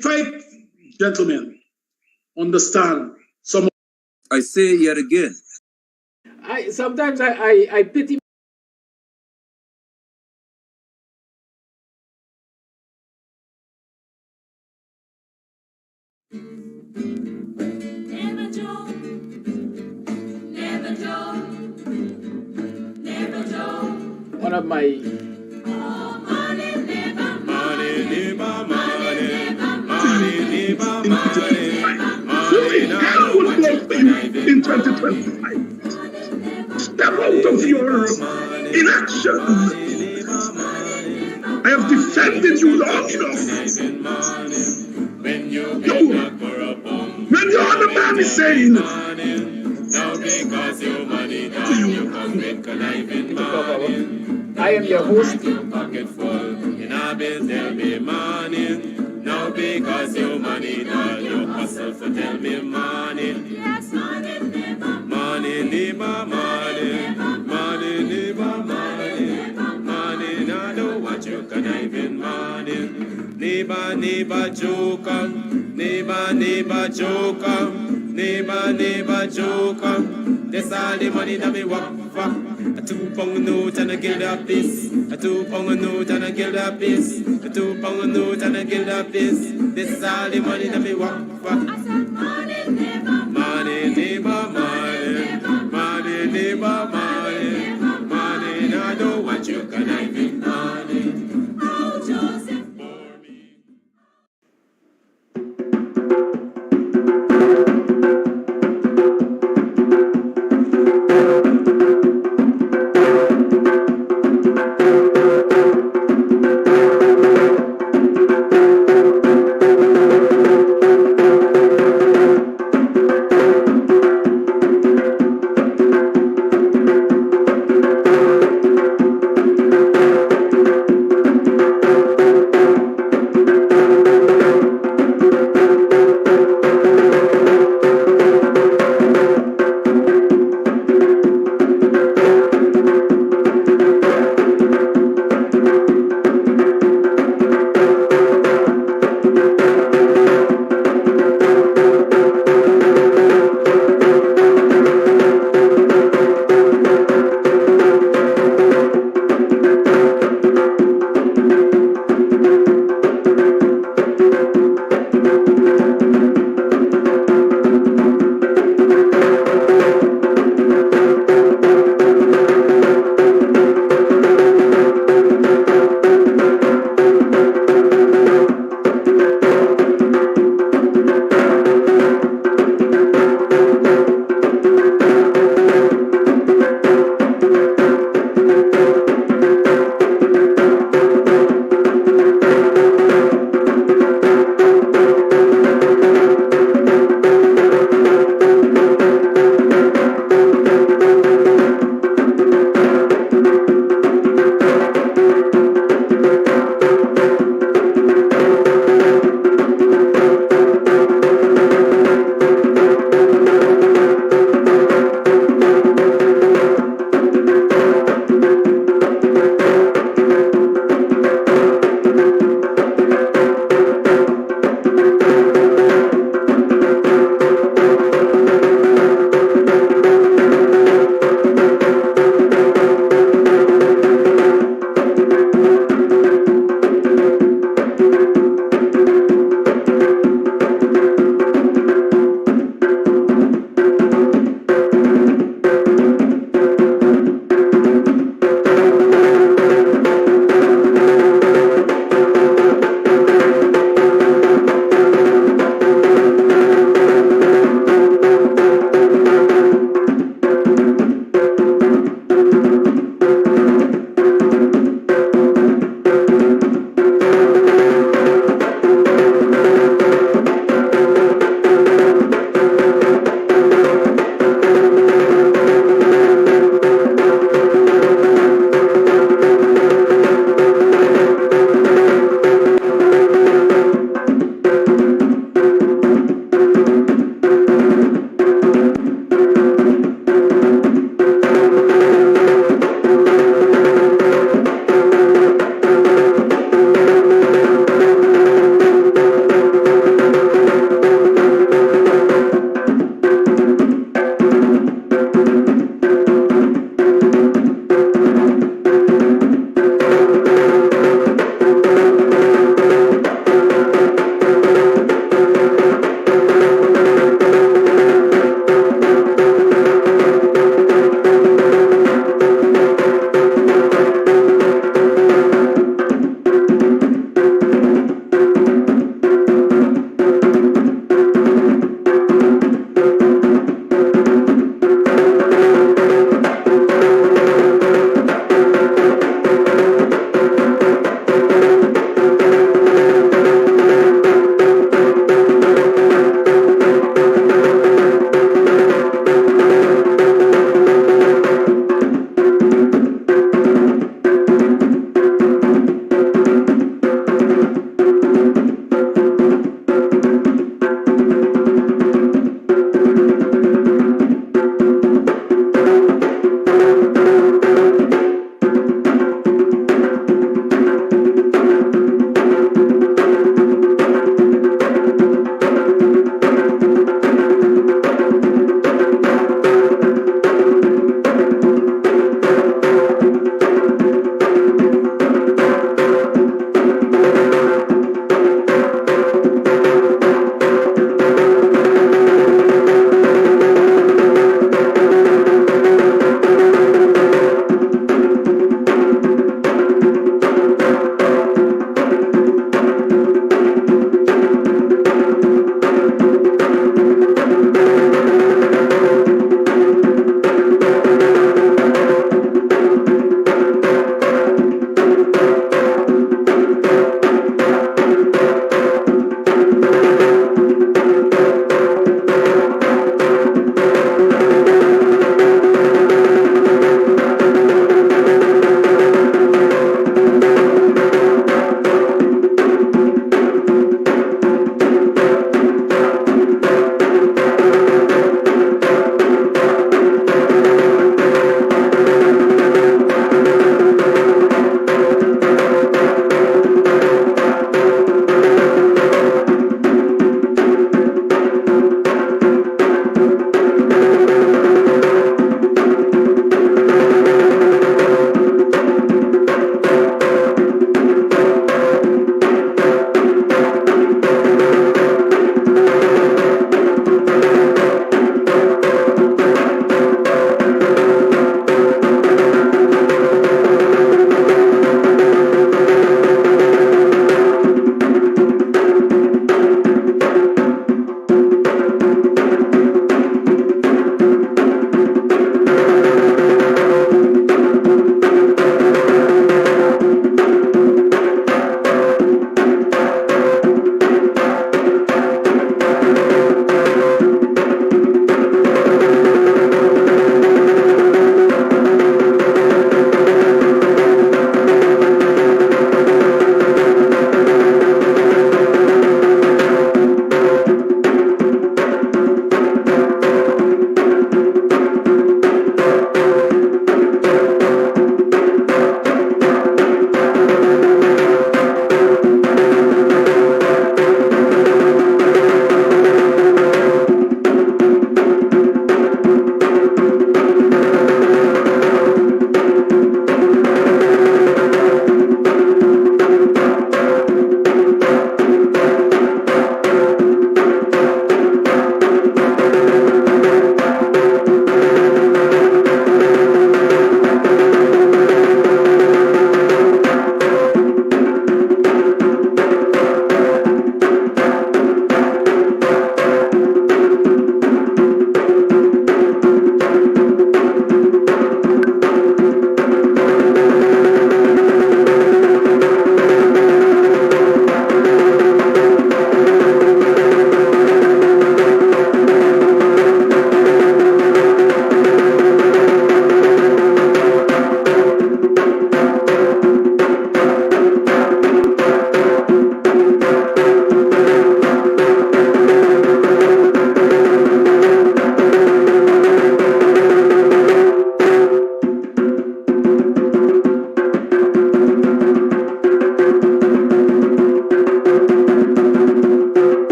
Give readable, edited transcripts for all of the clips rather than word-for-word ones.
Fight, gentlemen, understand some. I say yet again, Sometimes I pity. Never joke, never joke, never joke. One of my Oh, money, never, Money, neighbor, money, In 2025. Step out of your inaction. I have defended you long enough. when you No. When the other man is saying, now because your money now you come with conniving money. I am your host. Your pocket full, in a bill tell me money. Now because your money now you hustle for tell me money. yes, money, never, Money, neighbor, money, money, neighbor, money, money, now do what you conniving money. Neighbor, neighbor, joker, neighbor, neighbor, joker, neighbor, neighbor, joker. That's all the money that me walk for. A 2 pound note and a kill that piece. A 2 pound note and a kill that piece. A 2 pound note and a kill that piece. This is all the money that me walk for. I said money, never, Money, neighbor, money, money, neighbor, money, money, now do what you can, I mean, money. oh, Joseph. For me.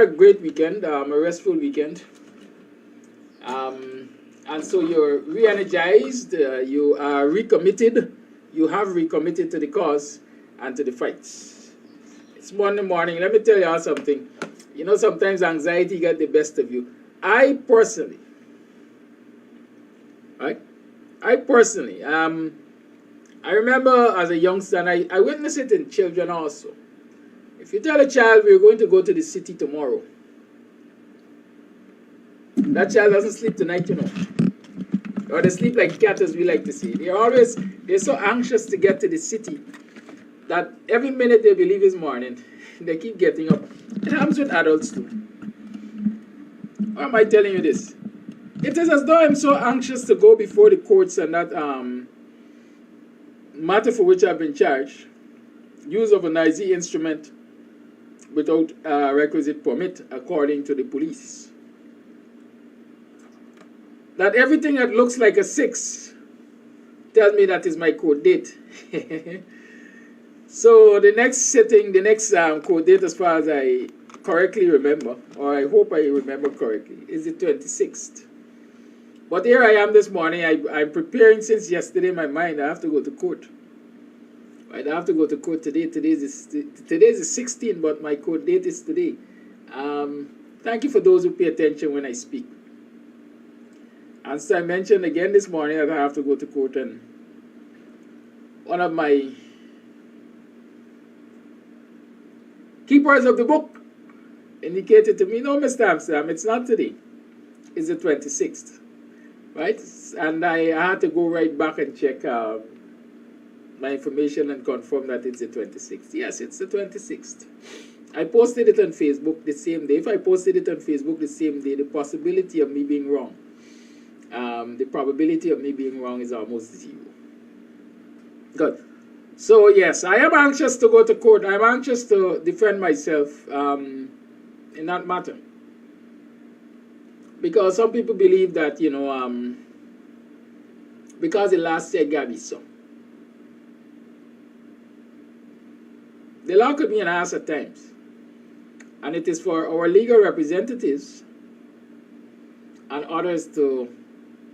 a great weekend, a restful weekend. And so you're re-energized, you are recommitted, you have recommitted to the cause and to the fights. It's Monday morning. Let me tell you all something. You know, sometimes anxiety gets the best of you. I personally, I remember as a youngster, and I witnessed it in children also. If you tell a child we're going to go to the city tomorrow, that child doesn't sleep tonight, you know. Or they sleep like cats, as we like to say. They're so anxious to get to the city that every minute they believe is morning, they keep getting up. It happens with adults too. Why am I telling you this? It is as though I'm so anxious to go before the courts and that matter for which I've been charged, use of a noisy instrument without requisite permit, according to the police, that everything that looks like a 6 tells me that is my court date. So the next sitting, the next court date, as far as I correctly remember, or I hope I remember correctly, is the 26th. But here I am this morning. I'm preparing since yesterday in my mind. I have to go to court. Right, I have to go to court today. Today is the 16th, but my court date is today. Thank you for those who pay attention when I speak. And so I mentioned again this morning that I have to go to court, and one of my keepers of the book indicated to me, no, Mr. Amsterdam, it's not today. It's the 26th. Right? And I had to go right back and check my information and confirm that it's the 26th. Yes, it's the 26th. I posted it on Facebook the same day. If I posted it on Facebook the same day, the possibility of me being wrong, the probability of me being wrong is almost 0. Good. So yes, I am anxious to go to court. I'm anxious to defend myself in that matter. Because some people believe that, you know, because the last said Gabi so. The law could be an ass at times. And it is for our legal representatives and others to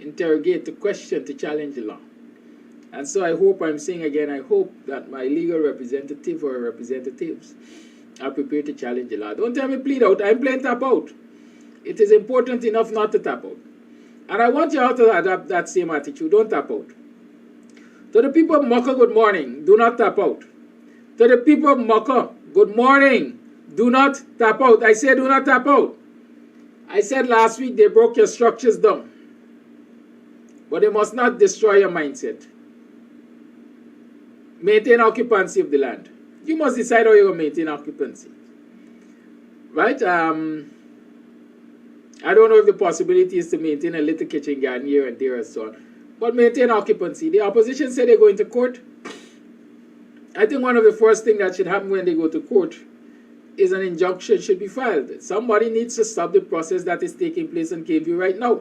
interrogate, to question, to challenge the law. And so I hope, I'm saying again, I hope that my legal representative or representatives are prepared to challenge the law. Don't tell me plead out. I'm playing tap out. It is important enough not to tap out. And I want you all to adopt that same attitude. Don't tap out. To the people of Maka, good morning. Do not tap out. To the people of Maka, good morning. Do not tap out. I said do not tap out. I said last week they broke your structures down. But they must not destroy your mindset. Maintain occupancy of the land. You must decide how you're going to maintain occupancy. Right? I don't know if the possibility is to maintain a little kitchen garden here and there and so on. But maintain occupancy. The opposition said they're going to court. I think one of the first things that should happen when they go to court is an injunction should be filed. Somebody needs to stop the process that is taking place in Kams right now.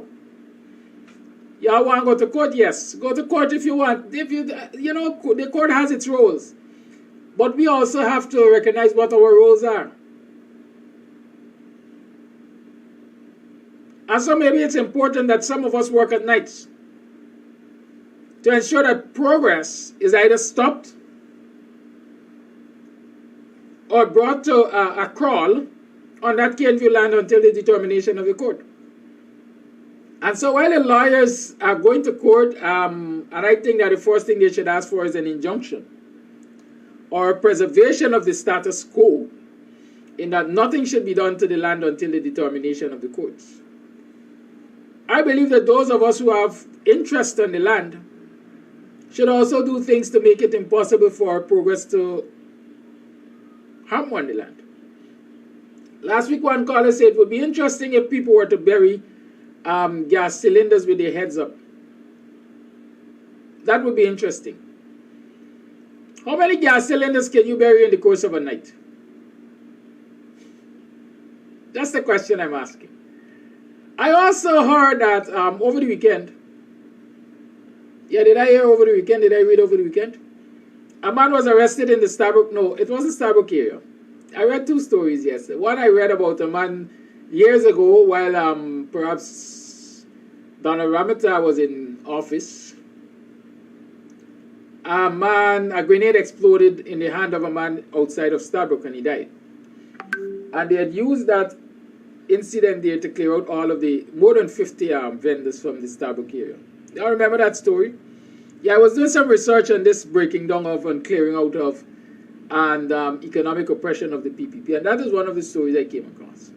Y'all want to go to court? Yes. Go to court if you want. If you know, the court has its roles. But we also have to recognize what our roles are. And so maybe it's important that some of us work at nights to ensure that progress is either stopped or brought to a crawl on that Kams land until the determination of the court. And so while the lawyers are going to court, and I think that the first thing they should ask for is an injunction or a preservation of the status quo, in that nothing should be done to the land until the determination of the courts. I believe that those of us who have interest in the land should also do things to make it impossible for progress to happen on the land. Last week one caller said it would be interesting if people were to bury gas cylinders with their heads up. That would be interesting. How many gas cylinders can you bury in the course of a night? That's the question I'm asking. I also heard that over the weekend, did I hear over the weekend? Did I read over the weekend? A man was arrested in the Starbuck, no, it wasn't Starbuck area. I read two stories yesterday. One I read about a man years ago while perhaps Donald Ramata was in office. A grenade exploded in the hand of a man outside of Starbucks and he died. And they had used that incident there to clear out all of the more than 50 vendors from the Starbucks area. Y'all remember that story? Yeah, I was doing some research on this breaking down of and clearing out of and economic oppression of the PPP, and that is one of the stories I came across.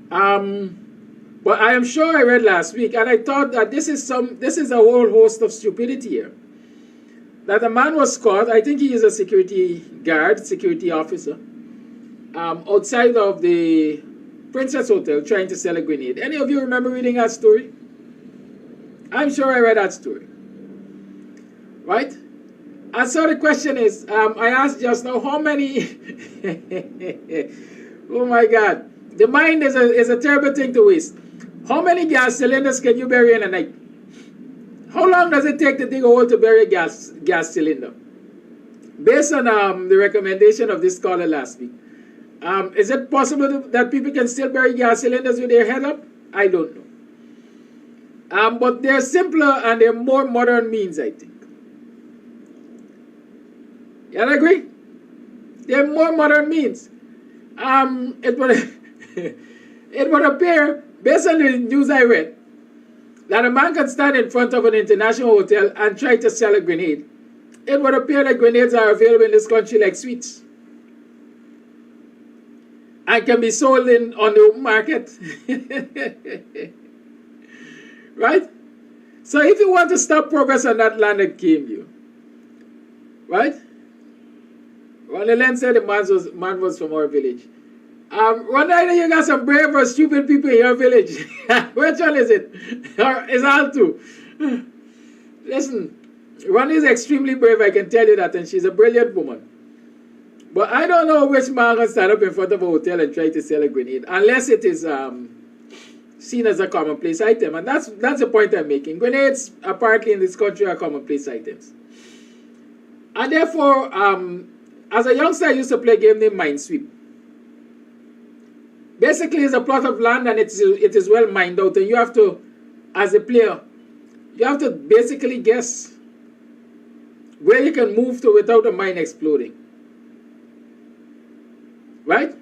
But I am sure I read last week, and I thought that this is a whole host of stupidity here. That a man was caught, I think he is a security guard, security officer, outside of the Princess Hotel trying to sell a grenade. Any of you remember reading that story? I'm sure I read that story. Right? And so the question is, I asked just now, how many... oh my God. The mind is a terrible thing to waste. How many gas cylinders can you bury in a night? How long does it take to dig a hole to bury a gas cylinder? Based on the recommendation of this scholar last week, is it possible that people can still bury gas cylinders with their head up? I don't know. But they're simpler and they're more modern means, I think. You agree? They're more modern means. It would appear, based on the news I read, that a man can stand in front of an international hotel and try to sell a grenade. It would appear that grenades are available in this country like sweets and can be sold on the open market. Right? So if you want to stop progress on that land that came you, right? Ronald Len said the man was from our village. Ronald, you got some brave or stupid people in your village. Which one is it? Or is all two? Listen, Ronnie is extremely brave, I can tell you that, and she's a brilliant woman. But I don't know which man can stand up in front of a hotel and try to sell a grenade, unless it is seen as a commonplace item. And that's the point I'm making. Grenades, apparently in this country, are commonplace items. And therefore, as a youngster, I used to play a game named Minesweep. Basically, it's a plot of land and it is well mined out. And you have to, as a player, you have to basically guess where you can move to without a mine exploding. Right?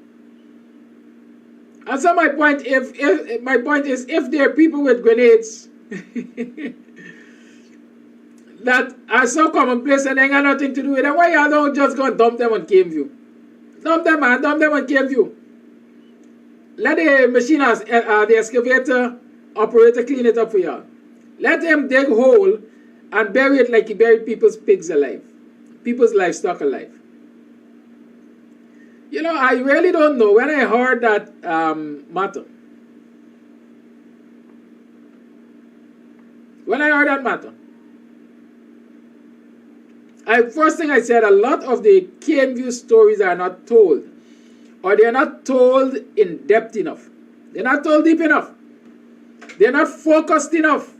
And so my point is, if there are people with grenades that are so commonplace and they ain't got nothing to do with them, why y'all don't just go and dump them on Cameview? Dump them, man. Dump them on Cameview. Let the machine, the excavator operator clean it up for y'all. Let them dig a hole and bury it like he buried people's pigs alive. People's livestock alive. You know, I really don't know. When I heard that matter, first thing I said, a lot of the Cameview stories are not told. Or they are not told in depth enough. They're not told deep enough. They're not focused enough.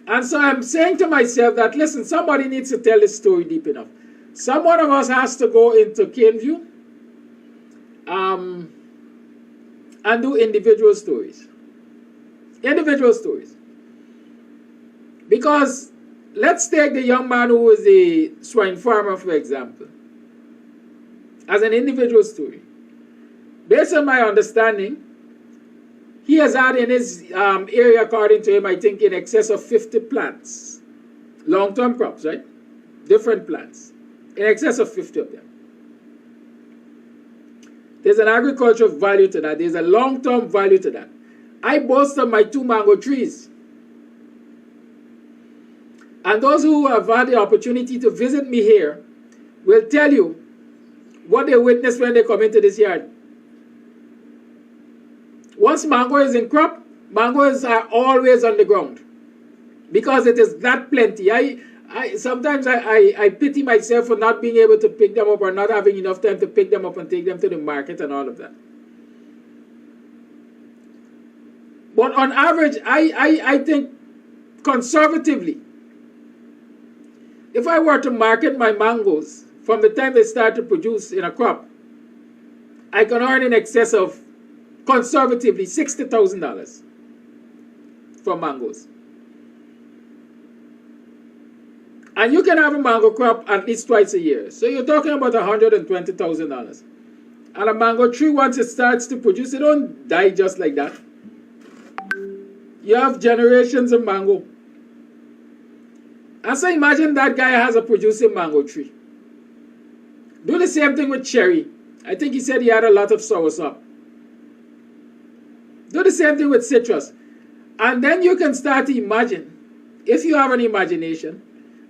And so I'm saying to myself that, listen, somebody needs to tell this story deep enough. Some one of us has to go into Cameview and do individual stories. Individual stories. Because let's take the young man who was a swine farmer, for example, as an individual story. Based on my understanding, he has had in his area, according to him, I think in excess of 50 plants. Long-term crops, right? Different plants. In excess of 50 of them. There's an agricultural value to that. There's a long-term value to that. I boast of my 2 mango trees. And those who have had the opportunity to visit me here will tell you what they witness when they come into this yard. Once mango is in crop, mangoes are always on the ground because it is that plenty. Sometimes I pity myself for not being able to pick them up or not having enough time to pick them up and take them to the market and all of that. But on average, I think conservatively, if I were to market my mangoes from the time they start to produce in a crop, I can earn in excess of, conservatively, $60,000 from mangoes. And you can have a mango crop at least twice a year. So you're talking about $120,000. And a mango tree, once it starts to produce, it don't die just like that. You have generations of mango. And so imagine that guy has a producing mango tree. Do the same thing with cherry. I think he said he had a lot of soursop. Do the same thing with citrus. And then you can start to imagine, if you have an imagination,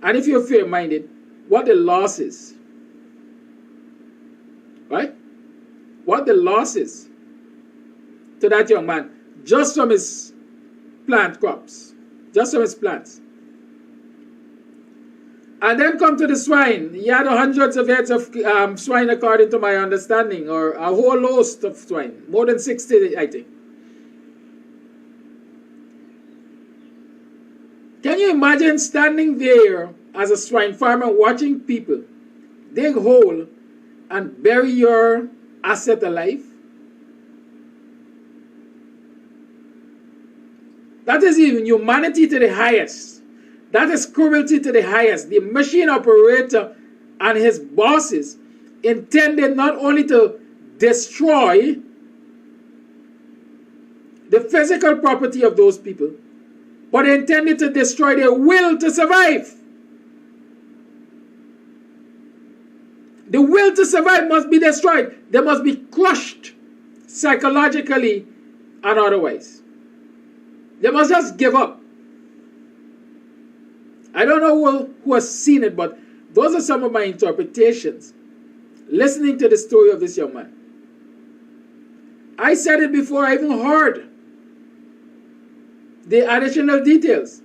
and if you're fair-minded, what the loss is. Right? What the loss is to that young man, just from his plant crops. Just from his plants. And then come to the swine. He had hundreds of heads of swine, according to my understanding, or a whole host of swine. More than 60, I think. Can you imagine standing there as a swine farmer watching people dig hole and bury your asset alive? That is even humanity to the highest. That is cruelty to the highest. The machine operator and his bosses intended not only to destroy the physical property of those people, but they intended to destroy their will to survive. The will to survive must be destroyed. They must be crushed psychologically and otherwise. They must just give up. I don't know who has seen it, but those are some of my interpretations. Listening to the story of this young man. I said it before I even heard the additional details.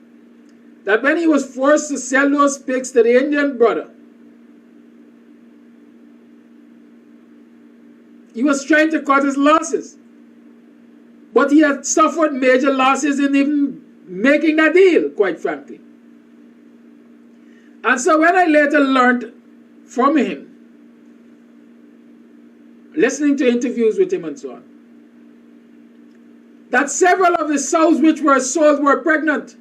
That when he was forced to sell those pigs to the Indian brother, he was trying to cut his losses. But he had suffered major losses in even making that deal, quite frankly. And so when I later learned from him, listening to interviews with him and so on, that several of the sows which were sold were pregnant.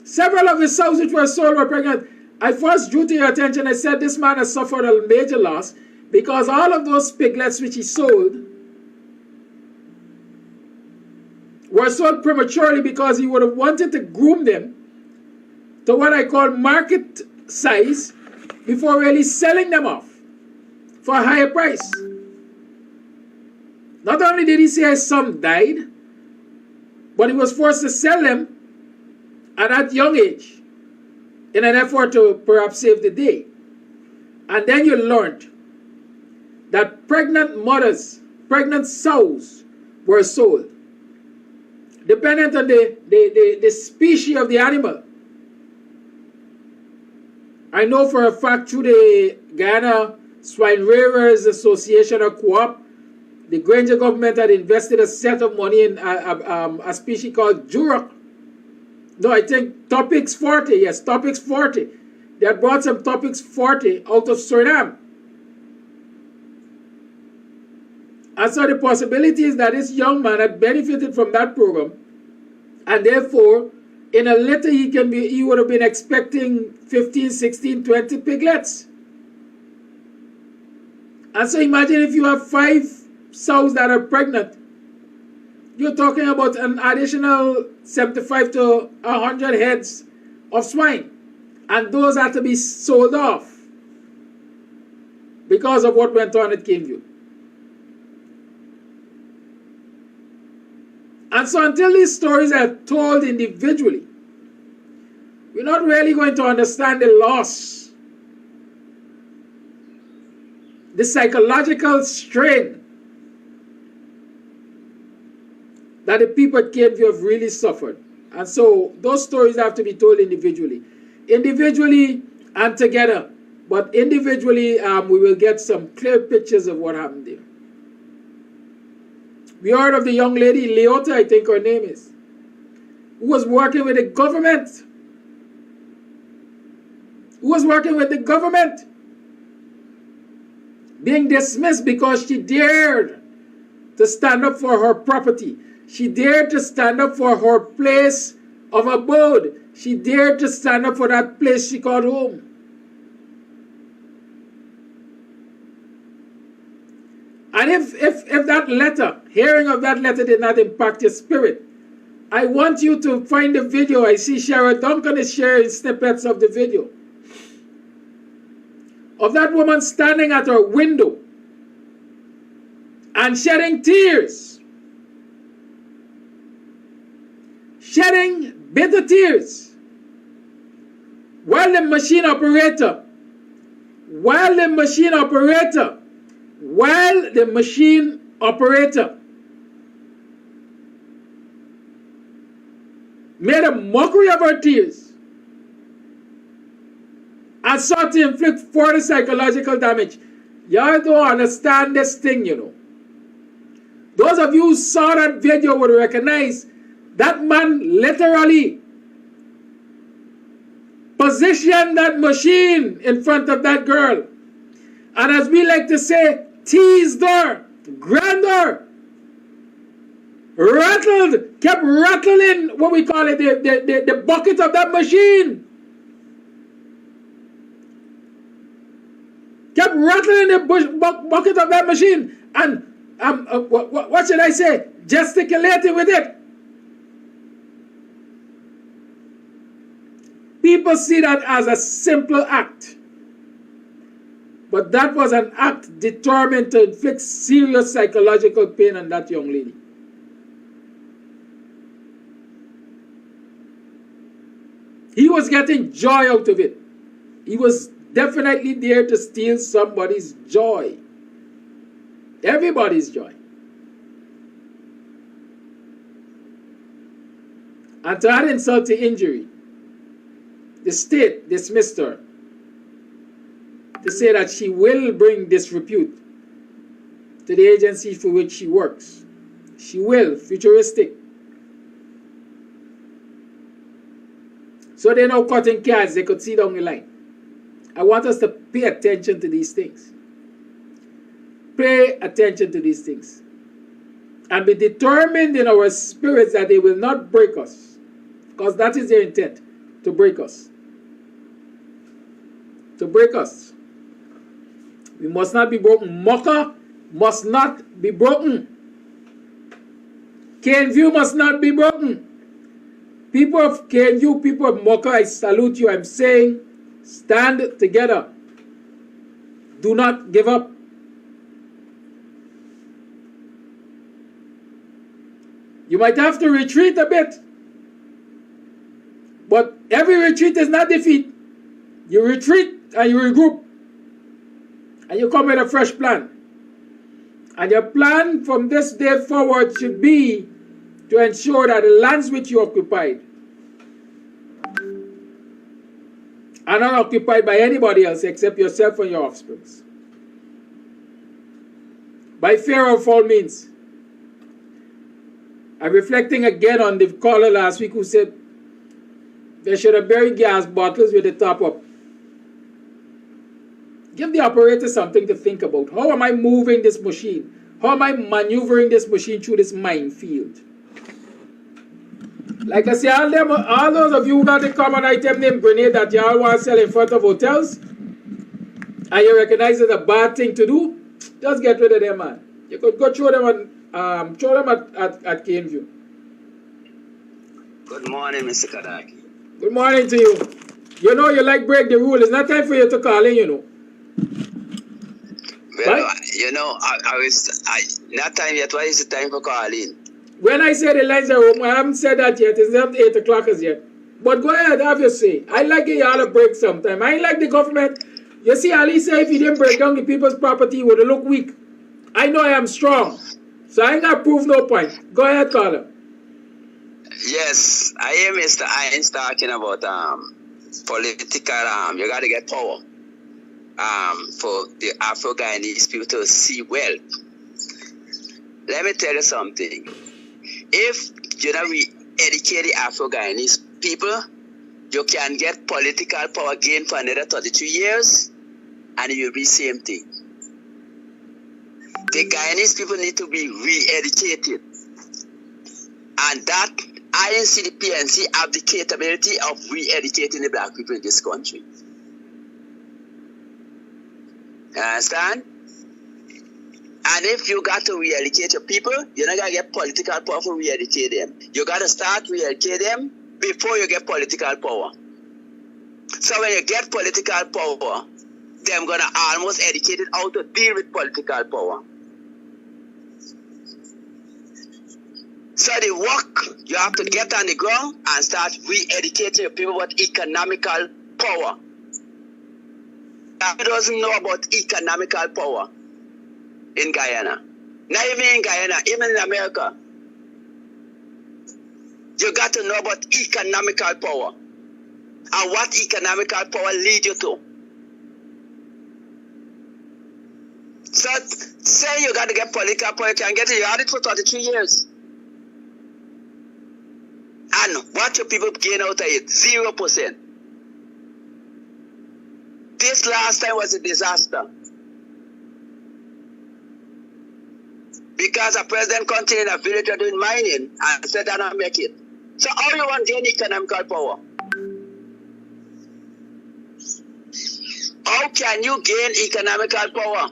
Several of the sows which were sold were pregnant. I first drew to your attention, I said this man has suffered a major loss because all of those piglets which he sold were sold prematurely because he would have wanted to groom them to what I call market size before really selling them off for a higher price. Not only did he say some died, but he was forced to sell them at that young age in an effort to perhaps save the day. And then you learned that pregnant mothers, pregnant sows were sold, dependent on the species of the animal. I know for a fact through the Guyana Swine Rearers Association or Co-op, the Granger government had invested a set of money in a species called Jurok. No, I think Topics 40. Yes, Topics 40. They had brought some Topics 40 out of Suriname. And so the possibility is that this young man had benefited from that program, and therefore, in a litter he would have been expecting 15, 16, 20 piglets. And so imagine if you have 5 sows that are pregnant, you're talking about an additional 75 to 100 heads of swine. And those have to be sold off because of what went on at Kingview. And so until these stories are told individually, we're not really going to understand the loss, the psychological strain that the people at Kingview have really suffered. And so those stories have to be told individually. Individually and together. But individually, we will get some clear pictures of what happened there. We heard of the young lady, Leota, I think her name is, who was working with the government. who was working with the government, being dismissed because she dared to stand up for her property. She dared to stand up for her place of abode. She dared to stand up for that place she called home. And if that letter, hearing of that letter did not impact your spirit, I want you to find the video. I see Sharon Duncan is sharing snippets of the video of that woman standing at her window and shedding tears, shedding bitter tears, while the machine operator made a mockery of her tears and sought to inflict further psychological damage. Y'all don't understand this thing, you know. Those of you who saw that video would recognize that man literally positioned that machine in front of that girl. And as we like to say, teased her, grabbed her, rattled, kept rattling what we call it, the bucket of that machine. Kept rattling the bucket of that machine. And what should I say? Gesticulating with it. People see that as a simple act. But that was an act determined to inflict serious psychological pain on that young lady. He was getting joy out of it. He was definitely there to steal somebody's joy. Everybody's joy. And to add insult to injury, the state dismissed her to say that she will bring disrepute to the agency for which she works. She will, futuristic. So they're now cutting cards they could see down the line. I want us to pay attention to these things. Pay attention to these things. And be determined in our spirits that they will not break us. Because that is their intent, to break us. To break us. We must not be broken. Mocha must not be broken. Caneview must not be broken. People of Caneview, people of Mocha, I salute you. I'm saying, stand together. Do not give up. You might have to retreat a bit. But every retreat is not defeat. You retreat and you regroup. And you come with a fresh plan. And your plan from this day forward should be to ensure that the lands which you occupied are not occupied by anybody else except yourself and your offspring. By fair or foul means. I'm reflecting again on the caller last week who said they should have buried gas bottles with the top up. Give the operator something to think about. How am I moving this machine? How am I maneuvering this machine through this minefield? Like I say, all those of you who got the common item named grenade that y'all want to sell in front of hotels, and you recognize it's a bad thing to do, just get rid of them, man. You could go throw them at Caneview. Good morning, Mr. Kadaki. Good morning to you. You know you like break the rule. It's not time for you to call in, you know. Well, right? you know, not time yet. What is the time for calling? When I say the lines are open, I haven't said that yet. It's not 8 o'clock as yet. But go ahead, have your say. I like it, y'all to break sometime. I ain't like the government. You see, Ali said if he didn't break down the people's property, he would have looked weak. I know I am strong. So I ain't got to prove no point. Go ahead, caller. Yes, I hear Mr. Hines talking about political, you got to get power for the Afro-Guyanese people to see wealth. Let me tell you something. If we educate the Afro-Guyanese people you can get political power again for another 32 years, and it will be same thing. The Guyanese people need to be re-educated. And that INC, the PNC have the capability of re-educating the black people in this country. You understand? And if you got to re-educate your people, you're not going to get political power to re-educate them. You got to start re-educate them before you get political power. So when you get political power, they're going to almost educate it how to deal with political power. So the work, you have to get on the ground and start re-educating your people about economical power. Who doesn't know about economical power in Guyana? Not even in Guyana, even in America. You got to know about economical power and what economical power leads you to. So say you got to get political power, you can get it. You had it for 33 years. And what your people gain out of it? 0%. This last time was a disaster. Because a president continued in a village doing mining and said that I'll make it. So how you want to gain economical power? How can you gain economical power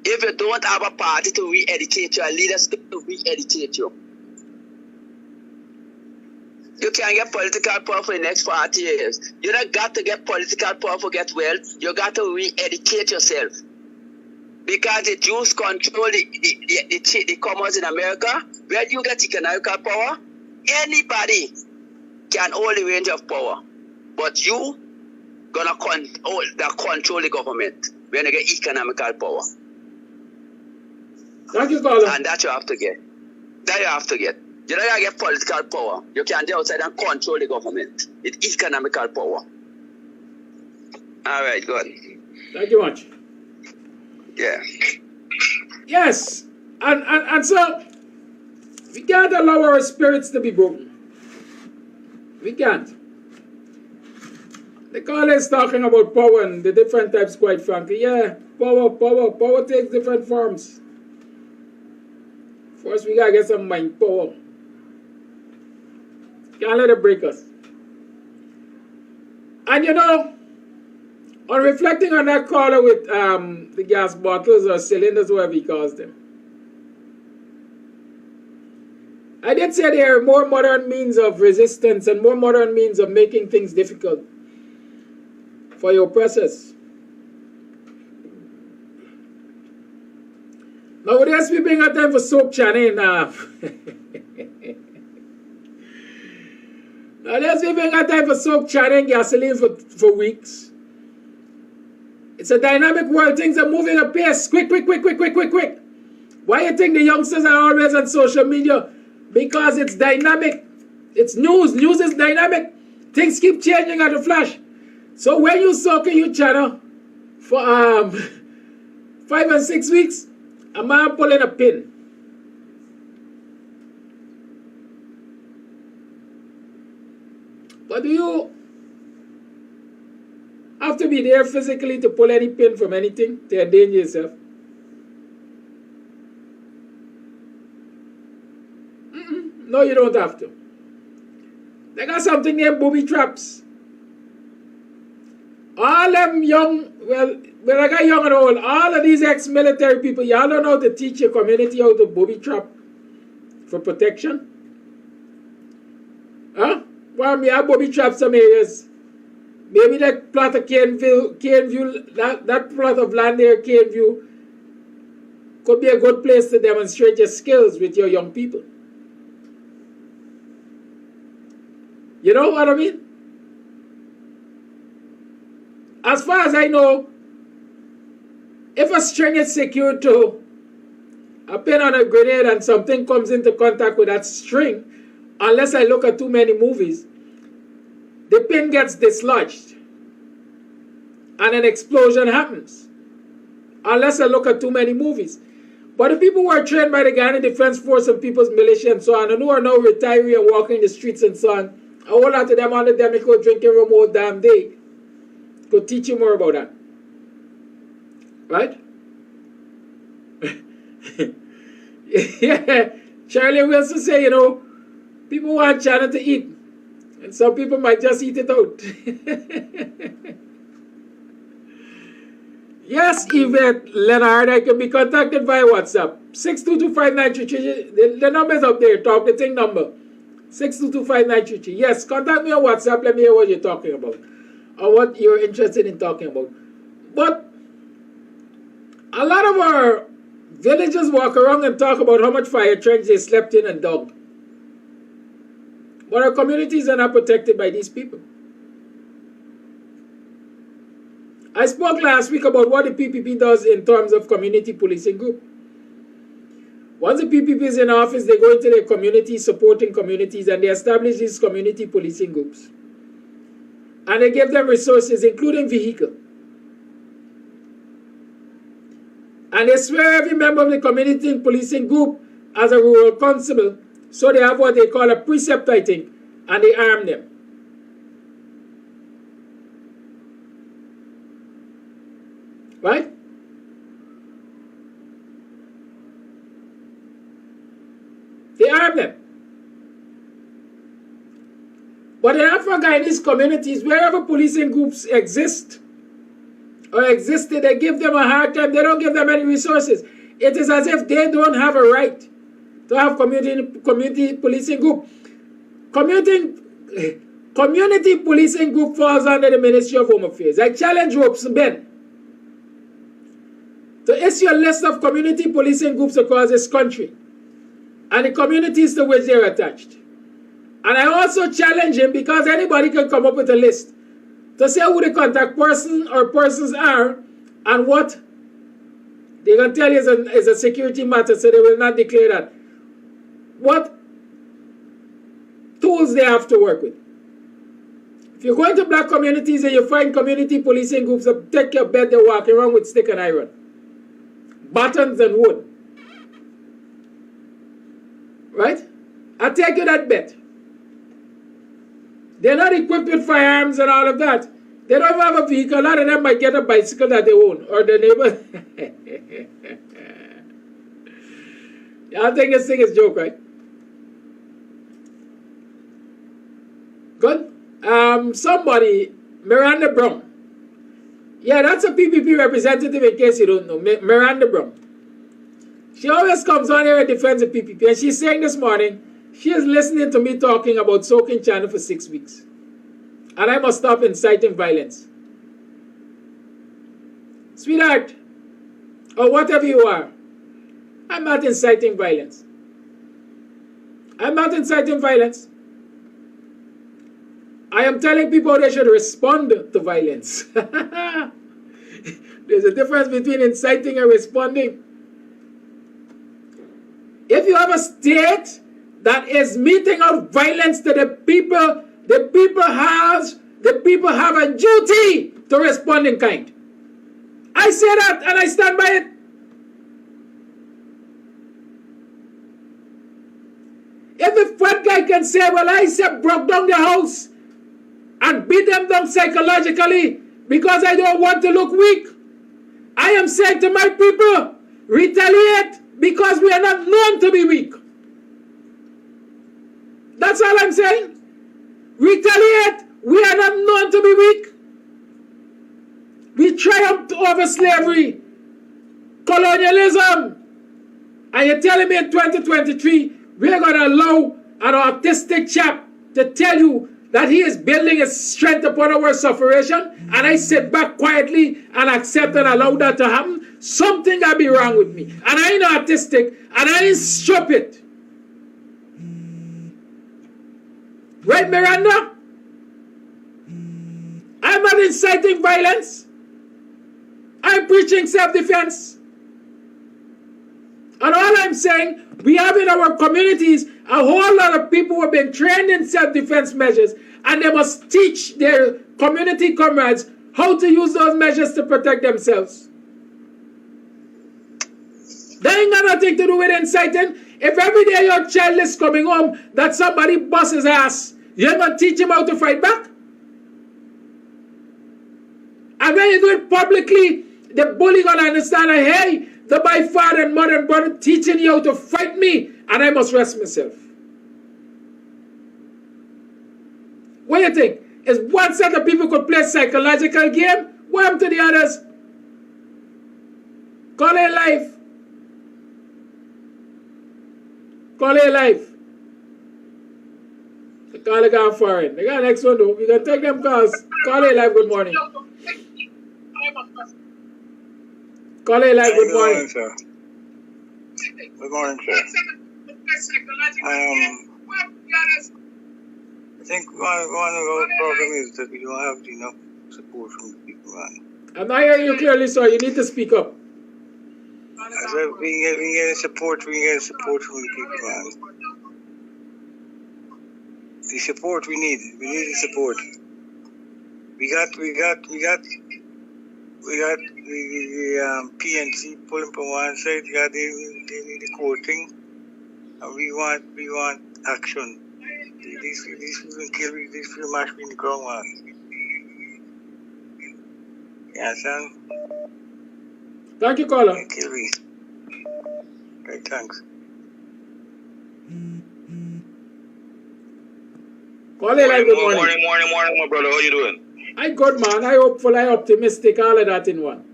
if you don't have a party to re-educate you, a leaders to re-educate you? You can get political power for the next 40 years. You don't got to get political power to get wealth. You got to re-educate yourself. Because the Jews control the commerce in America. Where you get economical power, anybody can hold the range of power. But you gonna control the government when you get economical power. Thank you, caller. And that you have to get. That you have to get. You don't get political power. You can go outside and control the government. It's economical power. All right, good. Thank you much. Yeah. Yes. And so, we can't allow our spirits to be broken. We can't. The caller is talking about power and the different types, quite frankly. Yeah, power takes different forms. First, we gotta get some mind power. Can't let it break us. And you know, on reflecting on that caller with the gas bottles or cylinders, whatever he calls them, I did say there are more modern means of resistance and more modern means of making things difficult for your oppressors. Now, would this be being a time for soap channing now? Now, there's been a time for soap channing gasoline for weeks. It's a dynamic world. Things are moving at pace. Quick. Why do you think the youngsters are always on social media? Because it's dynamic. It's news. News is dynamic. Things keep changing at a flash. So when you soak in your channel for 5 and 6 weeks, a man pulling a pin. But do you have to be there physically to pull any pin from anything to endanger yourself? No, you don't have to. They got something named booby traps. All them young, well, I got young and old, all of these ex-military people, y'all don't know how to teach your community how to booby trap for protection? Huh? Well, me have booby trap some areas. Maybe that plot of Caneview, that plot of land there, Caneview, could be a good place to demonstrate your skills with your young people. You know what I mean? As far as I know, if a string is secured to a pin on a grenade and something comes into contact with that string, unless I look at too many movies, the pin gets dislodged and an explosion happens. Unless I look at too many movies. But the people who are trained by the Guyana Defense Force and People's Militia and so on, and who are now retiree and walking the streets and so on, A whole lot of them on the demic go drinking rum all damn day. Could teach you more about that. Right? Yeah. Shirley Wilson say, you know, people want China to eat. And some people might just eat it out. Yes, Yvette Leonard, I can be contacted via WhatsApp. 6225933. The number is up there. Talk the thing number. 6225933. Yes, contact me on WhatsApp. Let me hear what you're talking about. Or what you're interested in talking about. But a lot of our villagers walk around and talk about how much fire trench they slept in and dug. But our communities are not protected by these people. I spoke last week about what the PPP does in terms of community policing group. Once the PPP is in office, they go into their communities, supporting communities, and they establish these community policing groups. And they give them resources, including vehicle. And they swear every member of the community policing group as a rural constable, so they have what they call a precept, I think, and they arm them. Right? They arm them. But in Afro-Guyanese communities, wherever policing groups exist or existed, they give them a hard time. They don't give them any resources. It is as if they don't have a right to have community policing group. Community policing group falls under the Ministry of Home Affairs. I challenge Ropes and Ben to issue a list of community policing groups across this country and the communities to which they are attached. And I also challenge him, because anybody can come up with a list, to say who the contact person or persons are and what they can tell you is a security matter, so they will not declare that. What tools they have to work with. If you go into black communities and you find community policing groups that take your bed, they're walking around with stick and iron, buttons and wood. Right? I take you that bet. They're not equipped with firearms and all of that. They don't have a vehicle. A lot of them might get a bicycle that they own, or the neighbor. Y'all think this thing is a joke, right? Good. Somebody, Miranda Brown. Yeah, that's a PPP representative, in case you don't know. Miranda Brown. She always comes on here and defends the PPP. And she's saying this morning, she is listening to me talking about soaking China for 6 weeks. And I must stop inciting violence. Sweetheart, or whatever you are, I'm not inciting violence. I'm not inciting violence. I am telling people they should respond to violence. There's a difference between inciting and responding. If you have a state that is meting out violence to the people have a duty to respond in kind. I say that and I stand by it. If the fat guy can say, well, I broke down their house and beat them down psychologically because I don't want to look weak, I am saying to my people, retaliate, because we are not known to be weak. That's all I'm saying. Retaliate. We are not known to be weak. We triumphed over slavery, colonialism. And you're telling me in 2023, we're going to allow an autistic chap to tell you that he is building his strength upon our sufferation, and I sit back quietly and accept and allow that to happen? Something got to be wrong with me. And I ain't autistic, and I ain't stupid. Right, Miranda? I'm not inciting violence. I'm preaching self-defense. And all I'm saying, we have in our communities a whole lot of people who have been trained in self-defense measures, and they must teach their community comrades how to use those measures to protect themselves. That ain't got nothing to do with inciting. If every day your child is coming home that somebody busts his ass, You're not teach him how to fight back. And when you do it publicly, the bully gonna understand that, hey, the my father and mother and brother teaching you how to fight me, and I must rest myself. What do you think? Is one set of people could play a psychological game? What happened to the others? Call it life. Call it life. The call it gone foreign. They got next one though. We can take them calls. Call it life, good morning. Call it live, good morning. Sir. Good morning, sir. I think one of our problem is that we don't have enough support from the people, man. I'm not hearing you clearly, sir. You need to speak up. I said we get support from the people, man. The support we need the support. We got the PNC pulling from one side, we got the quoting, and we want action. These people kill me, these people mash me in the ground, man. You understand? Thank you, caller. They kill me. Right, thanks. Call it live, good morning. Morning, my brother. How you doing? I good, man. I hopeful, I optimistic, all of that in one.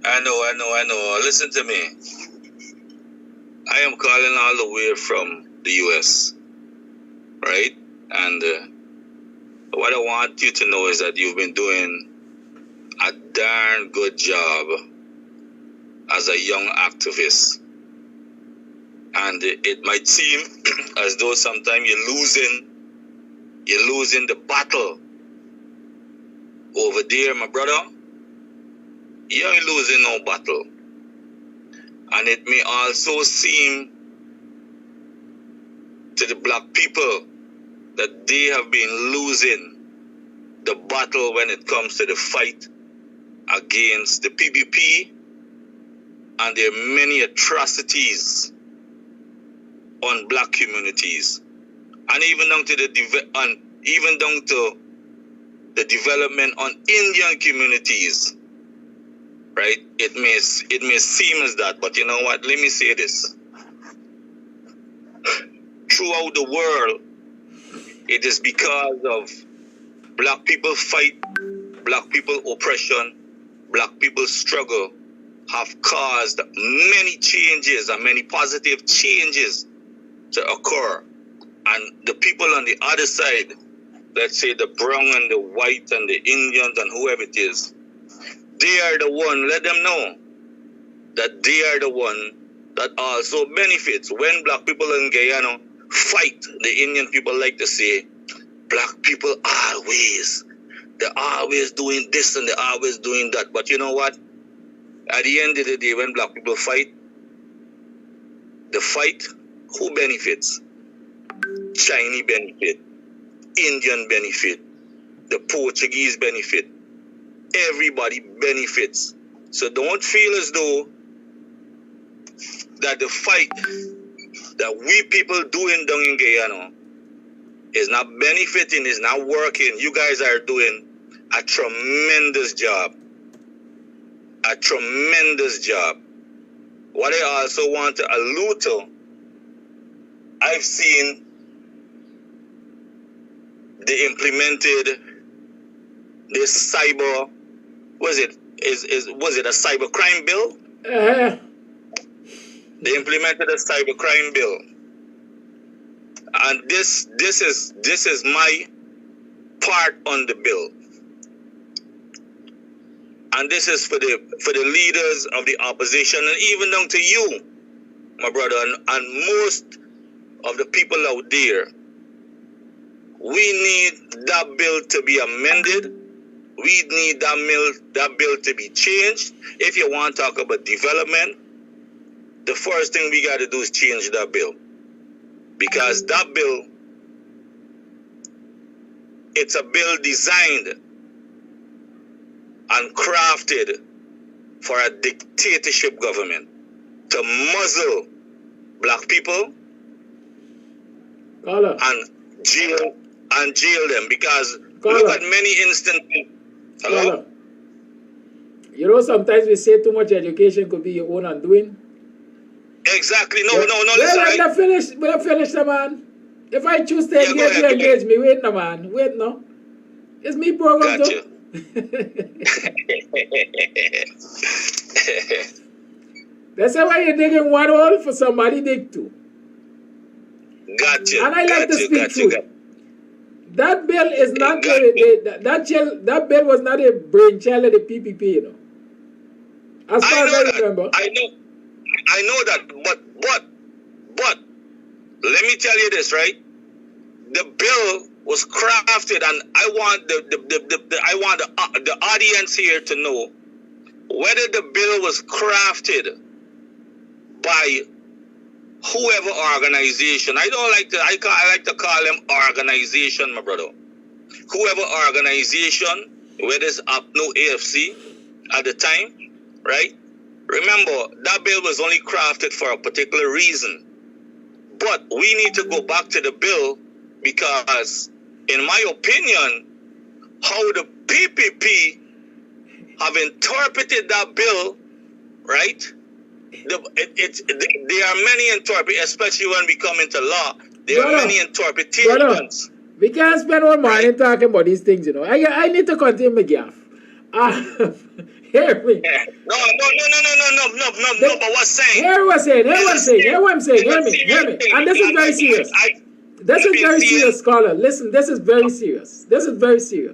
I know. Listen to me. I am calling all the way from the US, right? And what I want you to know is that you've been doing a darn good job as a young activist. And it might seem as though sometimes you're losing the battle over there, my brother. You ain't losing no battle. And it may also seem to the black people that they have been losing the battle when it comes to the fight against the PBP and their many atrocities on black communities, and even down to the development on Indian communities, right? It may seem as that, but you know what? Let me say this: throughout the world, it is because of black people fight, black people oppression, black people struggle have caused many changes and many positive changes to occur. And the people on the other side, let's say the brown and the white and the Indians and whoever it is, they are the one, let them know that they are the one that also benefits. When black people in Guyana fight, the Indian people like to say, black people they're always doing this and they're always doing that. But you know what? At the end of the day, when black people fight, who benefits? Chinese benefit, Indian benefit, the Portuguese benefit. Everybody benefits. So don't feel as though that the fight that we people doing down in Guyana is not benefiting, is not working. You guys are doing a tremendous job. A tremendous job. What I also want to allude to, I've seen they implemented this cyber, was it a cybercrime bill? They implemented a cybercrime bill. And this is my part on the bill. And this is for the leaders of the opposition and even down to you, my brother, and most of the people out there. We need that bill to be amended. We need that bill to be changed. If you want to talk about development, the first thing we got to do is change that bill. Because that bill, it's a bill designed and crafted for a dictatorship government to muzzle black people and jail them because Caller. look at many instances. Hello? Caller. You know, sometimes we say too much education could be your own undoing. Exactly. No, Yeah. no, no. Well, Listen, I'm right? not finished. We're not finished, the man. If I choose to Yeah, go engage, ahead, you go engage me. Wait, no, man. Wait, no. It's me program, Gotcha. too. That's why you're digging one hole for somebody dig two. Gotcha. And I like to speak gotcha, truth. That bill is not that bill was not a brainchild of the PPP, you know. As far as I remember. I know that, but let me tell you this, right? The bill was crafted, and I want the audience here to know whether the bill was crafted by whoever organization. I like to call them organization, my brother. Whoever organization, whether it's UPNO AFC at the time, right? Remember, that bill was only crafted for a particular reason. But we need to go back to the bill because, in my opinion, how the PPP have interpreted that bill, right? There are many interpretations, especially when we come into law. There are many interpretations. We can't spend all morning talking about these things, you know. I need to continue my gaff. Hear me. No, but what's saying? Hear what I'm saying. Hear what I'm saying. Hear me. And this is very serious. This is very serious, scholar. Listen, this is very serious.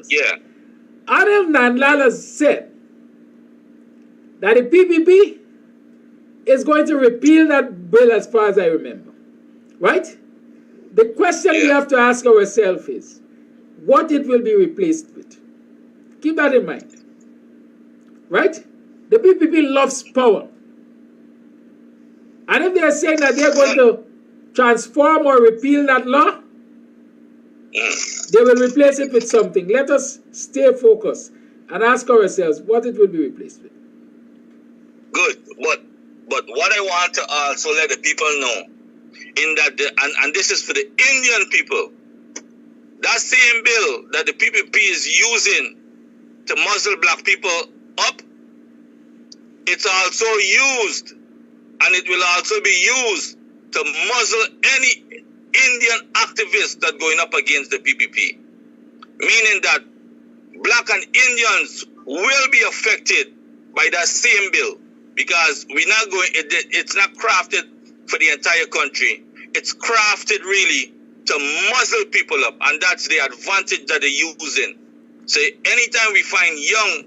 Yeah. Adel Nandlala said that the PPP is going to repeal that bill as far as I remember. Right? The question we have to ask ourselves is, what it will be replaced with? Keep that in mind. Right? The PPP loves power. And if they are saying that they're going to transform or repeal that law, they will replace it with something. Let us stay focused and ask ourselves what it will be replaced with. Good. But what I want to also let the people know, in that and this is for the Indian people, that same bill that the PPP is using to muzzle black people up, it's also used, and it will also be used to muzzle any Indian activists that going up against the PPP. Meaning that black and Indians will be affected by that same bill, because it's not crafted for the entire country. It's crafted really to muzzle people up, and that's the advantage that they're using. So anytime we find young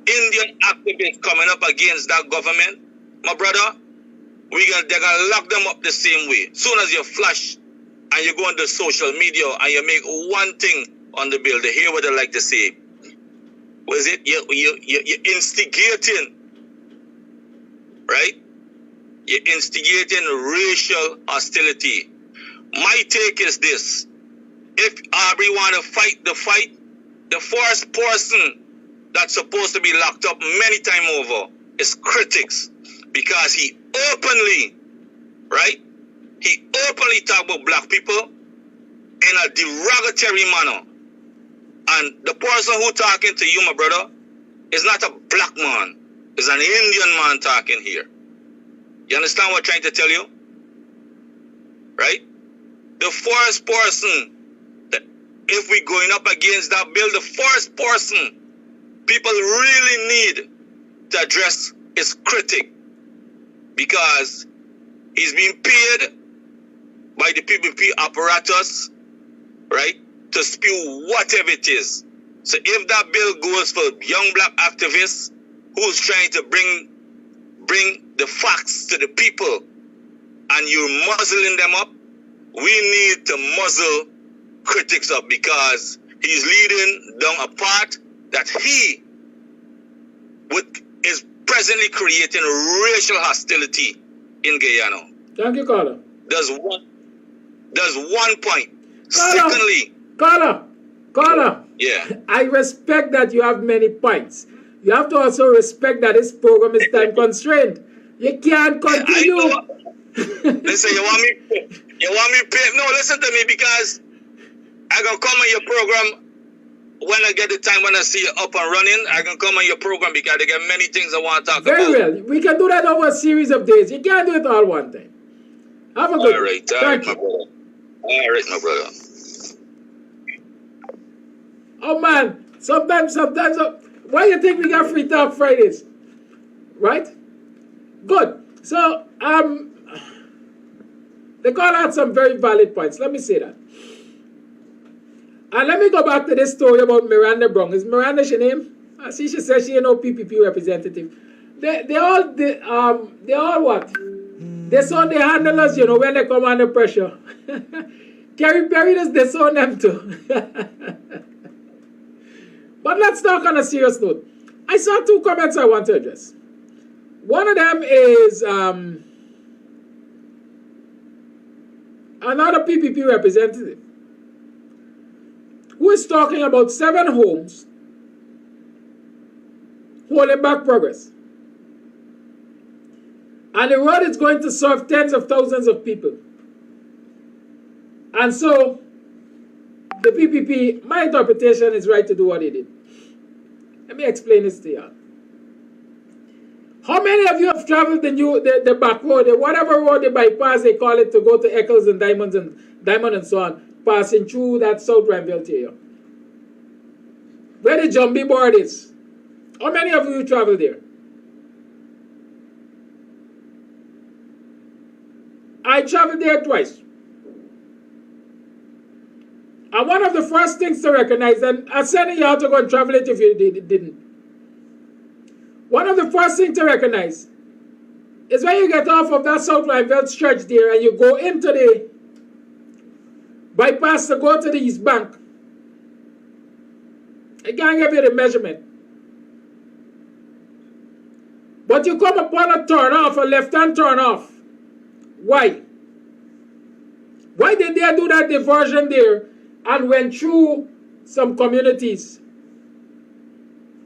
Indian activists coming up against that government, my brother, they're gonna lock them up the same way. Soon as you flash and you go on the social media and you make one thing on the bill, they hear what they like to say. Was it you're instigating, right? You're instigating racial hostility. My take is this: if Aubrey want to fight the fight, the first person that's supposed to be locked up many times over is critics, because he openly, right? He openly talk about black people in a derogatory manner. And the person who talking to you, my brother, is not a black man. It's an Indian man talking here. You understand what I'm trying to tell you? Right? The first person, if we're going up against that bill, the first person people really need to address is critic, because he's being paid by the PPP apparatus, right, to spew whatever it is. So if that bill goes for young black activists who's trying to bring the facts to the people, and you're muzzling them up, we need to muzzle critics up, because he's leading down a path that he is presently creating racial hostility in Guyana. Thank you, caller. There's one point. Caller. Secondly, caller. Yeah. I respect that you have many points. You have to also respect that this program is time constrained. You can't continue. Listen, you want me pay? No, listen to me, because I gonna come on your program when I get the time, when I see you up and running. I can come on your program because there are many things I want to talk about. Very well. We can do that over a series of days. You can't do it all one time. Have a good All right, Thank my you. brother. All right, my brother. Oh man, sometimes, why do you think we got Free Talk Fridays? Right? Good. So, they call out some very valid points. Let me say that. And let me go back to this story about Miranda Brown. Is Miranda her name? I see she says she ain't no PPP representative. They all what? They saw the handlers, when they come under pressure. Kerry Perry does disown them too. But let's talk on a serious note. I saw two comments I want to address. One of them is another PPP representative who is talking about 7 homes holding back progress. And the road is going to serve tens of thousands of people. And so, the PPP, my interpretation is right to do what they did. Let me explain this to you. How many of you have traveled the back road, whatever road they bypass, they call it, to go to Eccles and Diamond and so on, passing through that South Rhineville area? Where the Jumbie board is. How many of you travel there? I traveled there twice. And one of the first things to recognize, and I'm sending you out to go and travel it if you didn't. One of the first things to recognize is when you get off of that South Rhineville stretch there and you go into the bypass to go to the East Bank. I can't give you the measurement. But you come upon a turn off, a left-hand turn off. Why? Why did they do that diversion there and went through some communities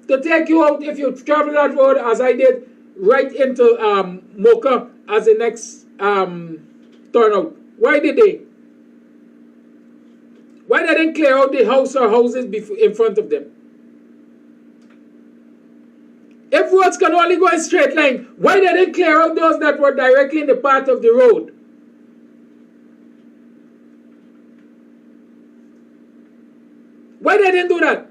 to take you out, if you travel that road as I did, right into Mocha as the next turnout? Why did they? Why they didn't clear out the house or houses in front of them? If roads can only go in straight line, why they didn't clear out those that were directly in the path of the road? Why they didn't do that?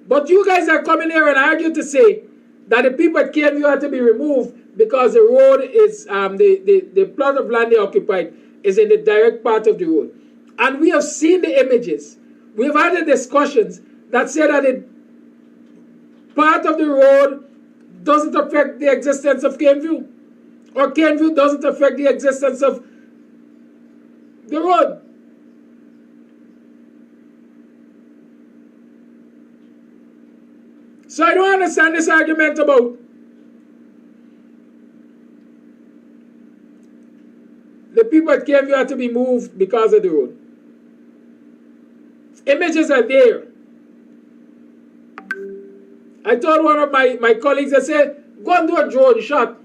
But you guys are coming here and argue to say that the people at KMU have to be removed because the road is, the plot of land they occupied is in the direct part of the road. And we have seen the images. We've had the discussions that say that the part of the road doesn't affect the existence of KMU. Or KMU doesn't affect the existence of the road. So I don't understand this argument about the people at KMU have to be moved because of the road. Images are there. I told one of my colleagues, I said, go and do a drone shot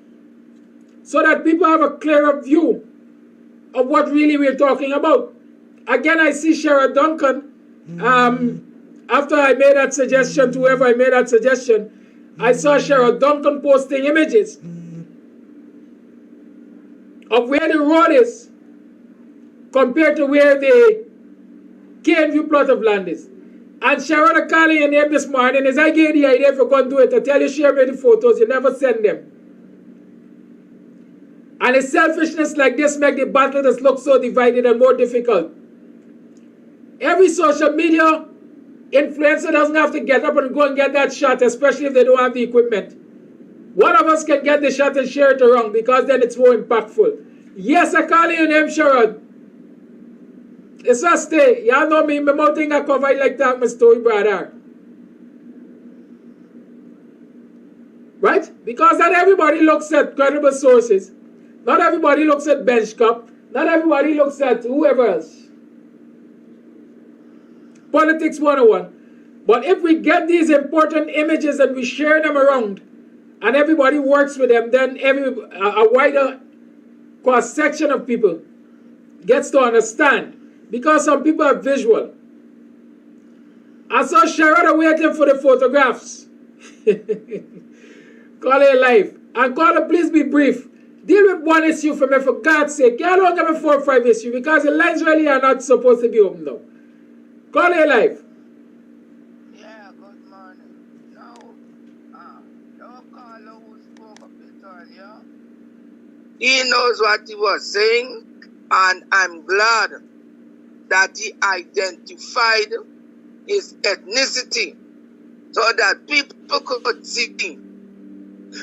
so that people have a clearer view of what really we're talking about. Again, I see Shara Duncan. After I made that suggestion to whoever I made that suggestion, I saw Shara Duncan posting images of where the road is compared to where the KNV plot of land is. And Sharon calling your name this morning is I gave the idea if you're going to do it. I tell you, share me the photos, you never send them. And a selfishness like this make the battle just look so divided and more difficult. Every social media influencer doesn't have to get up and go and get that shot, especially if they don't have the equipment. One of us can get the shot and share it around because then it's more impactful. Yes, I call your name, Sharon. It's a stay. Y'all know me, my mouth thing I cover like that, my story, brother. Right? Because not everybody looks at credible sources. Not everybody looks at Benchcup. Not everybody looks at whoever else. Politics 101. But if we get these important images and we share them around, and everybody works with them, then a wider cross-section of people gets to understand because some people are visual. I saw Sharada waiting for the photographs. Caller live. And caller, please be brief. Deal with one issue for me, for God's sake. You don't give me 4 or 5 issues because the lines really are not supposed to be open now. Caller live. Yeah, good morning. Now, your caller who spoke a bit earlier, he knows what he was saying, and I'm glad that he identified his ethnicity so that people could see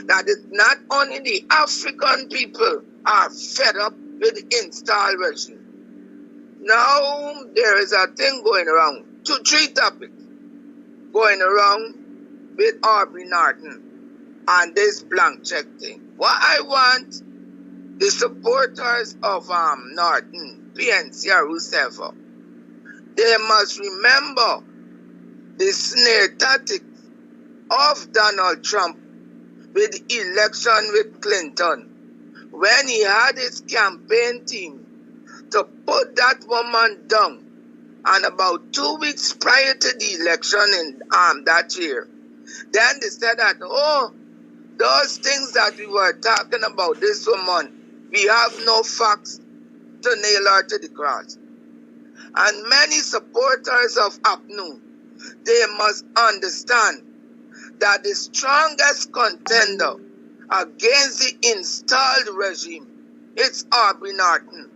that it's not only the African people are fed up with the installed regime. Now there is a thing going around, 3 topics going around with Aubrey Norton and this blank check thing. What I want the supporters of Norton, PNC or whoever, they must remember the snare tactics of Donald Trump with the election with Clinton, when he had his campaign team to put that woman down, and about 2 weeks prior to the election in that year, then they said that, oh, those things that we were talking about this woman, we have no facts to nail her to the cross. And many supporters of APNU, they must understand that the strongest contender against the installed regime is Aubrey Norton.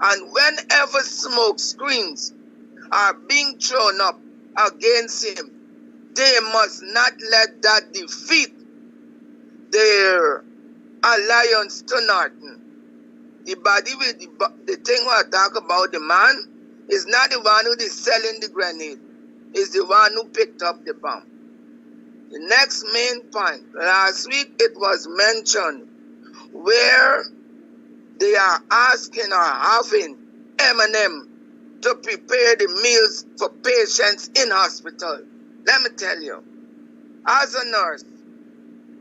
And whenever smoke screens are being thrown up against him, they must not let that defeat their alliance to Norton. The body with the thing I talk about, the man is not the one who is selling the grenade. It's the one who picked up the bomb. The next main point, last week it was mentioned where they are asking or having M&M to prepare the meals for patients in hospital. Let me tell you, as a nurse,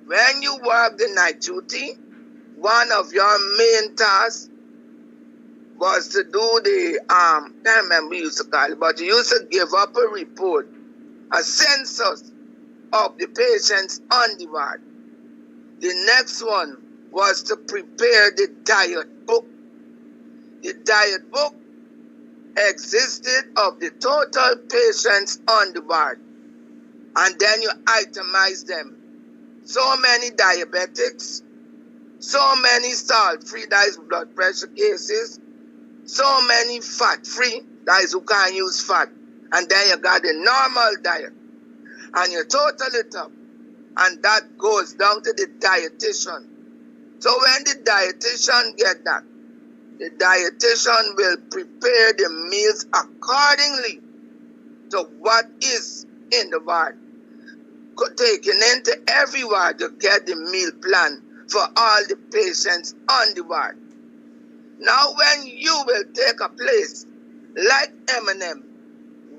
when you work the night duty, one of your main tasks was to do the, I can't remember what you used to call it, but you used to give up a report, a census of the patients on the ward. The next one was to prepare the diet book. The diet book existed of the total patients on the ward. And then you itemize them. So many diabetics, so many salt-free, that is blood pressure cases, so many fat-free, that is who can't use fat. And then you got the normal diet. And you total it up. And that goes down to the dietitian. So when the dietitian get that, the dietitian will prepare the meals accordingly to what is in the ward. Taken into every ward to get the meal plan for all the patients on the ward. Now when you will take a place like M&M,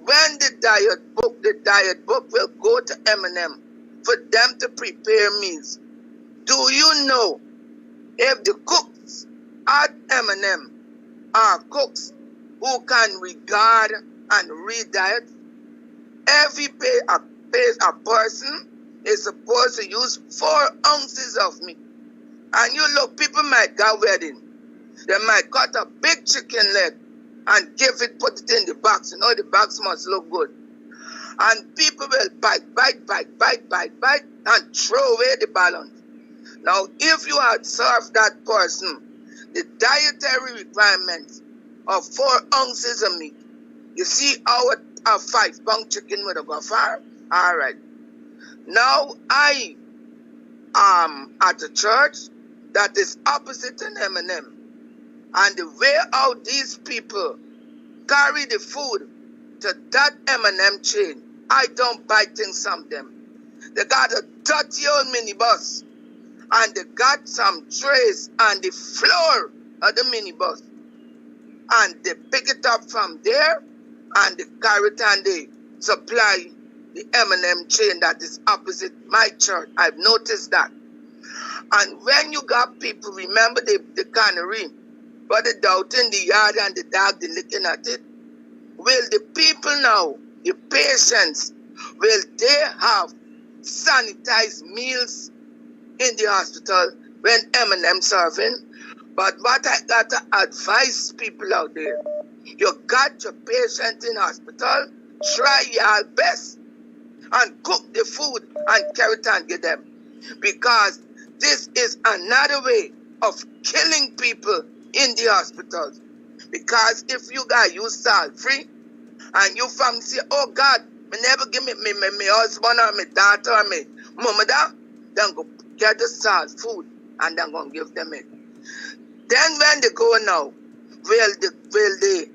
when the diet book will go to M&M for them to prepare meals. Do you know if the cooks at M&M are cooks who can regard and read diet? Every a person is supposed to use 4 ounces of meat. And you look, people might go wedding. They might cut a big chicken leg and put it in the box. You know, the box must look good. And people will bite, and throw away the balance. Now, if you had served that person the dietary requirements of 4 ounces of meat, you see how a 5-pound chicken would go far? All right. Now, I am at a church that is opposite an M&M. And the way how these people carry the food to that M&M chain, I don't buy things from them. They got a dirty old minibus, and they got some trays on the floor of the minibus. And they pick it up from there, and they carry it and they supply the M&M chain that is opposite my church. I've noticed that. And when you got people, remember the cannery, but the doubt in the yard and the dog, they looking at it. the people now, the patients, will they have sanitized meals in the hospital when M&M serving? But what I got to advise people out there, you got your patient in hospital, try your best and cook the food and carry it and give them. Because this is another way of killing people in the hospitals. Because if you guys use salt free and you family say, oh God, me never give me husband or my daughter or my mother, then go get the salt food and then go give them it. Then when they go now, will the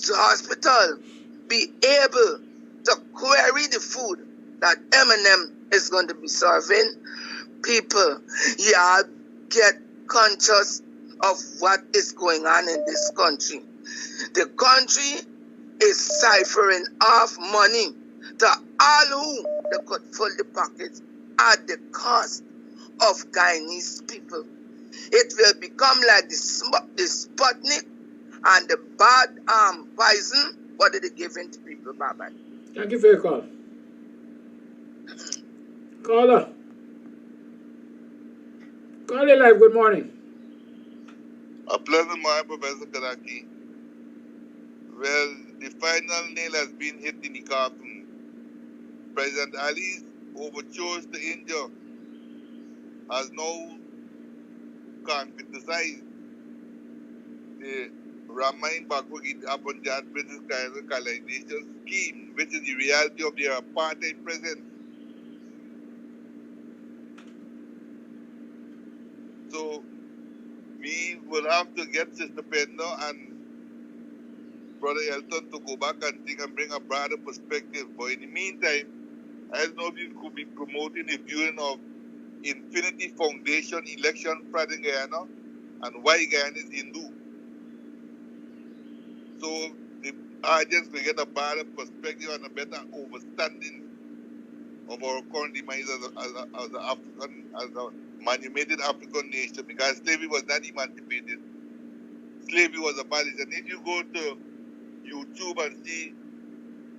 hospital be able to query the food that M&M is going to be serving? People, yeah, get conscious of what is going on in this country. The country is ciphering off money to all who they could fill the pockets at the cost of Guyanese people. It will become like the Sputnik and the bad poison. What did they give in to people? Bye-bye. Thank you for your call. Caller. Caller live, good morning. A pleasant morning, Professor Kadaki. Well, the final nail has been hit in the coffin. President Ali's overtures to India has now concretized the Ramain Bakwagit Abanjad British colonization scheme, which is the reality of their apartheid presence. So, we will have to get Sister Pendo and Brother Elton to go back and think and bring a broader perspective. But in the meantime, I don't know if you could be promoting the viewing of Infinity Foundation election fraud in Guyana and why Guyana is Hindu. So the audience will get a broader perspective and a better understanding of our current demise as a manumitted African nation, because slavery was not emancipated. Slavery was abolished. And if you go to YouTube and see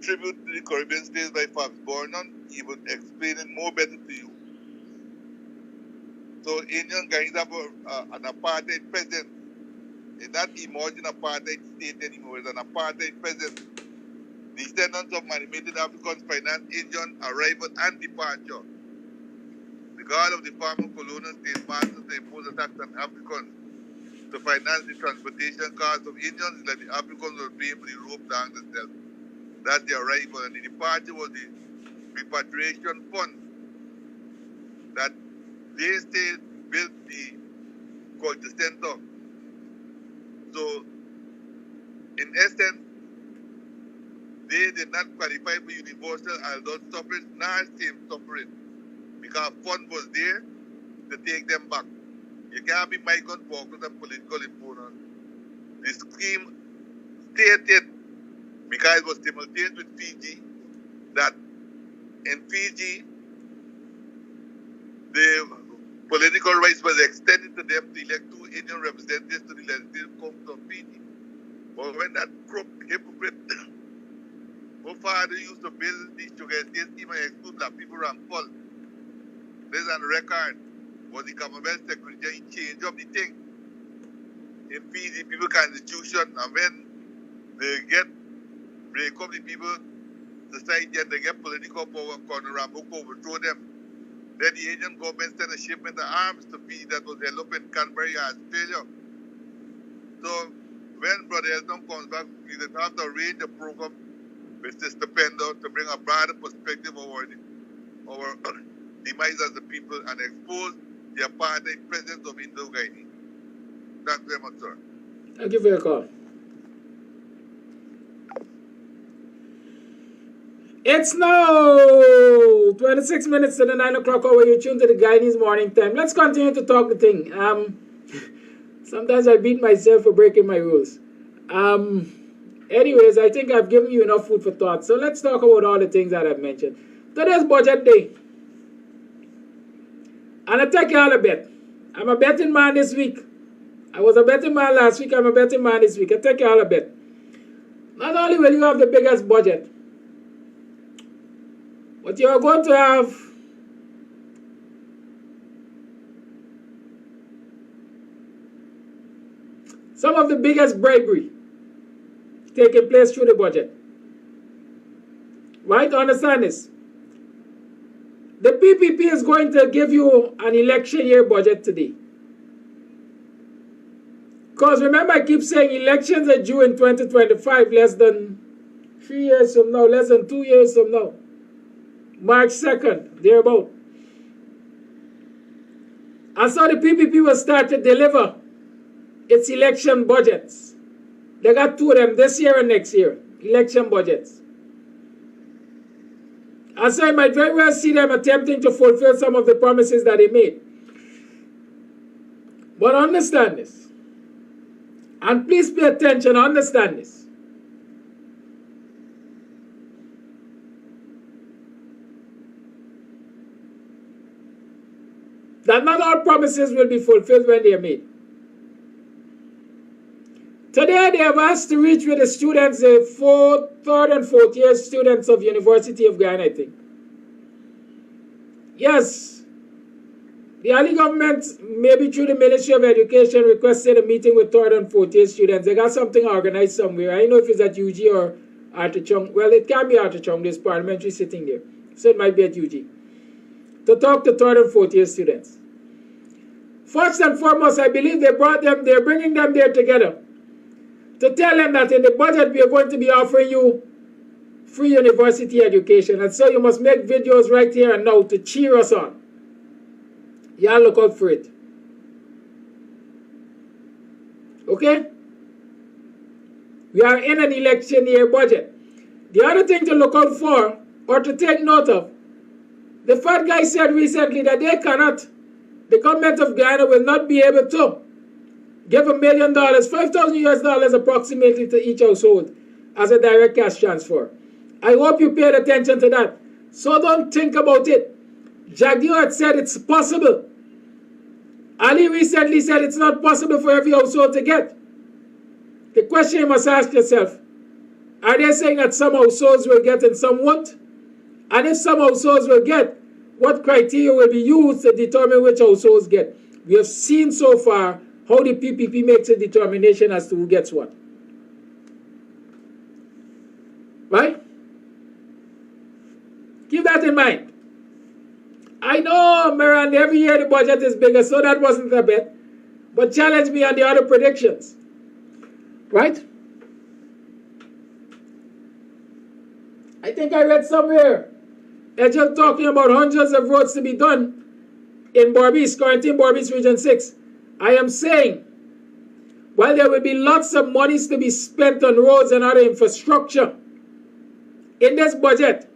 Tribute to the Caribbean States by Fabs Bornon, he would explain it more better to you. So Indian guys have an apartheid presence. It's not emerging apartheid state anymore. It's an apartheid presence. Descendants of manumitted Africans finance Indian arrival and departure. The goal of the former colonial state masters to impose a tax on Africans to finance the transportation costs of Indians is that the Africans will pay for the rope down themselves. That's the arrival. And the departure was the repatriation fund that they still built the culture center. So, in essence, they did not qualify for universal adult suffrage, nor same suffrage, because fund was there to take them back. You can't be migrant workers and political opponents. The scheme stated, because it was simultaneous with Fiji, that in Fiji, the political rights was extended to them to elect 2 Indian representatives to the Legislative Council of Fiji. But when that crook hypocrite, my father used to build these sugar estates, even exclude black people ran full. This on record was the Commonwealth Secretary. He changed up the thing in Fiji people constitution, and when they get break up the people society and they get political power, Colonel Rambuko overthrow them. Then the Indian government sent a shipment of arms to Fiji that was held up in Canberra, Australia. So when Brother Elton comes back, we will have to arrange a program with Sister Pendo to bring a broader perspective over our demise as a people and expose the apartheid presence of Indo-Guyanese. Thanks very much, sir. Thank you for your call. It's now 26 minutes to the 9 o'clock hour. You tune to the Guyanese morning time. Let's continue to talk the thing. Sometimes I beat myself for breaking my rules. Anyways, I think I've given you enough food for thought. So let's talk about all the things that I've mentioned. Today's budget day. And I take you all a bet. I'm a betting man this week. I was a betting man last week. I'm a betting man this week. I take you all a bet. Not only will you have the biggest budget, but you are going to have some of the biggest bribery taking place through the budget. Right? Understand this. The PPP is going to give you an election year budget today. Because remember, I keep saying elections are due in 2025, less than 3 years from now, less than 2 years from now. March 2nd, thereabout. And so the PPP will start to deliver its election budgets. They got 2 of them this year and next year, election budgets. And so you might very well see them attempting to fulfill some of the promises that they made. But understand this. And please pay attention, understand this. That not all promises will be fulfilled when they are made. Today they have asked to reach with the students, the 3rd and 4th year students of University of Guyana, I think. Yes, the Ali government, maybe through the Ministry of Education, requested a meeting with 3rd and 4th year students. They got something organized somewhere. I don't know if it's at UG or Artichong. Well, it can be Artichong. There's parliamentary sitting there. So it might be at UG. To talk to 3rd and 4th year students. First and foremost, I believe they're bringing them there together to tell them that in the budget we are going to be offering you free university education. And so you must make videos right here and now to cheer us on. Y'all look out for it. Okay? We are in an election year budget. The other thing to look out for, or to take note of, the fat guy said recently that the government of Guyana will not be able to give $1 million, 5,000 US dollars approximately to each household as a direct cash transfer. I hope you paid attention to that. So don't think about it. Jagdio had said it's possible. Ali recently said it's not possible for every household to get. The question you must ask yourself, are they saying that some households will get and some won't? And if some households will get, what criteria will be used to determine which households get? We have seen so far how the PPP makes a determination as to who gets what. Right? Keep that in mind. I know, Miranda, every year the budget is bigger, so that wasn't a bet. But challenge me on the other predictions. Right? I think I read somewhere, they're just talking about hundreds of roads to be done in Berbice, Quarantine Berbice Region 6. I am saying, while there will be lots of monies to be spent on roads and other infrastructure, in this budget,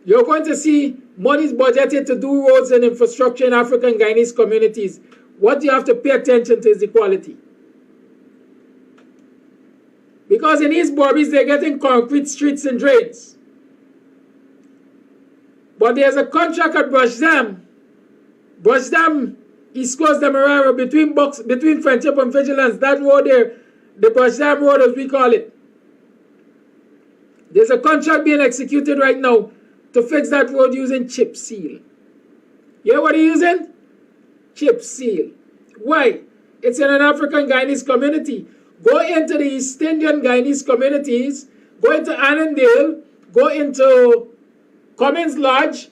you're going to see monies budgeted to do roads and infrastructure in African Guyanese communities. What you have to pay attention to is the quality. Because in East Berbice, they're getting concrete streets and drains. But there's a contract at Brush Dam, East Coast Demerara, between Friendship and Vigilance, that road there, the Brush Dam Road as we call it. There's a contract being executed right now to fix that road using chip seal. You know what they're using? Chip seal. Why? It's in an African Guyanese community. Go into the East Indian Guyanese communities, go into Annandale, go into Cummins Lodge,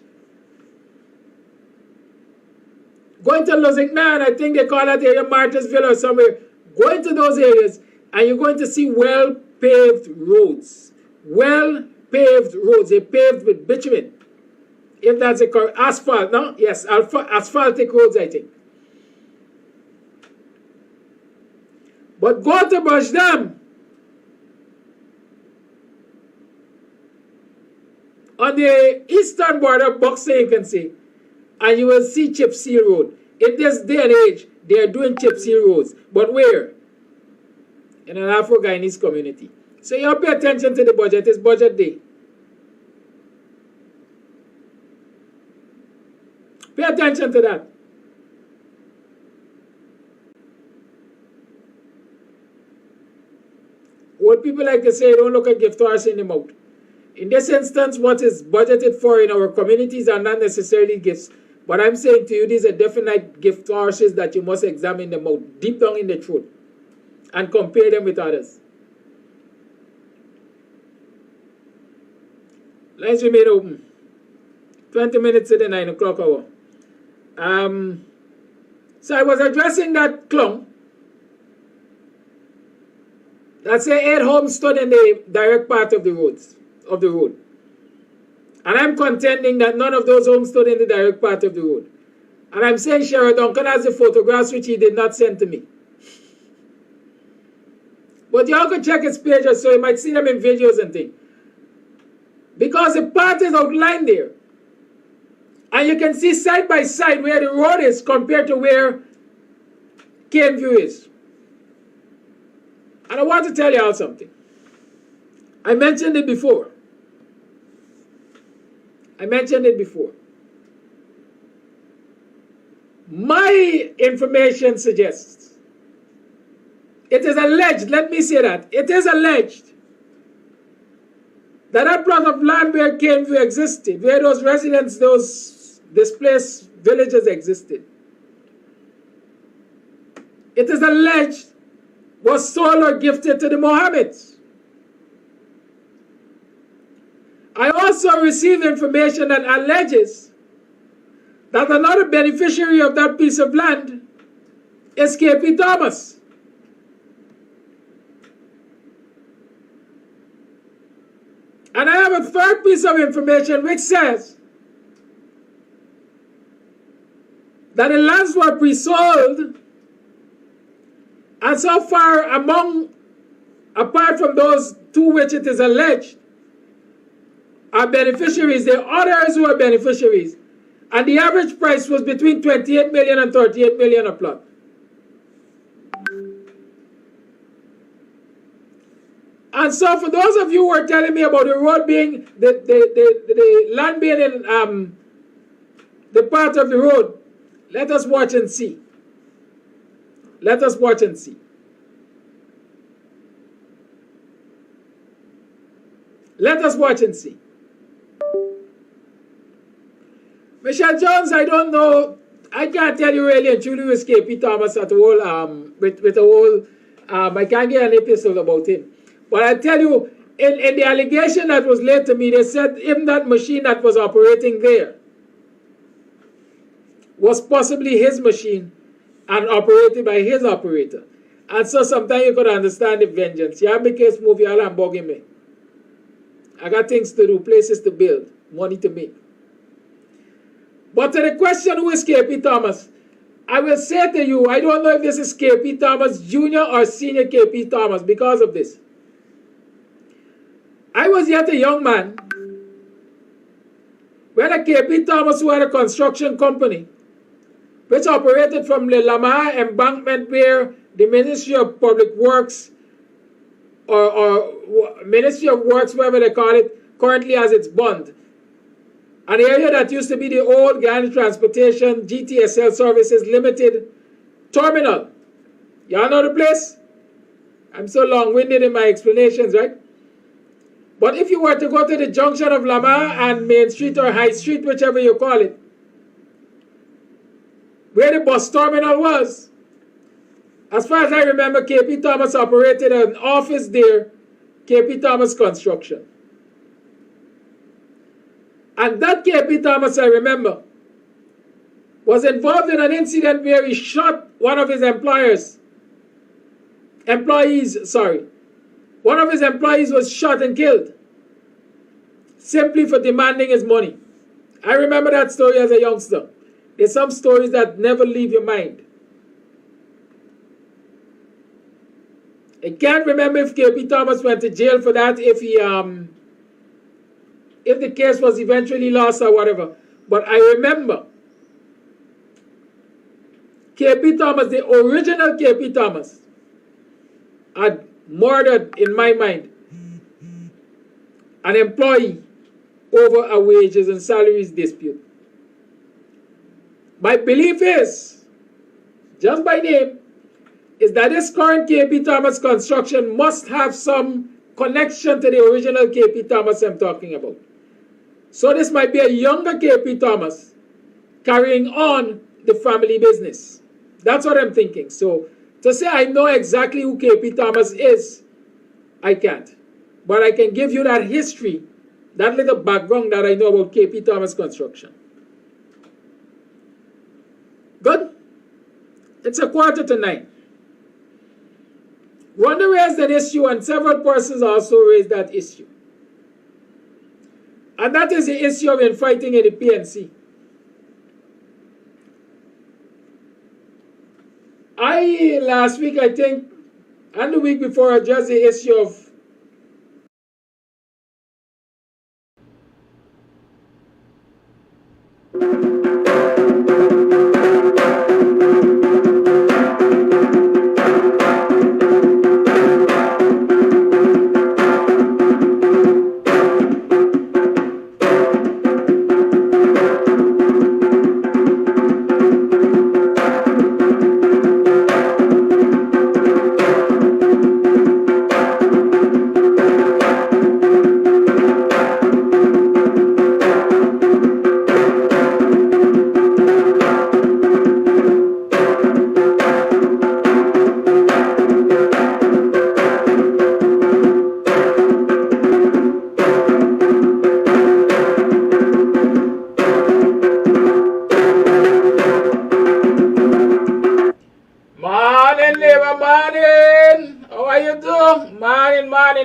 go into Lusignan, I think they call that area Martyrsville or somewhere. Go into those areas and you're going to see well-paved roads. Well-paved roads. They're paved with bitumen. If that's a correct asphalt, no? Yes, asphaltic roads, I think. But go to Brush Dam. On the eastern border of BUXTONIAN, you can see, and you will see chip seal road. In this day and age, they are doing chip seal roads. But where? In an Afro-Guyanese community. So you have to pay attention to the budget. It's budget day. Pay attention to that. Old people like to say, don't look a gift horse in the mouth. In this instance, what is budgeted for in our communities are not necessarily gifts. But I'm saying to you, these are definite gift horses that you must examine them out deep down in the throat and compare them with others. Lines remain open. 20 minutes to the 9 o'clock hour. So I was addressing that clown that say 8 homes stood in the direct part of the road. And I'm contending that none of those homes stood in the direct part of the road. And I'm saying Sheriff Duncan has the photographs which he did not send to me. But y'all can check his pages so you might see them in videos and things. Because the part is outlined there. And you can see side by side where the road is compared to where Kams is. And I want to tell you all something. I mentioned it before. My information suggests, it is alleged, let me say that, it is alleged that that plot of land where Kams existed, where those residents, those displaced villages existed, it is alleged was sold or gifted to the Mohammeds. I also received information that alleges that another beneficiary of that piece of land is KP Thomas. And I have a third piece of information which says that the lands were pre-sold, and so far apart from those two which it is alleged are beneficiaries, there are others who are beneficiaries. And the average price was between 28 million and 38 million a plot. And so for those of you who are telling me about the road being, the land being in the part of the road, let us watch and see. Let us watch and see. Let us watch and see. Michelle Jones, I don't know. I can't tell you really and truly with KP Thomas at all, with a whole, I can't get an episode about him. But I tell you, in the allegation that was laid to me, they said even that machine that was operating there was possibly his machine and operated by his operator. And so sometimes you could understand the vengeance. You have my case movie, all I'm bugging me. I got things to do, places to build, money to make. But to the question, who is KP Thomas? I will say to you, I don't know if this is KP Thomas Jr. or Senior KP Thomas because of this. I was yet a young man when a KP Thomas, who had a construction company, which operated from the Lamar embankment where the Ministry of Public Works or Ministry of Works, whatever they call it, currently has its bond. An area that used to be the old Guyana Transportation GTSL Services Limited terminal. Y'all know the place? I'm so long-winded in my explanations, right? But if you were to go to the junction of Lamar and Main Street or High Street, whichever you call it, where the bus terminal was, as far as I remember, KP Thomas operated an office there, KP Thomas Construction. And that KP Thomas, I remember, was involved in an incident where he shot one of his employees. One of his employees was shot and killed simply for demanding his money. I remember that story as a youngster. There's some stories that never leave your mind. I can't remember if KP Thomas went to jail for that, if the case was eventually lost or whatever. But I remember KP Thomas, the original KP Thomas, had murdered, in my mind, an employee over a wages and salaries dispute. My belief is, just by name, is that this current KP Thomas construction must have some connection to the original KP Thomas I'm talking about. So this might be a younger KP Thomas carrying on the family business. That's what I'm thinking. So to say I know exactly who KP Thomas is, I can't. But I can give you that history, that little background that I know about KP Thomas construction. Good? It's 8:45. Rwanda raised an issue and several persons also raised that issue. And that is the issue of infighting in the PNC. Last week, I think, and the week before, addressed the issue of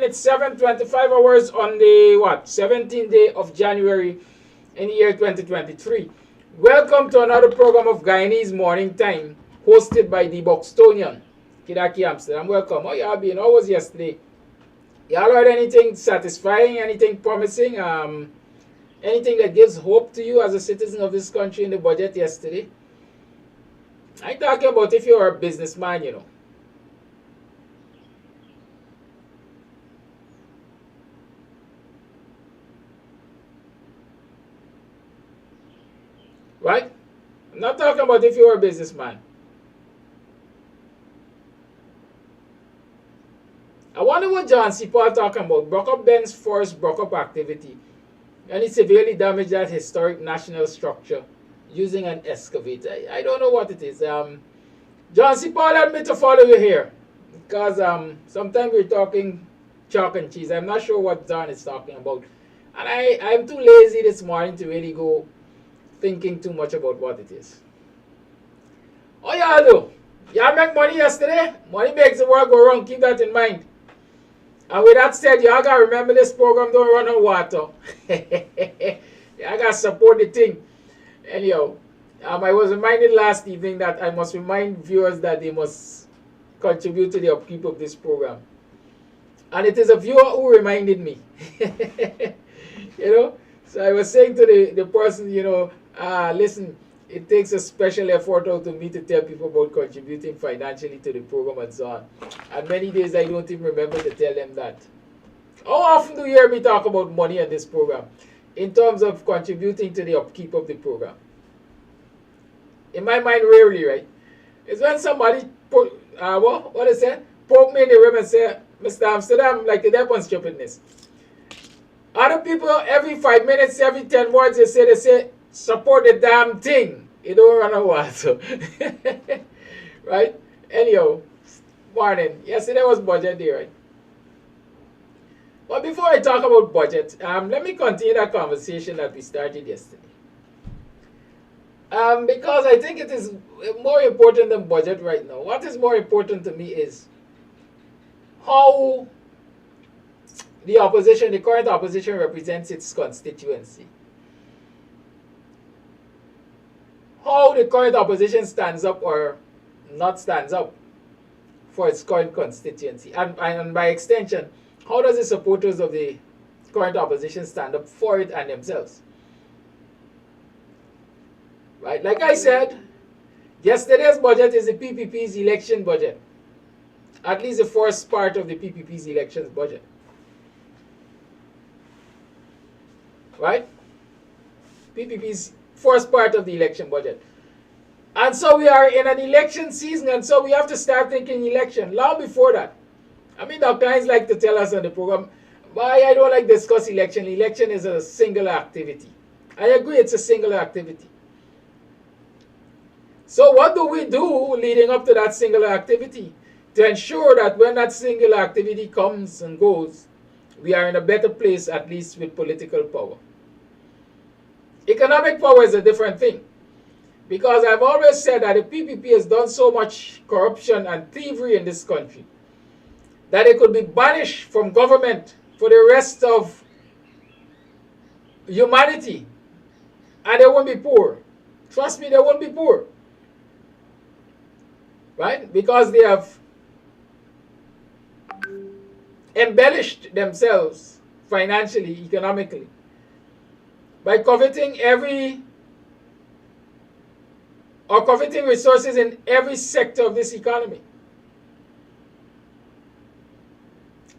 it's 7:25 hours on the 17th day of January in the year 2023. Welcome to another program of Guyanese Morning Time, hosted by the BUXTONIAN, Kidaki Amsterdam. Welcome. How y'all been? How was yesterday? Y'all heard anything satisfying, anything promising, anything that gives hope to you as a citizen of this country in the budget yesterday? I'm talking about if you're a businessman, you know. Right? I'm not talking about if you're a businessman. I wonder what John C. Paul talking about. Broke up Ben's forced broke up activity. And it severely damaged that historic national structure using an excavator. I don't know what it is. John C. Paul had me to follow you here. Because sometimes we're talking chalk and cheese. I'm not sure what John is talking about. And I'm too lazy this morning to really go thinking too much about what it is. Oh, y'all do. Y'all make money yesterday? Money makes the world go wrong. Keep that in mind. And with that said, y'all got to remember this program don't run on water. Y'all got to support the thing. Anyhow, I was reminded last evening that I must remind viewers that they must contribute to the upkeep of this program. And it is a viewer who reminded me. You know? So I was saying to the person, you know, listen, it takes a special effort out of me to tell people about contributing financially to the program and so on. And many days I don't even remember to tell them that. How often do you hear me talk about money on this program in terms of contributing to the upkeep of the program? In my mind, rarely, right? It's when somebody poke me in the rib and say, Mr. Amsterdam, like the devil on stupidness. Other people, every 5 minutes, every 10 words, they say, support the damn thing. You don't run a water. Right? Anyhow, morning. Yesterday was budget day, right? But before I talk about budget, let me continue that conversation that we started yesterday. Because I think it is more important than budget right now. What is more important to me is how the opposition, the current opposition, represents its constituency. How the current opposition stands up or not stands up for its current constituency. And by extension, how does the supporters of the current opposition stand up for it and themselves? Right? Like I said, yesterday's budget is the PPP's election budget. At least the first part of the PPP's elections budget. Right? PPP's first part of the election budget. And so we are in an election season, and so we have to start thinking election long before that. I mean, our clients like to tell us on the program, why I don't like discuss election. Election is a singular activity. I agree, it's a singular activity. So what do we do leading up to that singular activity to ensure that when that singular activity comes and goes, we are in a better place, at least with political power? Economic power is a different thing, because I've always said that the PPP has done so much corruption and thievery in this country that it could be banished from government for the rest of humanity, and they won't be poor. Trust me, they won't be poor. Right? Because they have embellished themselves financially, economically, by coveting coveting resources in every sector of this economy.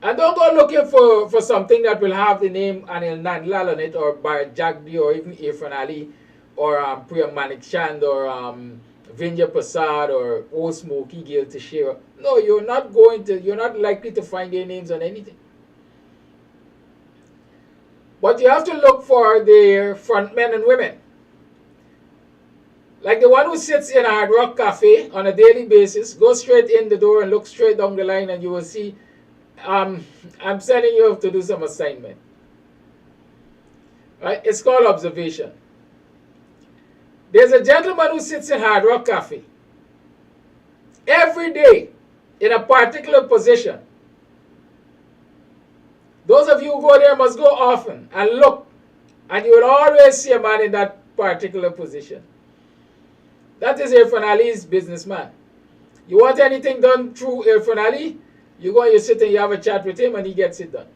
And don't go looking for something that will have the name Anil Nandlal on it, or Bharat Jagdi, or even Irfan Ali, or Priyam Manik Chand, or Vinjay Prasad, or Old Smokey Gil Teixeira. No, you're not likely to find their names on anything. But you have to look for their front men and women. Like the one who sits in a Hard Rock Cafe on a daily basis, go straight in the door and look straight down the line, and you will see, I'm sending you off to do some assignment. Right? It's called observation. There's a gentleman who sits in Hard Rock Cafe every day in a particular position. Those of you who go there must go often and look, and you will always see a man in that particular position. That is Irfan Ali's businessman. You want anything done through Irfan Ali, you go and you sit and you have a chat with him, and he gets it done.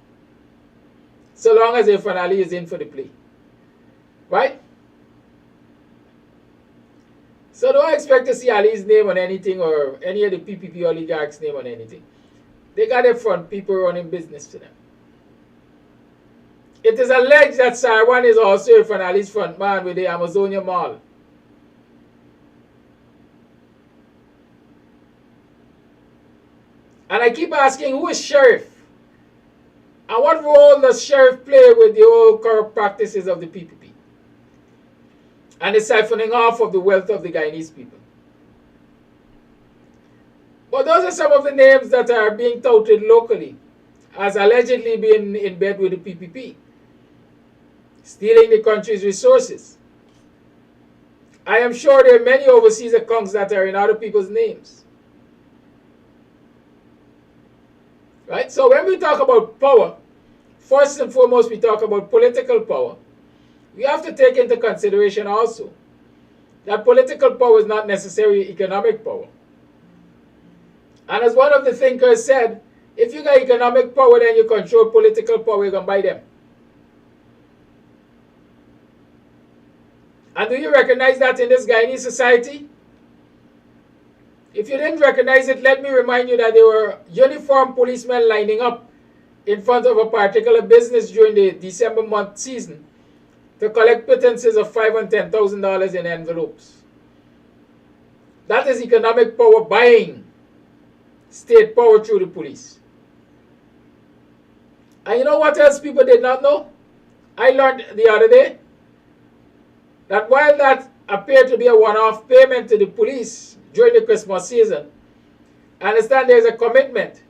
So long as Irfan Ali is in for the play. Right? So don't expect to see Ali's name on anything, or any of the PPP oligarchs' name on anything. They got their front people running business to them. It is alleged that Sarwan is also Irfan Ali's front man with the Amazonia Mall. And I keep asking, who is Sheriff? And what role does Sheriff play with the old corrupt practices of the PPP? And the siphoning off of the wealth of the Guyanese people. But those are some of the names that are being touted locally as allegedly being in bed with the PPP, stealing the country's resources. I am sure there are many overseas accounts that are in other people's names. Right? So when we talk about power, first and foremost we talk about political power. We have to take into consideration also that political power is not necessarily economic power. And as one of the thinkers said, if you got economic power, then you control political power, you can buy them. And do you recognize that in this Guyanese society? If you didn't recognize it, let me remind you that there were uniformed policemen lining up in front of a particular business during the December month season to collect pittances of $5,000 and $10,000 in envelopes. That is economic power buying state power through the police. And you know what else people did not know? I learned the other day that while that appeared to be a one-off payment to the police during the Christmas season, I understand there's a commitment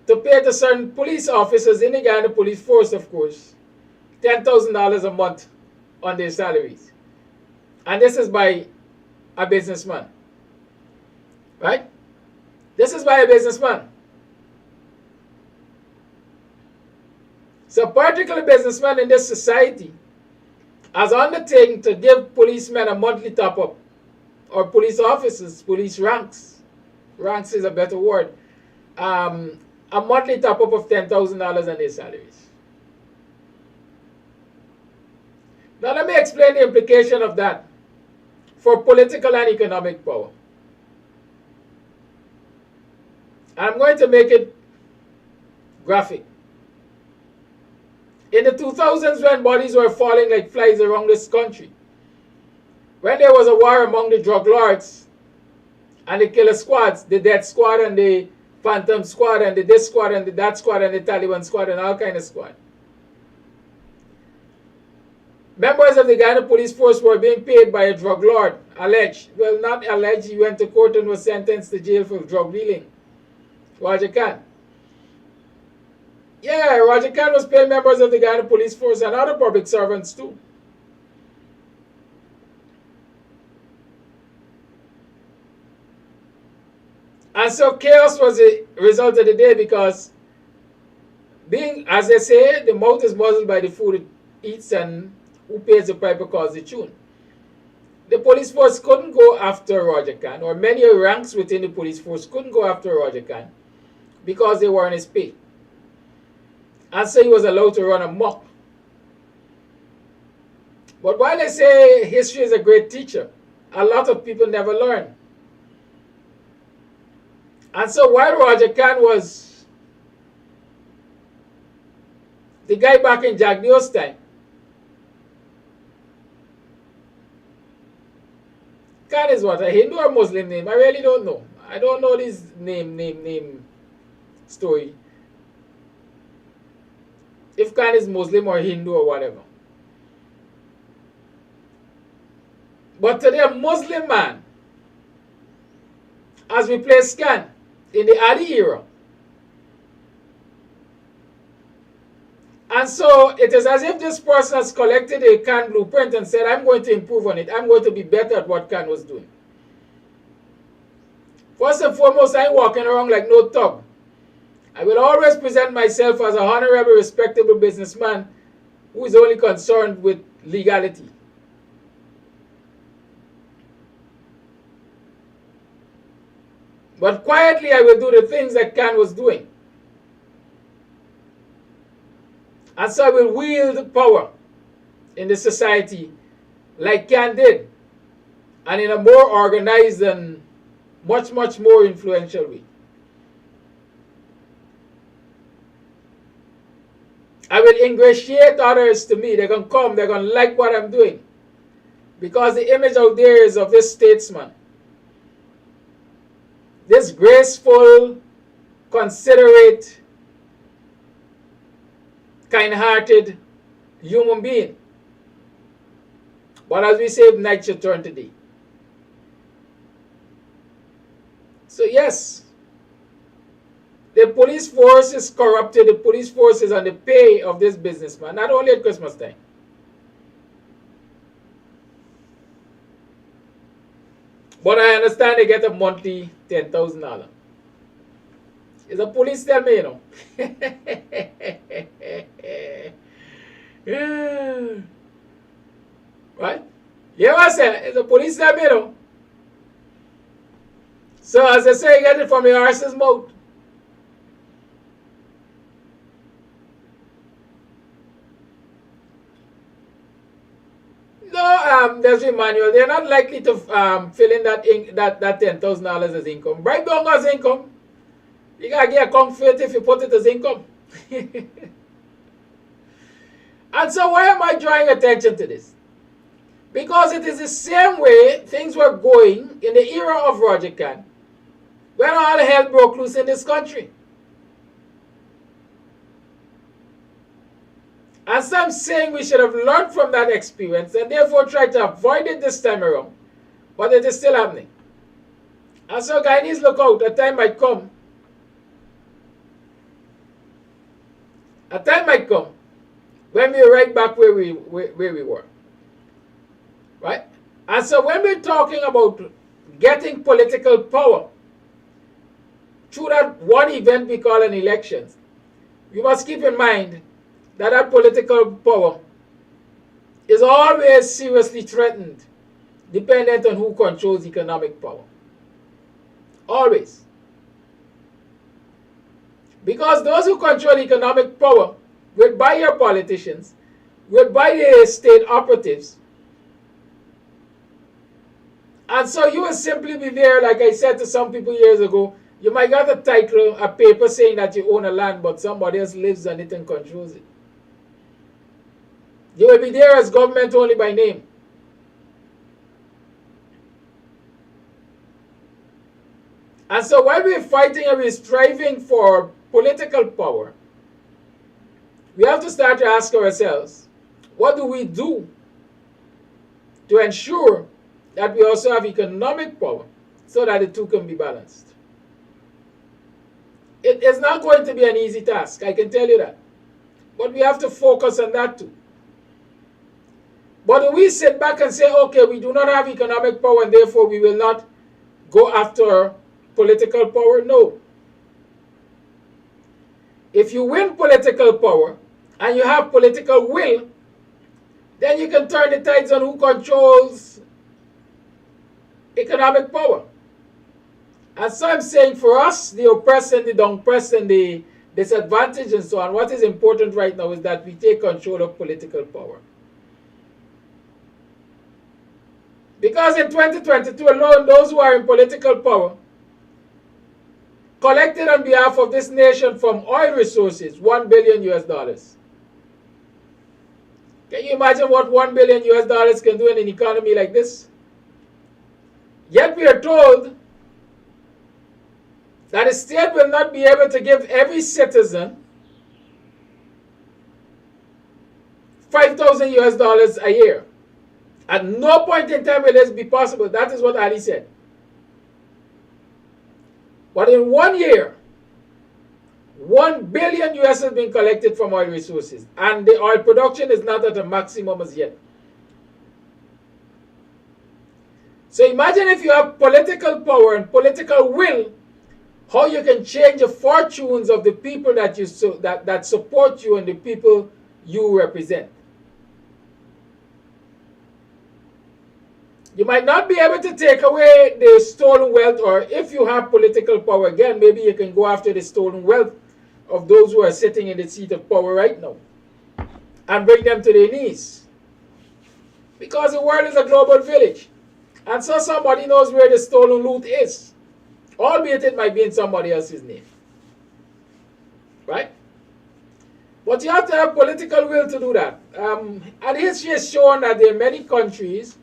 to pay to certain police officers in the Guyana police force, of course, $10,000 a month on their salaries. And this is by a businessman. Right? This is by a businessman. So a particular businessman in this society has undertaken to give policemen a monthly top-up, or police officers, police ranks. Ranks is a better word. A monthly top-up of $10,000 on their salaries. Now let me explain the implication of that for political and economic power. I'm going to make it graphic. In the 2000s, when bodies were falling like flies around this country, when there was a war among the drug lords and the killer squads, the death squad and the phantom squad and the this squad and the that squad and the Taliban squad and all kind of squad. Members of the Guyana police force were being paid by a drug lord, alleged. Well, not alleged, he went to court and was sentenced to jail for drug dealing. Roger Khan. Yeah, Roger Khan was paying members of the Guyana police force and other public servants too. And so chaos was the result of the day because being, as they say, the mouth is muzzled by the food it eats and who pays the piper calls the tune. The police force couldn't go after Roger Khan, or many ranks within the police force couldn't go after Roger Khan because they were in his pay. And so he was allowed to run amok. But while they say history is a great teacher, a lot of people never learn. And so while Roger Khan was the guy back in Jagdeo's time, Khan is what, a Hindu or Muslim name? I really don't know. I don't know this name story. If Khan is Muslim or Hindu or whatever. But today a Muslim man has replaced Khan in the Ali era. And so it is as if this person has collected a Khan blueprint and said, I'm going to improve on it. I'm going to be better at what Khan was doing. First and foremost, I'm walking around like no thug. I will always present myself as a honorable, respectable businessman who is only concerned with legality. But quietly, I will do the things that Khan was doing. And so I will wield power in the society like Khan did, and in a more organized and much more influential way. I will ingratiate others to me. They're going to come, they're going to like what I'm doing. Because the image out there is of this statesman. This graceful, considerate, kind-hearted human being. But as we say, night should turn to day. So yes, the police force is corrupted. The police force is on the pay of this businessman, not only at Christmas time. But I understand they get a monthly $10,000. It's a police tell me, you know. Yeah. Right? Yeah, I said, it's a police tell me, you know. So as I say, you get it from your horse's mouth. No, there's Emmanuel. They're not likely to fill in that $10,000 as income. Bribe don't as income. You gotta get a comfort if you put it as income. And so why am I drawing attention to this? Because it is the same way things were going in the era of Roger Khan, when all hell broke loose in this country. And some saying we should have learned from that experience and therefore try to avoid it this time around. But it is still happening. And so Guyanese, look out, a time might come. A time might come when we're right back where we were. Right? And so when we're talking about getting political power through that one event we call an election, you must keep in mind that political power is always seriously threatened, dependent on who controls economic power. Always. Because those who control economic power will buy your politicians, will buy the state operatives, and so you will simply be there, like I said to some people years ago, you might get a title, a paper saying that you own a land, but somebody else lives on it and controls it. You will be there as government only by name. And so while we're fighting and we're striving for political power, we have to start to ask ourselves, what do we do to ensure that we also have economic power so that the two can be balanced? It is not going to be an easy task, I can tell you that. But we have to focus on that too. But do we sit back and say, okay, we do not have economic power and therefore we will not go after political power? No. If you win political power and you have political will, then you can turn the tides on who controls economic power. And so I'm saying for us, the oppressed and the down-pressed and the disadvantaged and so on, what is important right now is that we take control of political power. Because in 2022 alone, those who are in political power collected on behalf of this nation from oil resources $1 billion US. Can you imagine what $1 billion US can do in an economy like this? Yet we are told that the state will not be able to give every citizen $5,000 US a year. At no point in time will this be possible. That is what Ali said. But in 1 year, $1 billion US has been collected from oil resources, and the oil production is not at a maximum as yet. So imagine if you have political power and political will, how you can change the fortunes of the people that that support you and the people you represent. You might not be able to take away the stolen wealth, or if you have political power again, maybe you can go after the stolen wealth of those who are sitting in the seat of power right now and bring them to their knees. Because the world is a global village. And so somebody knows where the stolen loot is, albeit it might be in somebody else's name. Right? But you have to have political will to do that. And history has shown that there are many countries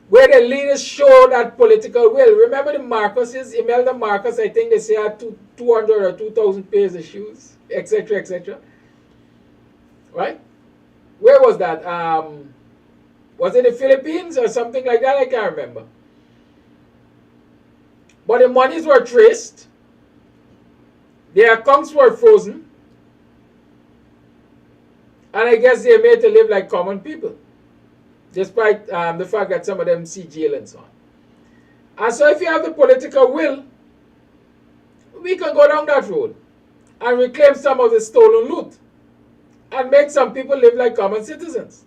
where the leaders show that political will. Remember the Marcoses, Imelda Marcos, I think they say had 200 or 2,000 pairs of shoes, etc., etc. Right? Where was that? Was it the Philippines or something like that? I can't remember. But the monies were traced. Their accounts were frozen. And I guess they are made to live like common people, despite the fact that some of them see jail and so on. And so if you have the political will, we can go down that road and reclaim some of the stolen loot and make some people live like common citizens.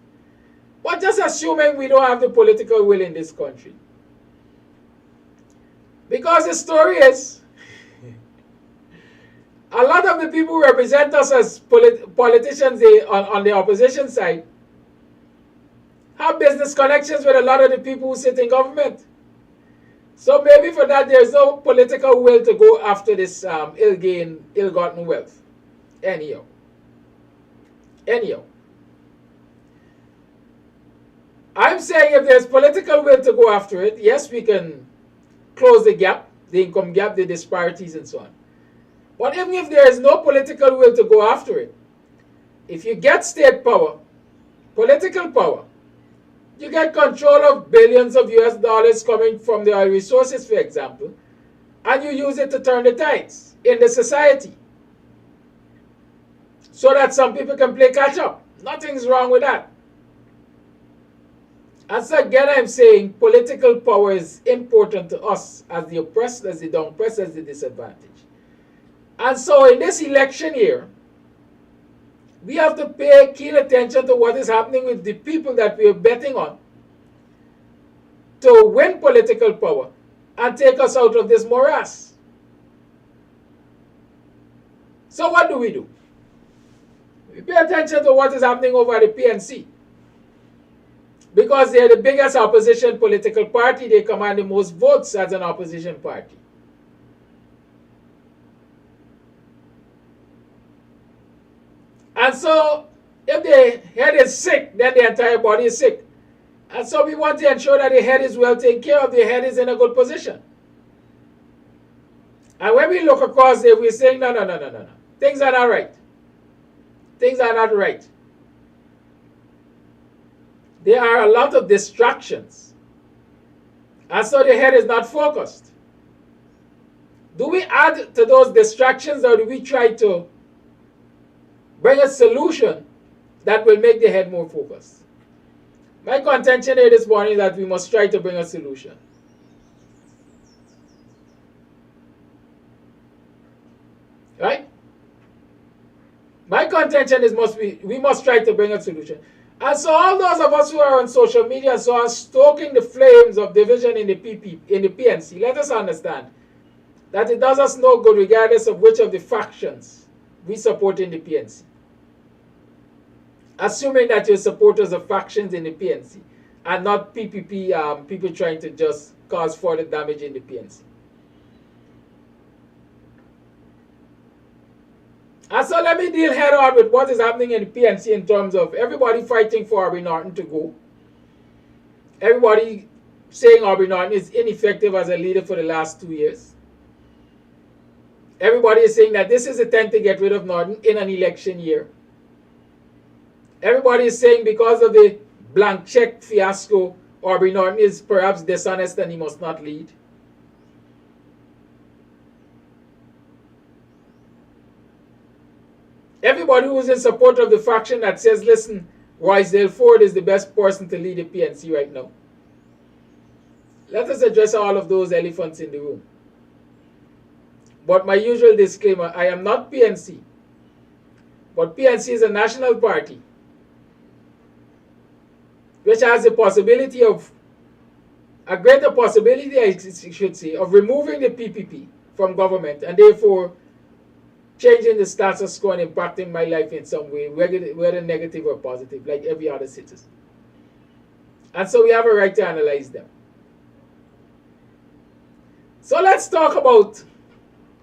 But just assuming we don't have the political will in this country. Because the story is, a lot of the people who represent us as politicians on the opposition side have business connections with a lot of the people who sit in government. So maybe for that there's no political will to go after this ill-gotten wealth. Anyhow. I'm saying if there's political will to go after it, yes, we can close the gap, the income gap, the disparities and so on. But even if there is no political will to go after it, if you get state power, political power, you get control of billions of US dollars coming from the oil resources, for example, and you use it to turn the tides in the society so that some people can play catch up. Nothing's wrong with that. And so again, I'm saying political power is important to us as the oppressed, as the down-pressed, as the disadvantaged. And so in this election year, we have to pay keen attention to what is happening with the people that we are betting on to win political power and take us out of this morass. So what do? We pay attention to what is happening over at the PNC. Because they are the biggest opposition political party, they command the most votes as an opposition party. And so, if the head is sick, then the entire body is sick. And so we want to ensure that the head is well taken care of, the head is in a good position. And when we look across there, we're saying, no, no, no, no, no, no. Things are not right. Things are not right. There are a lot of distractions. And so the head is not focused. Do we add to those distractions, or do we try to bring a solution that will make the head more focused? My contention here this morning is that we must try to bring a solution. Right? My contention is we must try to bring a solution. And so all those of us who are on social media and so on stoking the flames of division in the PNC, let us understand that it does us no good regardless of which of the factions we support in the PNC. Assuming that you're supporters of factions in the PNC and not PPP people trying to just cause further damage in the PNC. And so let me deal head on with what is happening in the PNC in terms of everybody fighting for Aubrey Norton to go. Everybody saying Aubrey Norton is ineffective as a leader for the last 2 years. Everybody is saying that this is a time to get rid of Norton in an election year. Everybody is saying because of the blank check fiasco, Aubrey Norton is perhaps dishonest and he must not lead. Everybody who is in support of the faction that says, listen, Roysdale Ford is the best person to lead the PNC right now. Let us address all of those elephants in the room. But my usual disclaimer, I am not PNC. But PNC is a national party which has the possibility of, a greater possibility, I should say, of removing the PPP from government and therefore changing the status quo and impacting my life in some way, whether negative or positive, like every other citizen. And so we have a right to analyze them. So let's talk about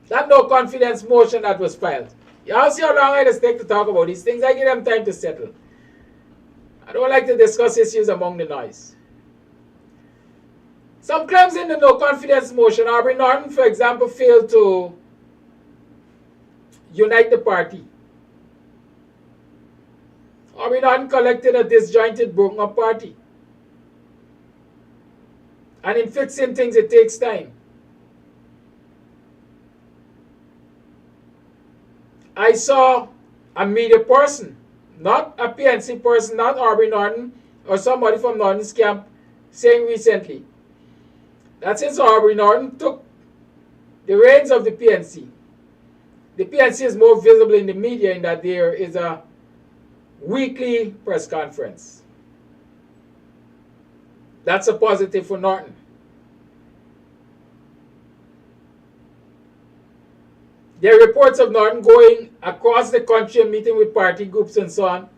that no confidence motion that was filed. You all see how long it has taken to talk about these things. I give them time to settle. I don't like to discuss issues among the noise. Some claims in the no confidence motion, Aubrey Norton, for example, failed to unite the party. Aubrey Norton collected a disjointed, broken up party. And in fixing things, it takes time. I saw a media person, not a PNC person, not Aubrey Norton or somebody from Norton's camp, saying recently that since Aubrey Norton took the reins of the PNC is more visible in the media in that there is a weekly press conference. That's a positive for Norton. There are reports of Norton going across the country and meeting with party groups and so on.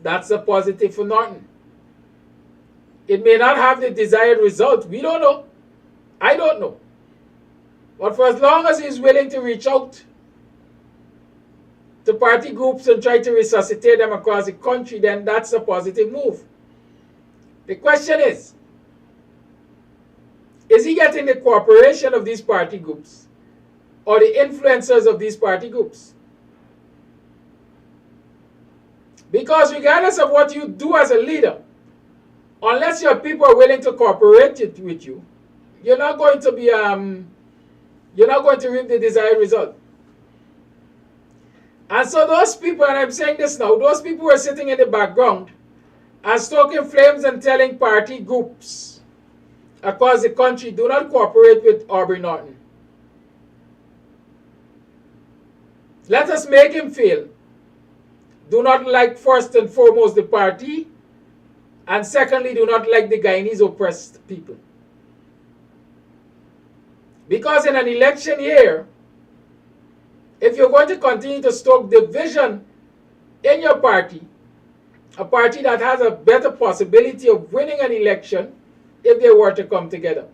That's a positive for Norton. It may not have the desired result. We don't know. I don't know. But for as long as he's willing to reach out to party groups and try to resuscitate them across the country, then that's a positive move. The question is he getting the cooperation of these party groups or the influencers of these party groups? Because regardless of what you do as a leader, unless your people are willing to cooperate with you, you're not going to be reap the desired result. And so those people, and I'm saying this now, those people who are sitting in the background and stoking flames and telling party groups across the country, do not cooperate with Aubrey Norton. Let us make him feel do not like first and foremost the party, and secondly, do not like the Guyanese oppressed people. Because in an election year, if you're going to continue to stoke division in your party, a party that has a better possibility of winning an election if they were to come together,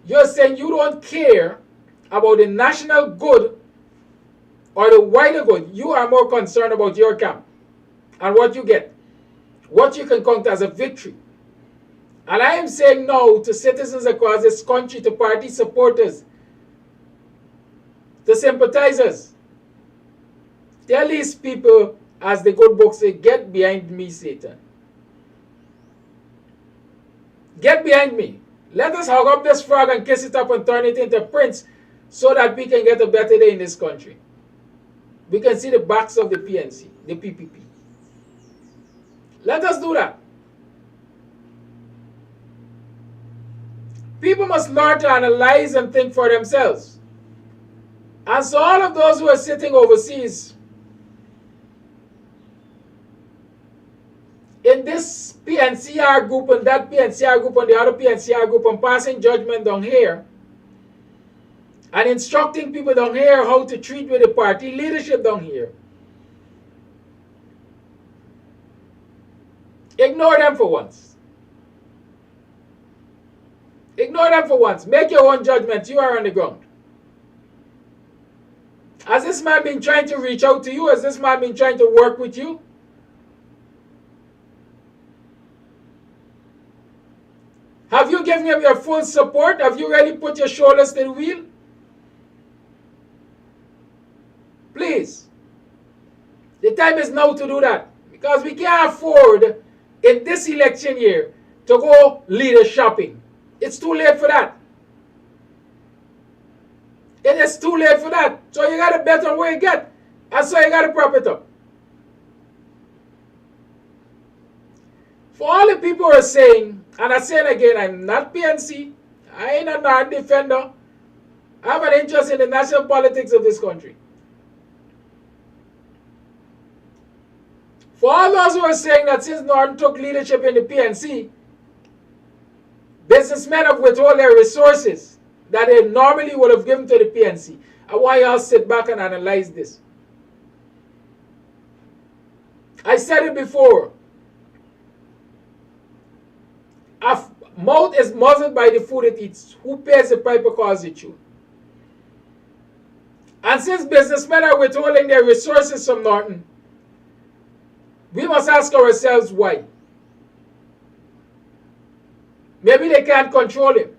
you're saying you don't care about the national good or the wider good. You are more concerned about your camp and what you get, what you can count as a victory. And I am saying no to citizens across this country, to party supporters, to sympathizers. Tell these people, as the good book say, get behind me, Satan. Get behind me. Let us hug up this frog and kiss it up and turn it into prince so that we can get a better day in this country. We can see the backs of the PNC, the PPP. Let us do that. People must learn to analyze and think for themselves. And so all of those who are sitting overseas in this PNCR group and that PNCR group and the other PNCR group and passing judgment down here and instructing people down here how to treat with the party leadership down here. Ignore them for once. Ignore them for once. Make your own judgment. You are on the ground. Has this man been trying to reach out to you? Has this man been trying to work with you? Have you given him your full support? Have you really put your shoulders to the wheel? Please. The time is now to do that. Because we can't afford in this election year to go leader shopping. It's too late for that. It is too late for that. So you got to bet on where you get. And so you got to prop it up. For all the people who are saying, and I say it again, I'm not PNC. I ain't a North defender. I have an interest in the national politics of this country. For all those who are saying that since Norton took leadership in the PNC, businessmen have withheld their resources that they normally would have given to the PNC. I want y'all to sit back and analyze this. I said it before. A mouth is muzzled by the food it eats. Who pays the piper calls it chew. And since businessmen are withholding their resources from Norton, we must ask ourselves why. Maybe they can't control him.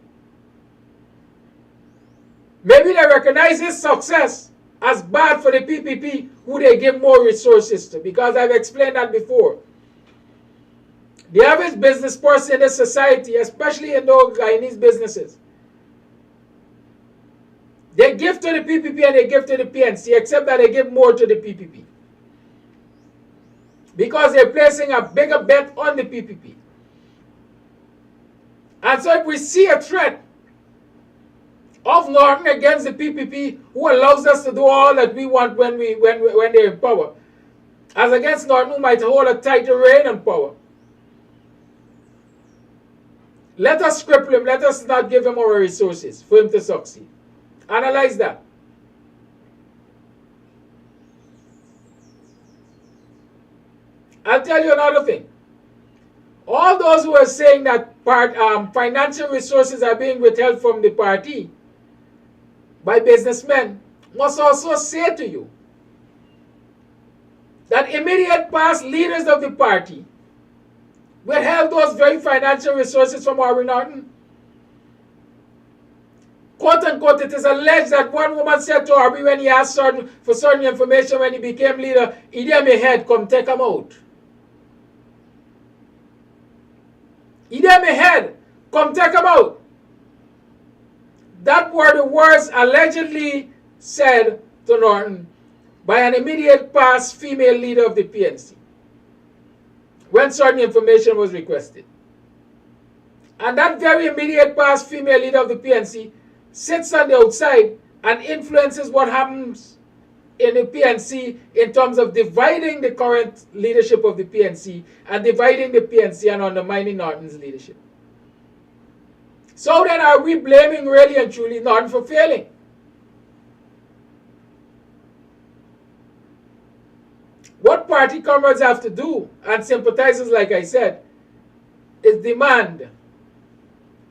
Maybe they recognize his success as bad for the PPP who they give more resources to. Because I've explained that before. The average business person in this society, especially in those Guyanese businesses, they give to the PPP and they give to the PNC, except that they give more to the PPP. Because they're placing a bigger bet on the PPP. And so if we see a threat of Norton against the PPP, who allows us to do all that we want when they're in power, as against Norton, who might hold a tighter rein on power, let us cripple him. Let us not give him our resources for him to succeed. Analyze that. I'll tell you another thing. All those who are saying that financial resources are being withheld from the party by businessmen must also say to you that immediate past leaders of the party withheld those very financial resources from Harry Norton. Quote unquote, it is alleged that one woman said to Harvey when he asked for certain information when he became leader, "He dey me head, come take him out." He dey me head, come take him out. That were the words allegedly said to Norton by an immediate past female leader of the PNC when certain information was requested. And that very immediate past female leader of the PNC sits on the outside and influences what happens in the PNC in terms of dividing the current leadership of the PNC and dividing the PNC and undermining Norton's leadership. So then are we blaming really and truly Norton for failing? What party comrades have to do, and sympathizers like I said, is demand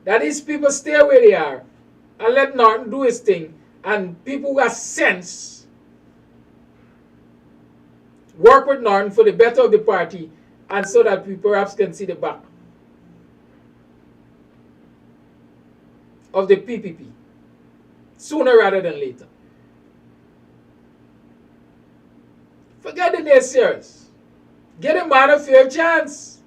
that these people stay where they are and let Norton do his thing, and people who have sense work with Norton for the better of the party, and so that we perhaps can see the back of the PPP sooner rather than later. Forget the naysayers. Get a man a fair chance.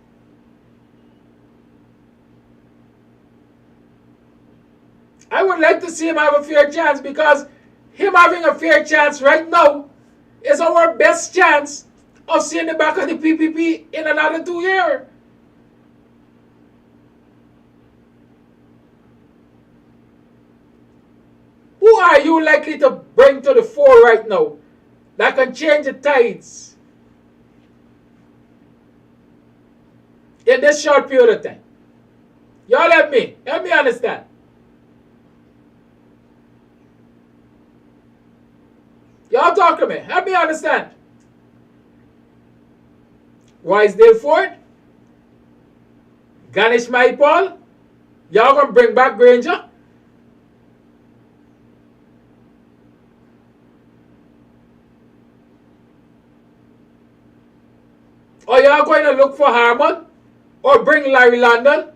I would like to see him have a fair chance, because him having a fair chance right now is our best chance of seeing the back of the PPP in another 2 years. Who are you likely to bring to the fore right now that can change the tides in this short period of time? Y'all help me understand. Y'all talk to me. Help me understand. Wisedale Ford? Ganesh Maipal? Y'all gonna bring back Granger? Or y'all going to look for Harmon? Or bring Larry London?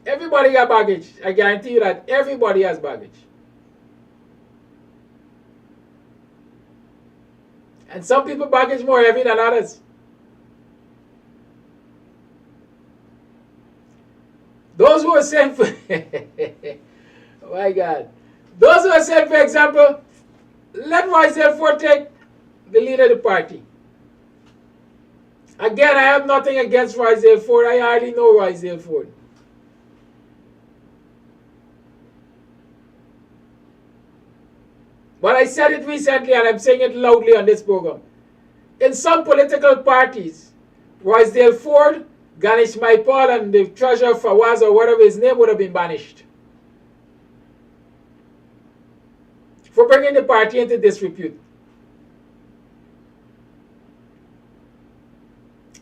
Everybody got baggage. I guarantee you that everybody has baggage. And some people baggage more heavy than others. Those who are saying for oh my God. Those who are saying, for example, let Wisedale Ford take the leader of the party. Again, I have nothing against Wisedale Ford. I already know Wisedale Ford. But I said it recently, and I'm saying it loudly on this program. In some political parties, Wisedale Ford, Ganesh Maipal, and the treasurer Fawaz, or whatever his name, would have been banished for bringing the party into disrepute,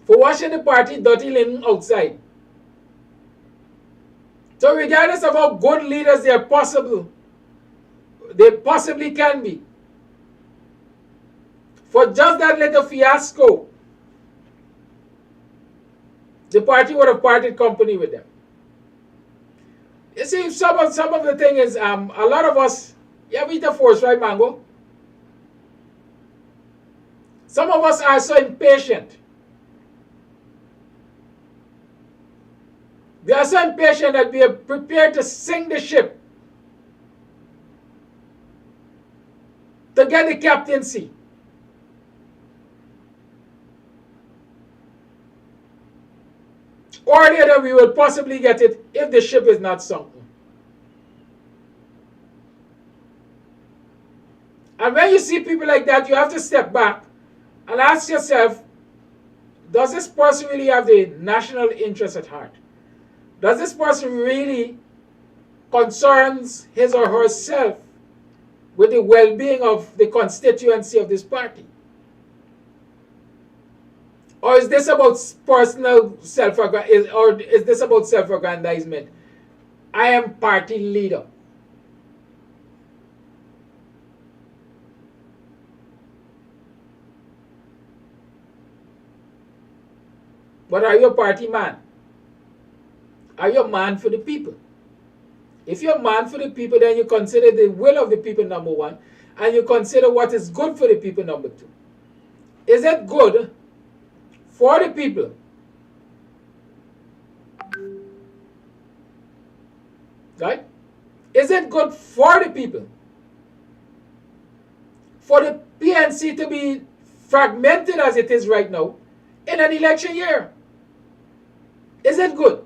for washing the party dirty linen outside. So regardless of how good leaders they possibly can be, for just that little fiasco, the party would have parted company with them. You see, some of the thing is, a lot of us, you have eaten force, right, Mango? Some of us are so impatient. We are so impatient that we are prepared to sink the ship to get the captaincy. Or later we will possibly get it if the ship is not sunken. And when you see people like that, you have to step back and ask yourself, does this person really have the national interest at heart? Does this person really concerns his or herself with the well-being of the constituency of this party? Or is this about personal self-aggrandizement, or is this about self-aggrandizement? I am party leader. But are you a party man? Are you a man for the people? If you're a man for the people, then you consider the will of the people, number one, and you consider what is good for the people, number two. Is it good for the people right? Is it good for the people for the PNC to be fragmented as it is right now in an election year? Is it good?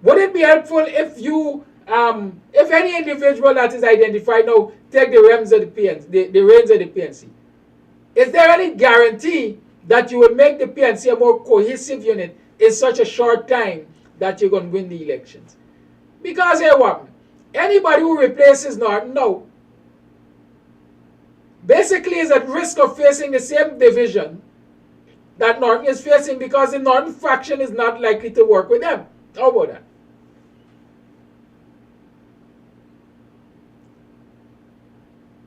Would it be helpful if you, if any individual that is identified now take the reins of the PNC, the reins of the PNC? Is there any guarantee that you will make the PNC a more cohesive unit in such a short time that you're going to win the elections? Because here what? Anybody who replaces Norton now basically is at risk of facing the same division that Norton is facing, because the Norton faction is not likely to work with them. How about that?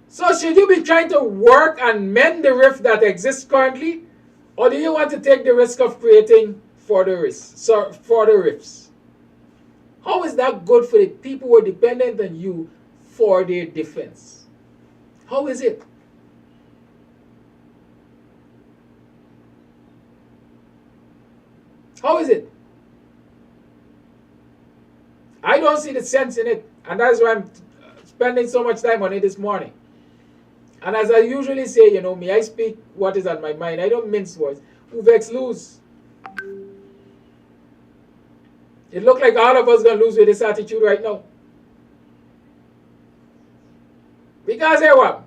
So should you be trying to work and mend the rift that exists currently, or do you want to take the risk of creating further rifts? How is that good for the people who are dependent on you for their defense. How is it? How is it? I don't see the sense in it, and that's why I'm spending so much time on it this morning. And as I usually say, you know me, I speak what is on my mind. I don't mince words. Who vex lose? It looks like all of us gonna lose with this attitude right now. Because here what?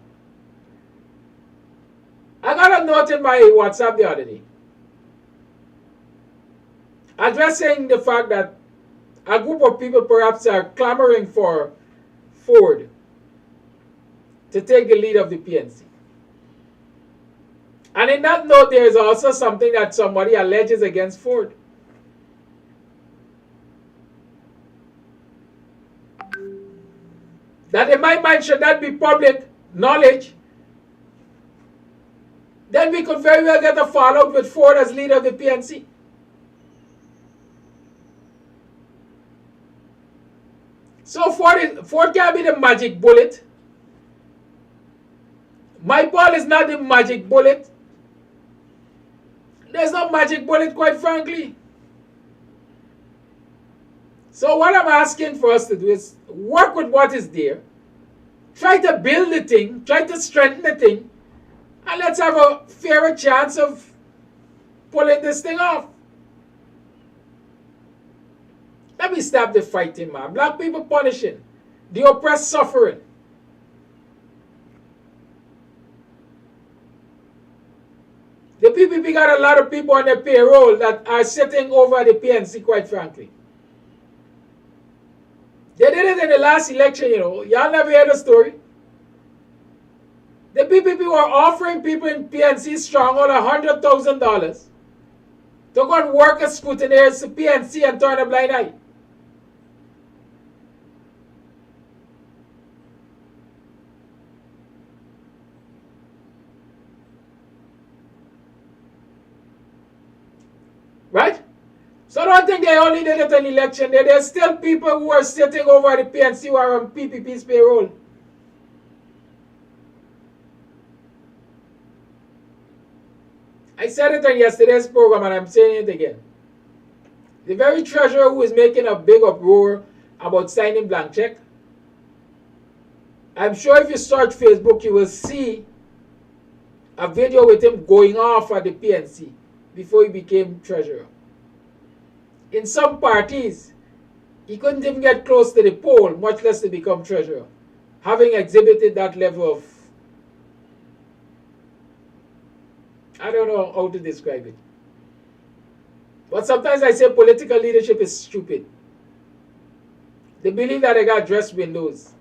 I got a note in my WhatsApp the other day addressing the fact that a group of people perhaps are clamoring for Ford to take the lead of the PNC. And in that note, there is also something that somebody alleges against Ford. That in my mind should not be public knowledge. Then we could very well get a fallout with Ford as leader of the PNC. So Ford can't be the magic bullet. My ball is not the magic bullet. There's no magic bullet, quite frankly. So what I'm asking for us to do is work with what is there. Try to build the thing. Try to strengthen the thing. And let's have a fairer chance of pulling this thing off. Let me stop the fighting, man. Black people punishing. The oppressed suffering. The PPP got a lot of people on their payroll that are sitting over the PNC, quite frankly. They did it in the last election, you know. Y'all never heard the story. The PPP were offering people in PNC stronghold $100,000 to go and work as scrutineers to PNC and turn a blind eye. Right? So don't think they only did it in election. There's still people who are sitting over the PNC who are on PPP's payroll. I said it on yesterday's program and I'm saying it again. The very treasurer who is making a big uproar about signing blank check, I'm sure if you search Facebook, you will see a video with him going off at the PNC before he became treasurer. In some parties, he couldn't even get close to the poll, much less to become treasurer, having exhibited that level of, I don't know how to describe it. But sometimes I say political leadership is stupid. They believe that they got dress windows,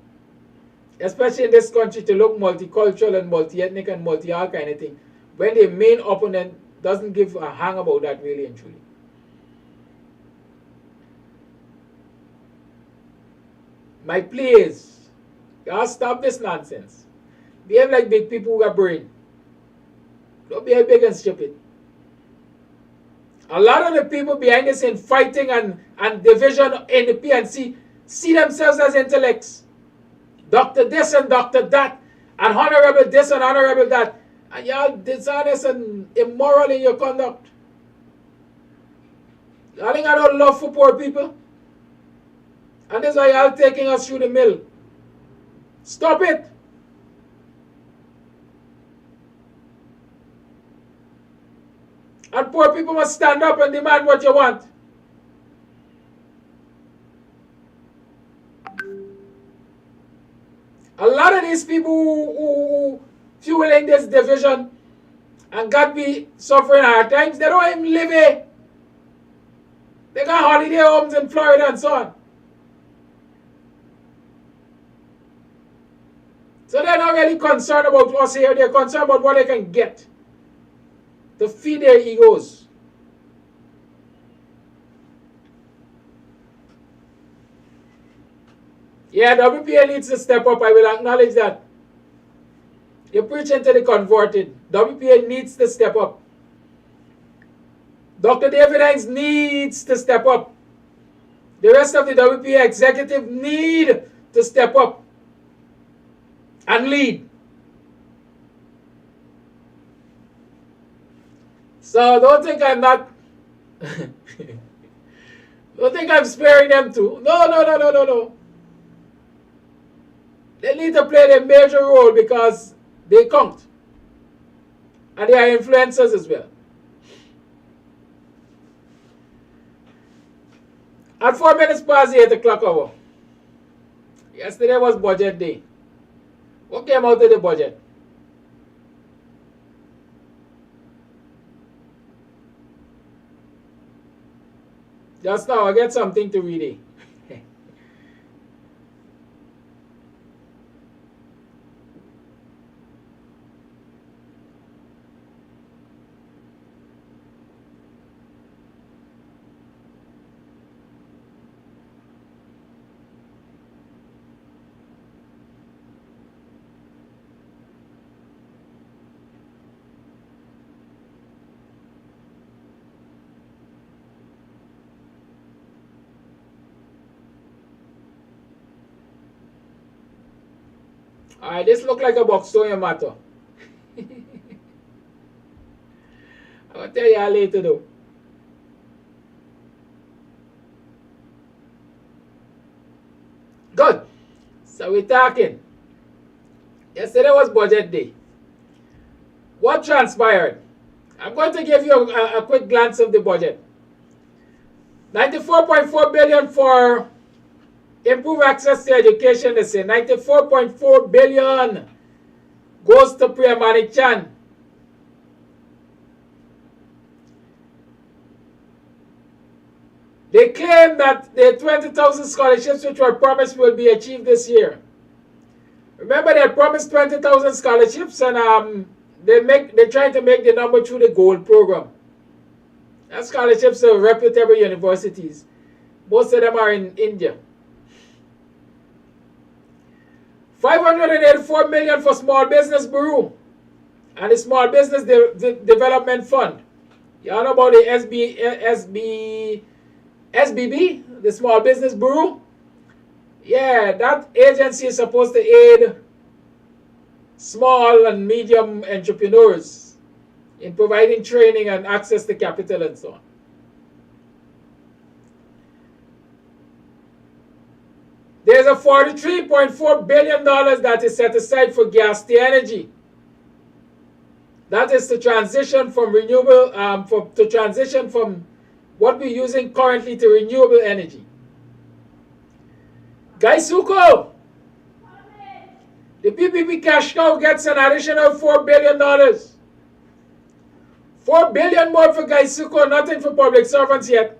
especially in this country, to look multicultural and multi-ethnic and multi-all kind of thing, when the main opponent doesn't give a hang about that really and truly. My plea is, y'all stop this nonsense. Behave like big people who got brain. Don't behave big and stupid. A lot of the people behind the scene fighting and division in the PNC see themselves as intellects. Doctor this and doctor that, and honorable this and honorable that. And y'all dishonest and immoral in your conduct. Y'all ain't got no love for poor people. And that's why y'all taking us through the mill. Stop it. And poor people must stand up and demand what you want. A lot of these people who fueling this division and God be suffering hard times, they don't even live here. They got holiday homes in Florida and so on. So they're not really concerned about us here. They're concerned about what they can get to feed their egos. Yeah, WPA needs to step up. I will acknowledge that. You're preaching to the converted. WPA needs to step up. Dr. David Hines needs to step up. The rest of the WPA executive need to step up. and lead. So don't think I'm not, don't think I'm sparing them too. No. They need to play a major role because they count. And they are influencers as well. At 4 minutes past the 8 o'clock hour. Yesterday was budget day. What came out of the budget? Just now, I get something to read. Alright, this look like a BUXTONIAN matter. I'll tell you all later though. Good. So we're talking. Yesterday was budget day. What transpired? I'm going to give you a quick glance of the budget. 94.4 billion for improve access to education. They say 94.4 billion goes to Priyamanichan. They claim that the 20,000 scholarships which were promised will be achieved this year. Remember, they promised 20,000 scholarships, and they're trying to make the number through the GOLD program. That scholarships to reputable universities. Most of them are in India. 584 million for Small Business Bureau and the Small Business Development Fund. You all know about the SBB, the Small Business Bureau? Yeah, that agency is supposed to aid small and medium entrepreneurs in providing training and access to capital and so on. There's a $43.4 billion that is set aside for gas to energy. That is to transition from renewable, to transition from what we're using currently to renewable energy. Gaisuko, the PPP cash cow gets an additional $4 billion. $4 billion more for Gaisuko, nothing for public servants yet.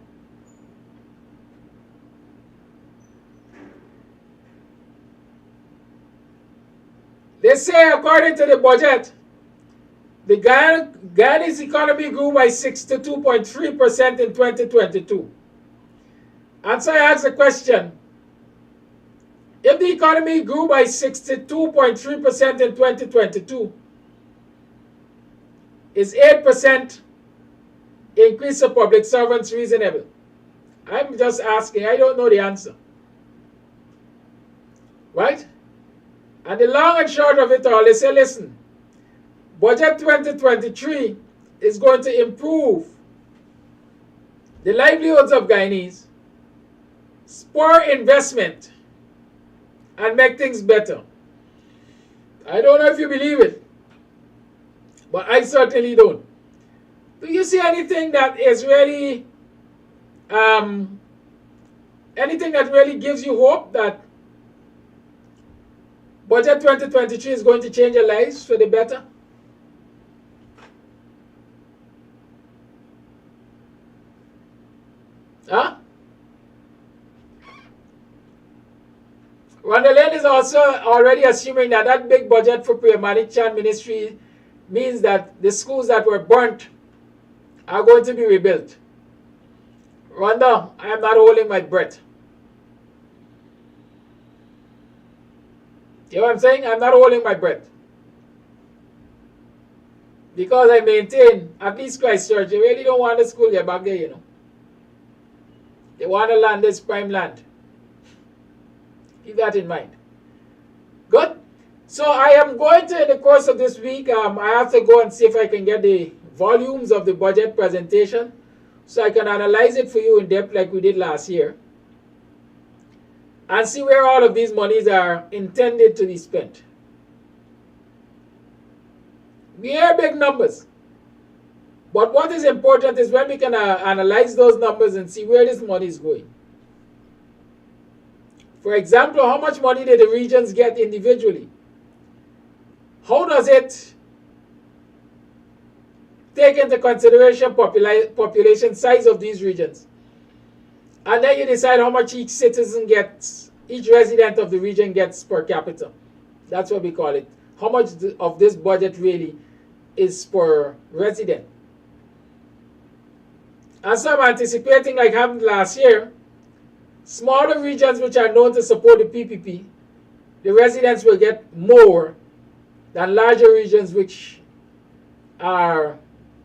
They say, according to the budget, the Guyanese economy grew by 62.3% in 2022. And so I ask the question, if the economy grew by 62.3% in 2022, is 8% increase of public servants reasonable? I'm just asking, I don't know the answer. Right? And the long and short of it all, they say, listen, budget 2023 is going to improve the livelihoods of Guyanese, spur investment, and make things better. I don't know if you believe it, but I certainly don't. Do you see anything that is really, anything that really gives you hope that budget 2023 is going to change your lives for the better? Huh? Rondelaine is also already assuming that that big budget for Priyamanichan ministry means that the schools that were burnt are going to be rebuilt. Rhonda, I am not holding my breath. You know what I'm saying? I'm not holding my breath. Because I maintain, at least Christchurch, they really don't want the school there back there, you know. They want to land this prime land. Keep that in mind. Good. So I am going to, in the course of this week, I have to go and see if I can get the volumes of the budget presentation so I can analyze it for you in depth like we did last year and see where all of these monies are intended to be spent. We hear big numbers, but what is important is when we can analyze those numbers and see where this money is going. For example, how much money did the regions get individually? How does it take into consideration population size of these regions? And then you decide how much each citizen gets, each resident of the region gets per capita. That's what we call it. How much of this budget really is per resident? And so I'm anticipating, like happened last year, smaller regions which are known to support the PPP, the residents will get more than larger regions which are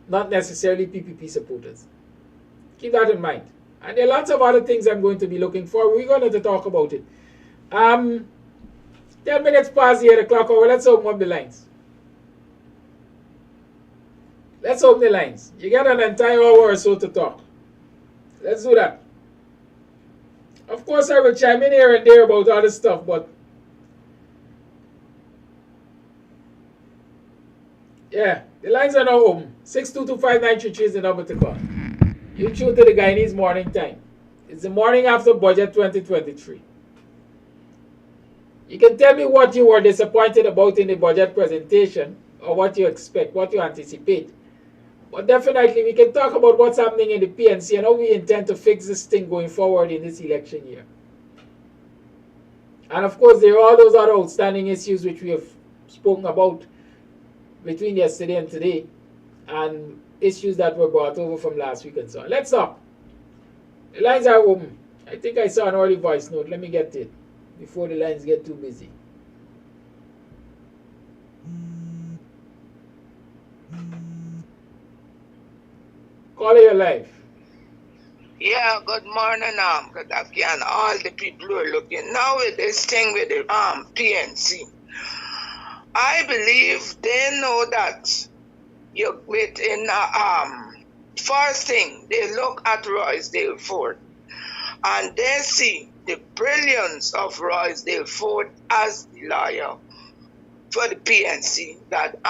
not necessarily PPP supporters. Keep that in mind. And there are lots of other things I'm going to be looking for. We're going to talk about it. 10 minutes past the 8 o'clock hour. Let's open up the lines. Let's open the lines. You got an entire hour or so to talk. Let's do that. Of course, I will chime in here and there about other stuff, but yeah, the lines are now open. 6225933 is the number to call. You tune to the Guyanese Morning Time. It's the morning after Budget 2023. You can tell me what you were disappointed about in the budget presentation or what you expect, what you anticipate. But definitely we can talk about what's happening in the PNC and how we intend to fix this thing going forward in this election year. And of course, there are all those other outstanding issues which we have spoken about between yesterday and today, and issues that were brought over from last week and so on. Let's talk. The lines are open. I think I saw an early voice note. Let me get it before the lines get too busy. Call your live. Yeah, good morning, good afternoon, and all the people who are looking. Now with this thing with the PNC, I believe they know that you within first thing they look at Roysdale Ford and they see the brilliance of Roysdale Ford as the lawyer for the PNC that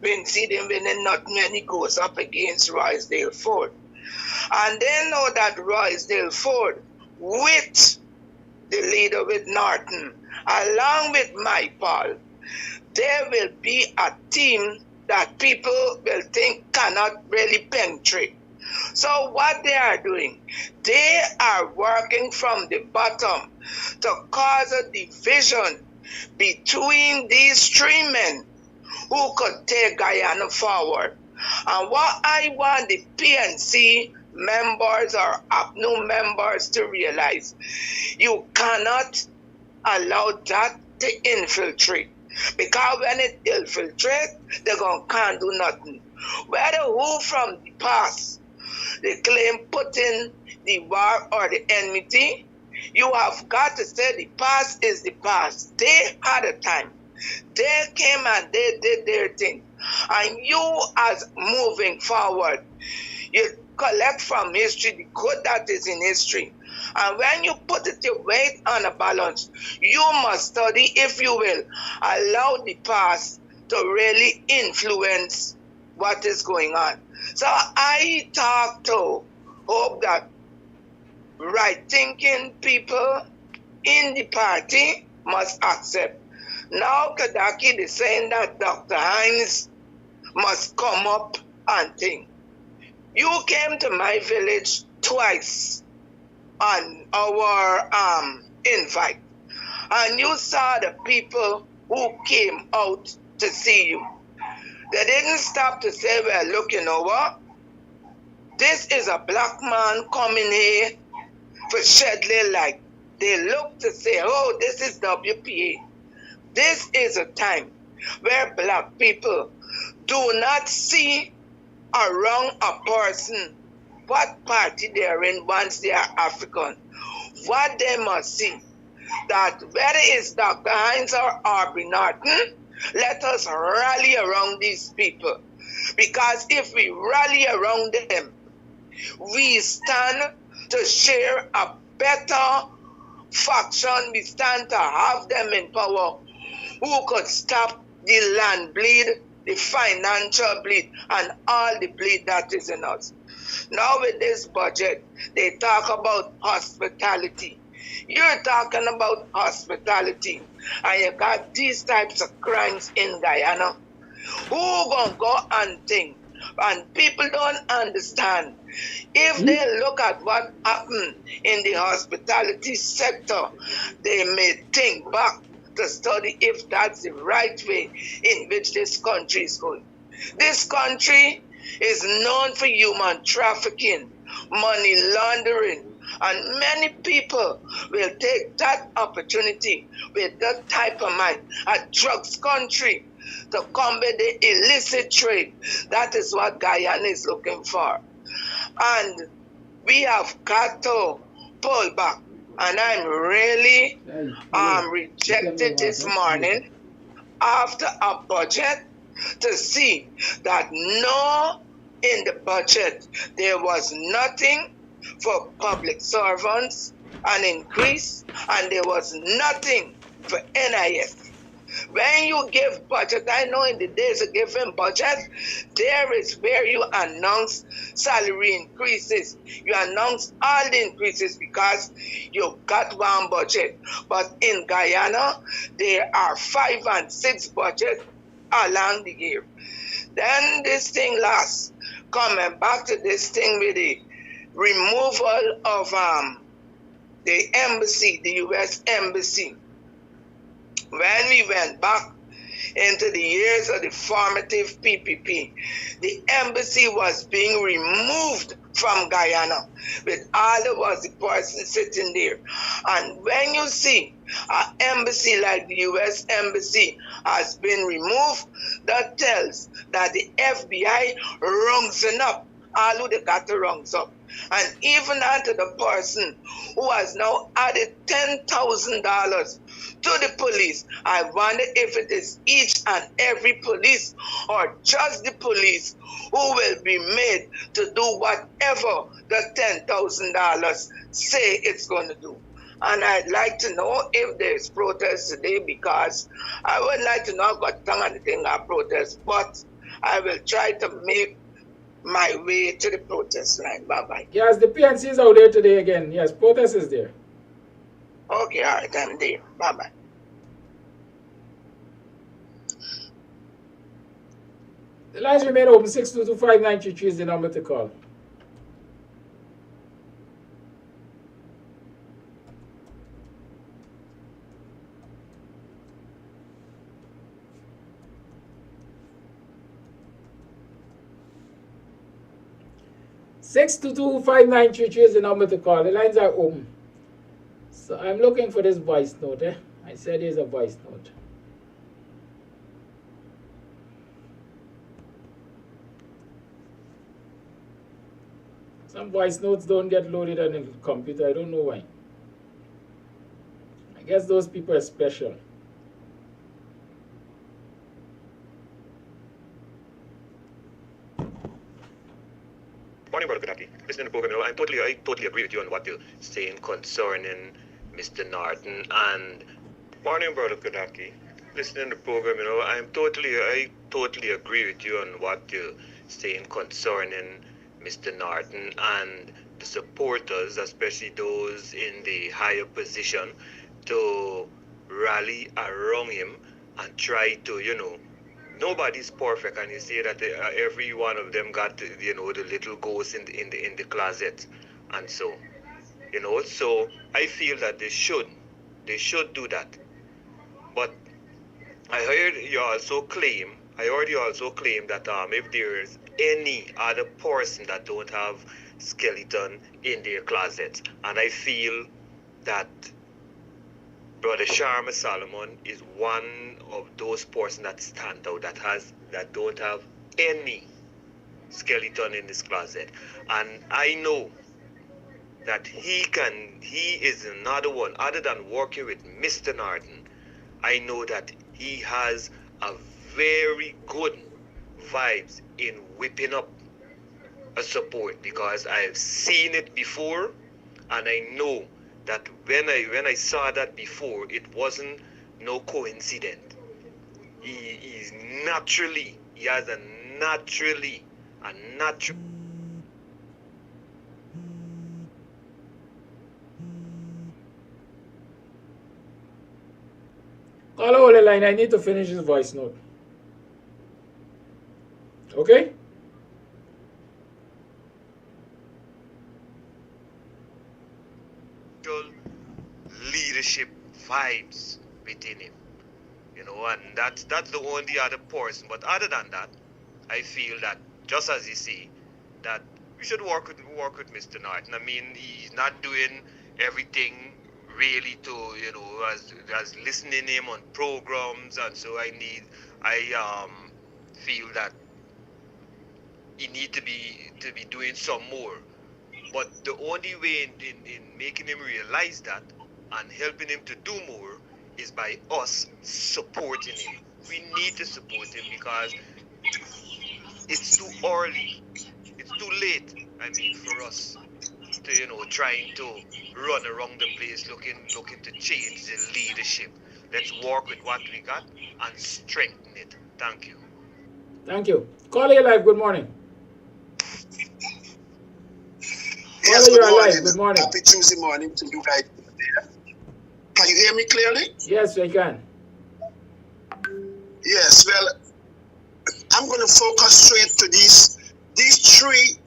been sitting when not many goes up against Roysdale Ford. And they know that Roysdale Ford with the leader with Norton along with my Paul, there will be a team that people will think cannot really penetrate. So what they are doing, they are working from the bottom to cause a division between these three men who could take Guyana forward. And what I want the PNC members or new members to realize, you cannot allow that to infiltrate. Because when it infiltrates, they're going to can't do nothing. Whether who from the past, they claim put in the war or the enmity, you have got to say the past is the past. They had a time. They came and they did their thing. And you as moving forward, you collect from history the good that is in history. And when you put it your weight on a balance, you must study, if you will, allow the past to really influence what is going on. So I hope that right thinking people in the party must accept. Now Kadaki is saying that Dr. Hines must come up and think. You came to my village twice on our invite, and you saw the people who came out to see you. They didn't stop to say, we're looking over. This is a black man coming here for shedding light. They look to say, oh, this is WPA. This is a time where black people do not see around a person what party they are in once they are African. What they must see, that whether it's Dr. Hines or Aubrey Norton, let us rally around these people. Because if we rally around them, we stand to share a better faction. We stand to have them in power who could stop the land bleed, the financial bleed, and all the bleed that is in us. Now with this budget, they talk about hospitality. You're talking about hospitality, and you got these types of crimes in Guyana. Who gonna go and think? And people don't understand. If they look at what happened in the hospitality sector, they may think back to study if that's the right way in which this country is going. This country is known for human trafficking, money laundering, and many people will take that opportunity with that type of mind, a drugs country, to combat the illicit trade. That is what Guyana is looking for. And we have got to pull back. And I'm really rejected this morning after a budget to see that no, in the budget, there was nothing for public servants, an increase, and there was nothing for NIS. When you give budget, I know in the days of giving budget, there is where you announce salary increases. You announce all the increases because you got one budget. But in Guyana, there are 5 and 6 budgets along the year. Then this thing lasts. Coming back to this thing with the removal of the embassy, the U.S. embassy. When we went back into the years of the formative PPP, the embassy was being removed from Guyana, with all there was the person sitting there. And when you see an embassy like the U.S. embassy has been removed, that tells that the FBI rungs up all who they got to rungs up. And even unto the person who has now added $10,000 to the police, I wonder if it is each and every police or just the police who will be made to do whatever the $10,000 say it's going to do. And I'd like to know if there's protest today, because I would like to know what tongue and the thing are protest, but I will try to make my way to the protest line. Bye-bye. Yes, the PNC is out there today again. Yes, protest is there. Okay, all right, I'm there. Bye-bye. The lines remain open. 6225933 is the number to call. Six two two 5933 is the number to call. The lines are open. So I'm looking for this voice note. I said there's a voice note. Some voice notes don't get loaded on the computer. I don't know why. I guess those people are special. Morning, Brother Kanaki. Listening to the program, I totally agree with you on what you're saying concerning Mr. Norton. And morning, Brother Kanaki. Listening to the program, I totally agree with you on what you're saying concerning Mr. Norton and the supporters, especially those in the higher position, to rally around him and try to, nobody's perfect, and you say that every one of them got the little ghost in the closet, and so so I feel that they should do that. But I heard you also claim that if there is any other person that don't have skeleton in their closet, and I feel that Brother Sharma Solomon is one of those persons that stand out, that don't have any skeleton in this closet. And I know that he is another one, other than working with Mr. Norton. I know that he has a very good vibes in whipping up a support, because I've seen it before, and I know that when I saw that before, it wasn't no coincidence. He has a natural. Call hold the line. I need to finish this voice note. Okay? Leadership vibes within him, you know, and that's the only other person. But other than that, I feel that, just as you see, that we should work with Mr. Norton. I mean, he's not doing everything really to, you know, as listening him on programs, and so I feel that he need to be doing some more. But the only way in making him realize that and helping him to do more is by us supporting him. We need to support him, because it's too early. It's too late, I mean, for us to, you know, trying to run around the place looking to change the leadership. Let's work with what we got and strengthen it. Thank you. Thank you. Call you live. Good morning. Yes, good morning. Good morning. Happy Tuesday morning to you guys. Can you hear me clearly? Yes, I can. Yes, well, I'm going to focus straight to these three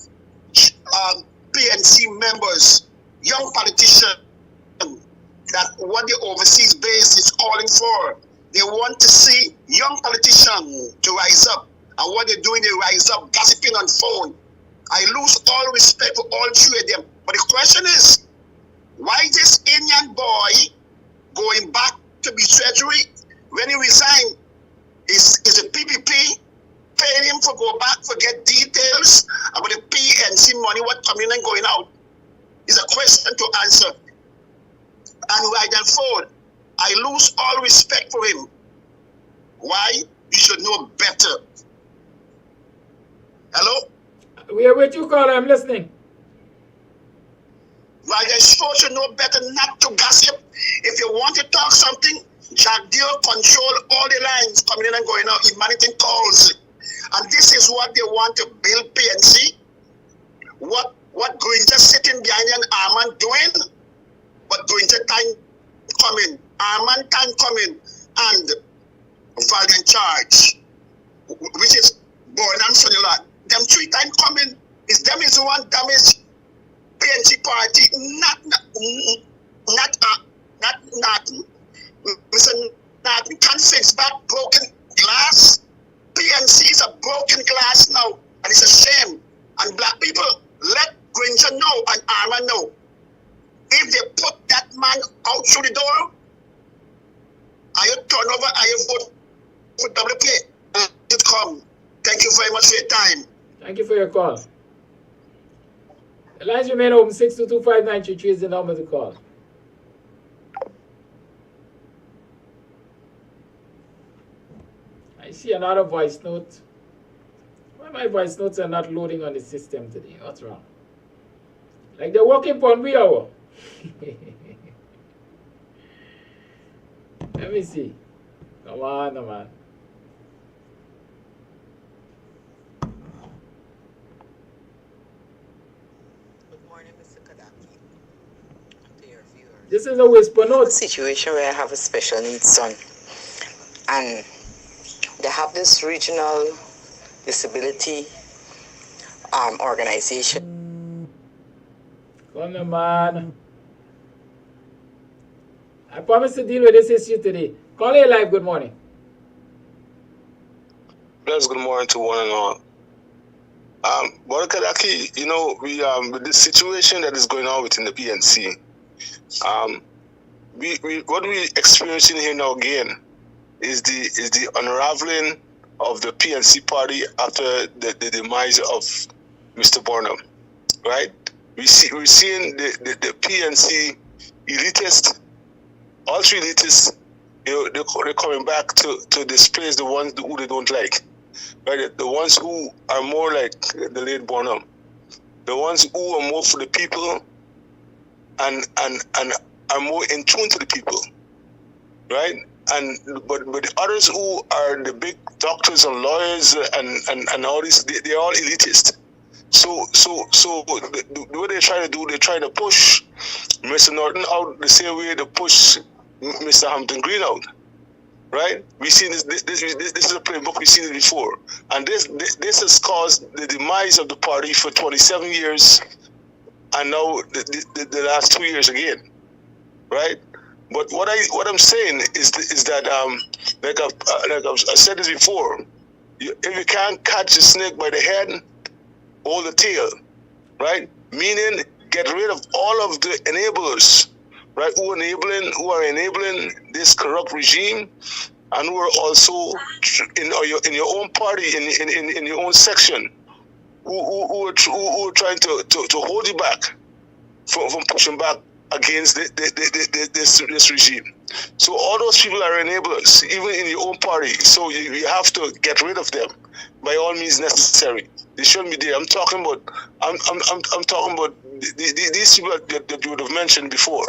PNC members, young politicians, that what the overseas base is calling for. They want to see young politicians to rise up. And what they're doing, they rise up, gossiping on phone. I lose all respect for all three of them. But the question is, why this Indian boy going back to be treasury? When he resigned, is the PPP paying him for go back for get details about the PNC money, what coming in and going out? Is a question to answer. And right and forward, I lose all respect for him. Why? You should know better. Hello? We are with you, caller. I'm listening. Why they should know better not to gossip. If you want to talk something, Jack Deal control all the lines coming in and going out. Humanity calls. And this is what they want to build PNC. What Granger sitting behind an Armand doing? But Granger time coming, Armand time coming, and Valiant charge, which is born and Sonula. Them 3 times coming, is them is the one damage PNC party, not Mr. Norton can't fix back broken glass. PNC is a broken glass now, and it's a shame. And black people, let Granger know and Armand know. If they put that man out through the door, are you turn over, are you vote for WP? It come. Thank you very much for your time. Thank you for your call. The lines remain open. 6225933 is the number to call. I see another voice note. Why my voice notes are not loading on the system today? What's wrong? Like they're working on we hour. Let me see. Come on, man. This is a whisper note. A situation where I have a special needs son, and they have this regional disability organization. Come on, man. I promise to deal with this issue today. Call it live. Good morning. Yes, good morning to one and all. Brother Kadaki, you know, we with this situation that is going on within the PNC, what we experiencing here now again is the unraveling of the PNC party after the demise of Mr. Barnum, right? we're seeing the PNC elitists, all three elitists, they're coming back to displace the ones who they don't like, right? The ones who are more like the late Bonham, the ones who are more for the people and are more in tune to the people, right? But the others who are the big doctors and lawyers and all this, they're all elitist. So the way they try to do, they're trying to push Mr. Norton out the same way they push Mr. Hampton Green out, right? We've seen this is a playbook. We've seen it before, and this has caused the demise of the party for 27 years, and now the last 2 years again, right? But what I'm saying is that like I've said this before, if you can't catch a snake by the head, hold the tail, right? Meaning get rid of all of the enablers, right? Who are enabling this corrupt regime, and who are also in your own party, in your own section, who are trying to hold you back from pushing back against this regime. So all those people are enablers, even in your own party. So you have to get rid of them by all means necessary. They shouldn't be there. I'm talking about these people that you would have mentioned before,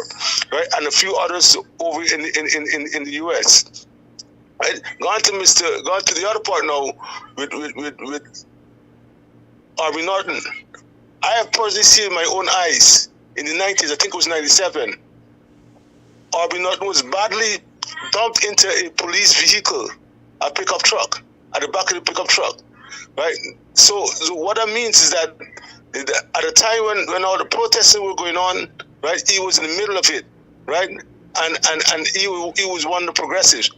right? And a few others over in the US. Right? Gone to the other part now with Arby Norton. I have personally seen in my own eyes in the 90s, I think it was 97, Arby Norton was badly dumped into a police vehicle, a pickup truck, at the back of the pickup truck, right? So what that means is that at the time when all the protesting were going on, right, he was in the middle of it, right? And he was one of the progressives,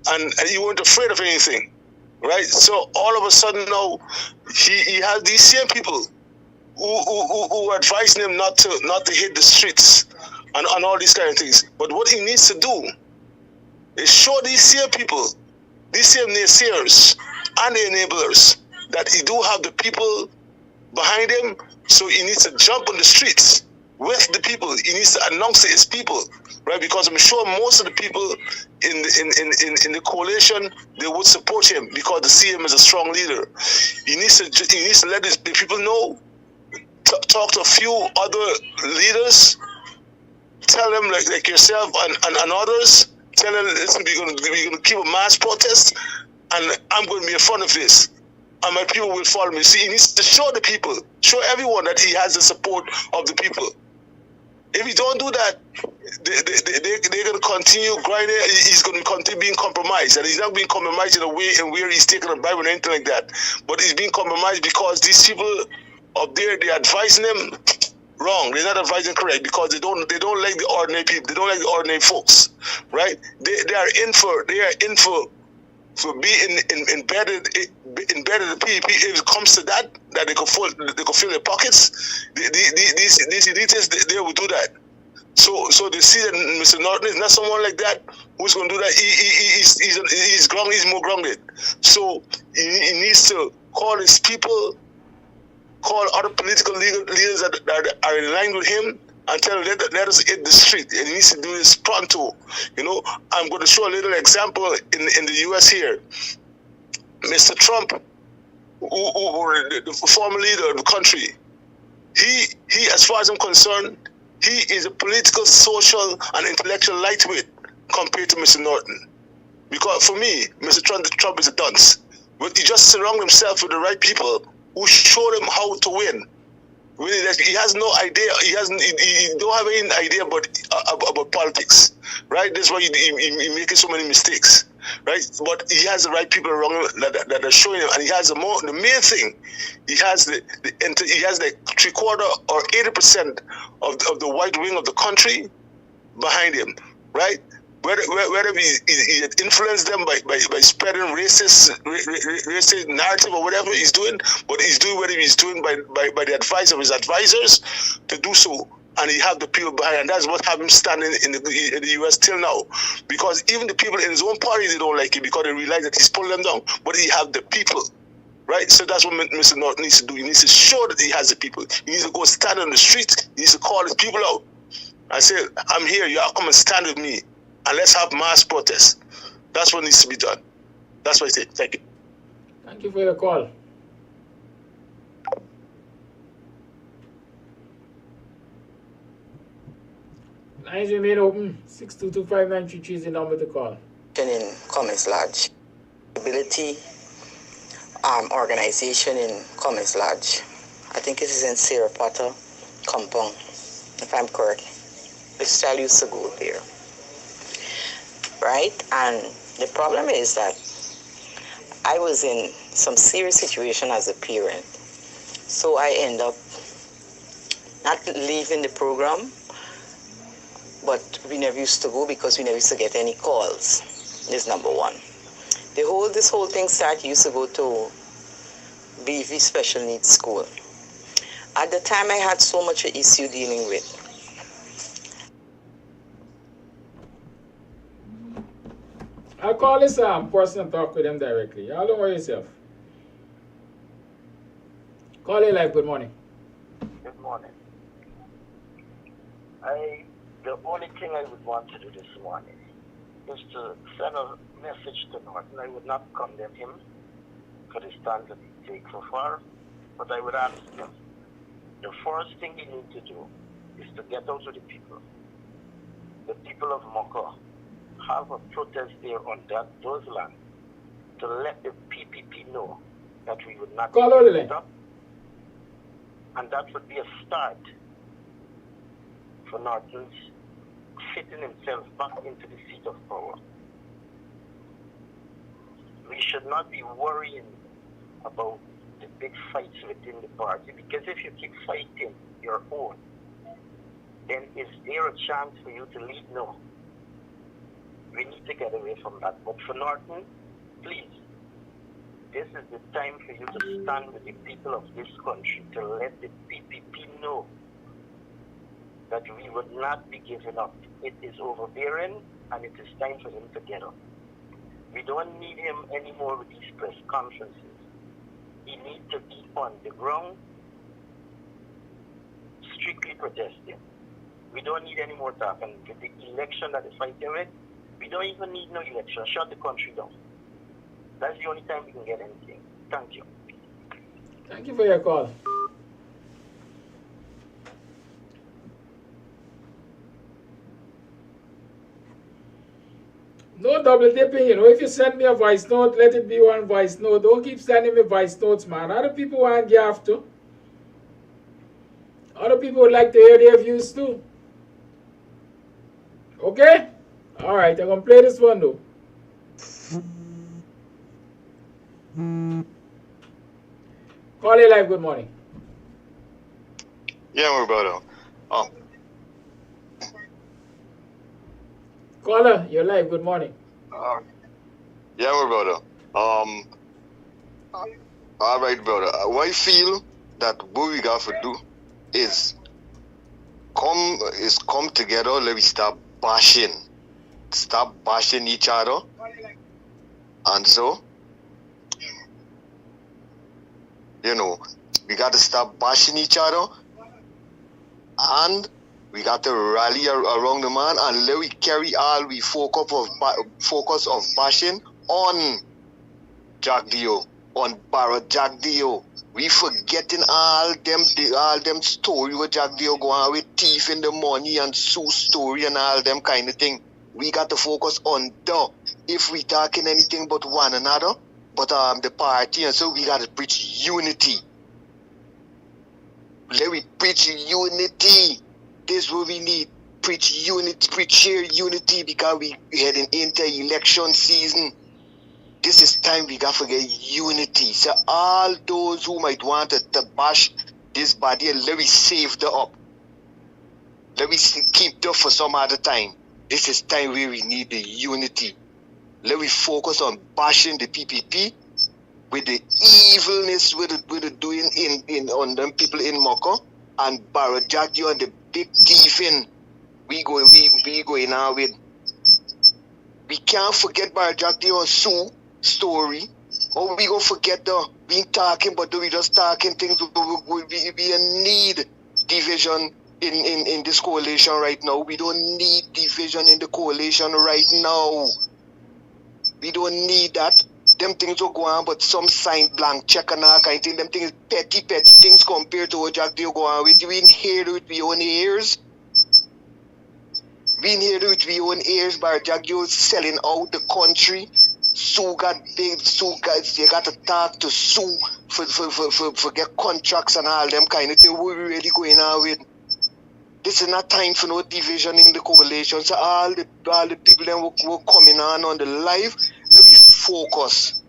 and he wasn't afraid of anything, right? So all of a sudden now, he has these same people who are advising him not to hit the streets and all these kind of things. But what he needs to do is show these same people, these same naysayers and the enablers, that he do have the people behind him. So he needs to jump on the streets with the people. He needs to announce to his people, right? Because I'm sure most of the people in the coalition, they would support him because they see him as a strong leader. He needs to let the people know. Talk to a few other leaders, tell them like yourself and others, tell them, listen, we're going to keep a mass protest, and I'm going to be in front of this, and my people will follow me. See, he needs to show the people, show everyone that he has the support of the people. If you don't do that, they're going to continue grinding. He's going to continue being compromised, and he's not being compromised in a way and where he's taking a bribe or anything like that. But he's being compromised because these people up there, they're advising them wrong. They're not advising correct because they don't like the ordinary people. They don't like the ordinary folks, right? They are in for being embedded in the PEP. If it comes to that they could fill their pockets. These elitists, they will do that. So they see that Mr. Norton is not someone like that who's going to do that. He's more grounded. So he needs to call his people, call other political leaders that are in line with him, and tell them, let us hit the street. And he needs to do this pronto. I'm going to show a little example in the US here. Mr. Trump, who the former leader of the country, he, as far as I'm concerned, he is a political, social, and intellectual lightweight compared to Mr. Norton. Because for me, Mr. Trump is a dunce. But he just surrounded himself with the right people who showed him how to win. Really, he has no idea. He don't have any idea about politics, right? That's why he's making so many mistakes, right? But he has the right people around him that are showing him, and he has the main thing. He has the 3/4 or 80% of the white wing of the country behind him, right? Whether he influenced them by spreading racist narrative or whatever he's doing, but he's doing whatever he's doing by the advice of his advisors to do so, and he have the people behind, and that's what have him standing in the US till now. Because even the people in his own party, they don't like him because they realize that he's pulling them down. But he have the people, right? So that's what Mr. North needs to do. He needs to show that he has the people. He needs to go stand on the streets. He needs to call his people out. I say, I'm here. Y'all come and stand with me, and let's have mass protests. That's what needs to be done. That's what I say. Thank you. Thank you for your call. Lines remain open. 6225933 is the number to call. In Cummins Lodge. Ability organization in Cummins Lodge. I think it is in Sarah Potter compound, if I'm correct. This child used to go there. Right? And the problem is that I was in some serious situation as a parent. So I end up not leaving the program, but we never used to go because we never used to get any calls. This number one. This whole thing started, used to go to BV Special Needs School. At the time, I had so much issue dealing with. I'll call this person and talk with them directly. Y'all don't worry yourself. Call it live. Good morning. Good morning. The only thing I would want to do this morning is to send a message to Norton. I would not condemn him for the stand that he takes so far, but I would ask him, the first thing you need to do is to get out to the people. The people of Moko have a protest there on those lands to let the PPP know that we would not stop. And that would be a start for Norton's fitting himself back into the seat of power. We should not be worrying about the big fights within the party, because if you keep fighting your own, then is there a chance for you to lead? No. We need to get away from that. But for Norton, please, this is the time for you to stand with the people of this country, to let the PPP know that we would not be giving up. It is overbearing, and it is time for him to get up. We don't need him anymore with these press conferences. He needs to be on the ground, strictly protesting. We don't need any more talk. And with the election that is fighting with, we don't even need no election. Shut the country down. That's the only time we can get anything. Thank you. Thank you for your call. No double dipping, you know. If you send me a voice note, let it be one voice note. Don't keep sending me voice notes, man. Other people want to have to. Other people would like to hear their views too. Okay? Alright, I'm going to play this one though. Call it live, good morning. Yeah, we're about Caller, you're live, good morning. yeah, we're about all right, brother. What I feel that what we got to do is come together. Let me stop bashing each other, and so we got to stop bashing each other, and we got to rally around the man, and let we carry all we focus of bashing on Jack Dio, on Barra Jack Dio. We forgetting all them story with Jack Dio go on with thief in the money and Sue story and all them kind of thing. We got to focus on if we talking anything but one another, but the party, and so we got to preach unity. Let we preach unity. This is what we need. Preach unity, preach unity, because we heading into election season. This is time we got to get unity. So all those who might want to bash this body, let me save them up. Let me keep them for some other time. This is time where we need the unity. Let me focus on bashing the PPP with the evilness with the doing on them people in Moko, and Barajagio and the big thieving we going out with. We can't forget Barajagio and Sue story. Or we gonna forget the we talking, but we just talking things. We need division in this coalition right now. We don't need division in the coalition right now. We don't need that. Them things will go on, but some sign blank check and all kind of thing. Them things petty things compared to what Jack they go on with. We inherit with we own ears. We inherit with we own ears by Jack you selling out the country. Sue got big, you got to talk to Sue for get contracts and all them kind of thing. What we really going on with? This is not time for no division in the coalition. So all the people that were coming on the live, let me focus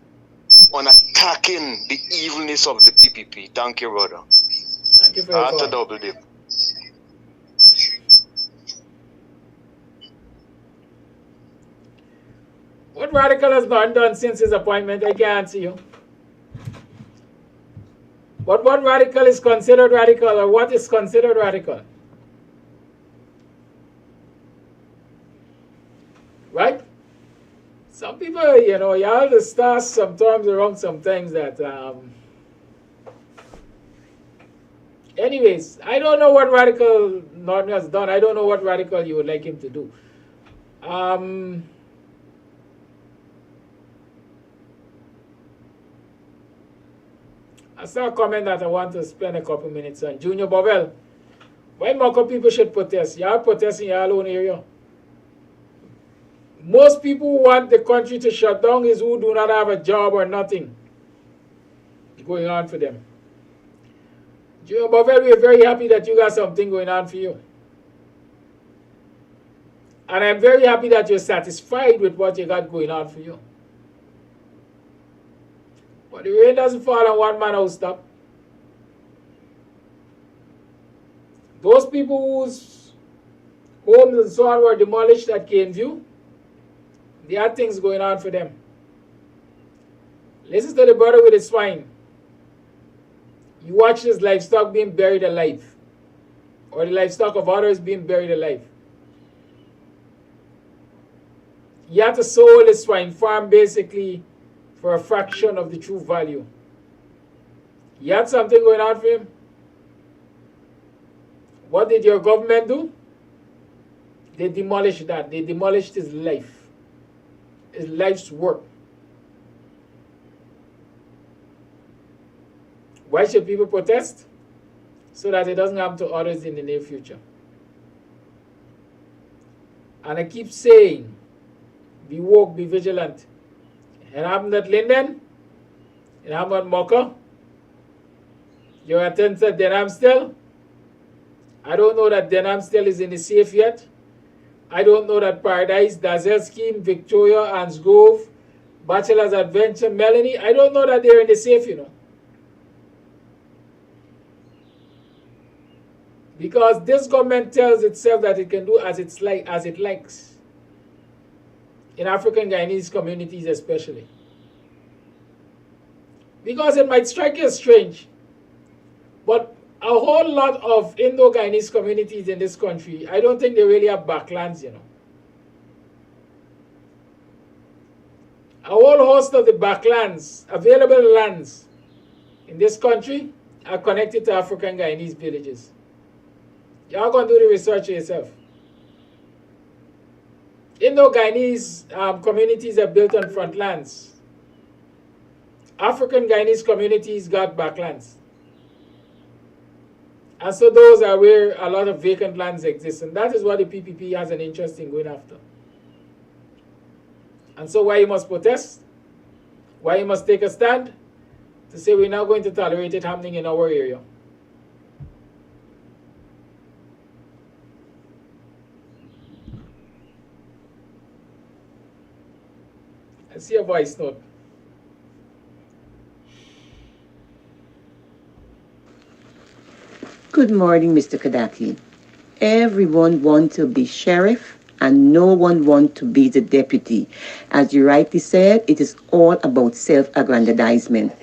on attacking the evilness of the PPP. Thank you, brother. Thank you for your After call. double dip. What Radical has not done since his appointment, I can't answer you. But what Radical is considered radical, or what is considered radical? Right? Some people, you know, y'all just start sometimes around some things that, anyways, I don't know what Radical Norton has done. I don't know what Radical you would like him to do. I saw a comment that I want to spend a couple minutes on. Junior Bovell, why more people should protest? Y'all protest in your own area. Most people who want the country to shut down is who do not have a job or nothing going on for them. Junior Bovell, we're very happy that you got something going on for you. And I'm very happy that you're satisfied with what you got going on for you. But the rain doesn't fall on one man house top. Those people whose homes and so on were demolished at Caneview, there are things going on for them. Listen to the brother with his swine. You watch his livestock being buried alive, or the livestock of others being buried alive. You have to sell his swine farm basically for a fraction of the true value. You had something going on for him? What did your government do? They demolished that. They demolished his life. His life's work. Why should people protest? So that it doesn't happen to others in the near future. And I keep saying, be woke, be vigilant. It happened at Linden. It happened at Mocha. Your attempt at Denham still. I don't know that Denham still is in the safe yet. I don't know that Paradise, Dazzle Scheme, Victoria, Anns Grove, Bachelor's Adventure, Melanie, I don't know that they're in the safe, you know. Because this government tells itself that it can do as it likes. In African Guyanese communities especially. Because it might strike you as strange, but a whole lot of Indo-Guyanese communities in this country, I don't think they really have backlands, you know. A whole host of the backlands, available lands in this country are connected to African Guyanese villages. Y'all gonna do the research yourself. Indo-Guyanese communities are built on frontlands. African Guyanese communities got backlands. And so those are where a lot of vacant lands exist. And that is what the PPP has an interest in going after. And so why you must protest? Why you must take a stand? To say we're not going to tolerate it happening in our area. I see a voice note. Good morning, Mr. Kadaki. Everyone wants to be sheriff and no one wants to be the deputy. As you rightly said, it is all about self-aggrandizement.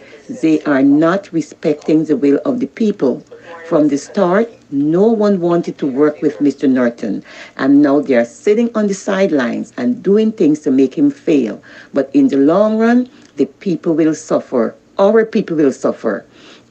They are not respecting the will of the people. From the start, no one wanted to work with Mr. Norton, and now they are sitting on the sidelines and doing things to make him fail. But in the long run, the people will suffer. Our people will suffer.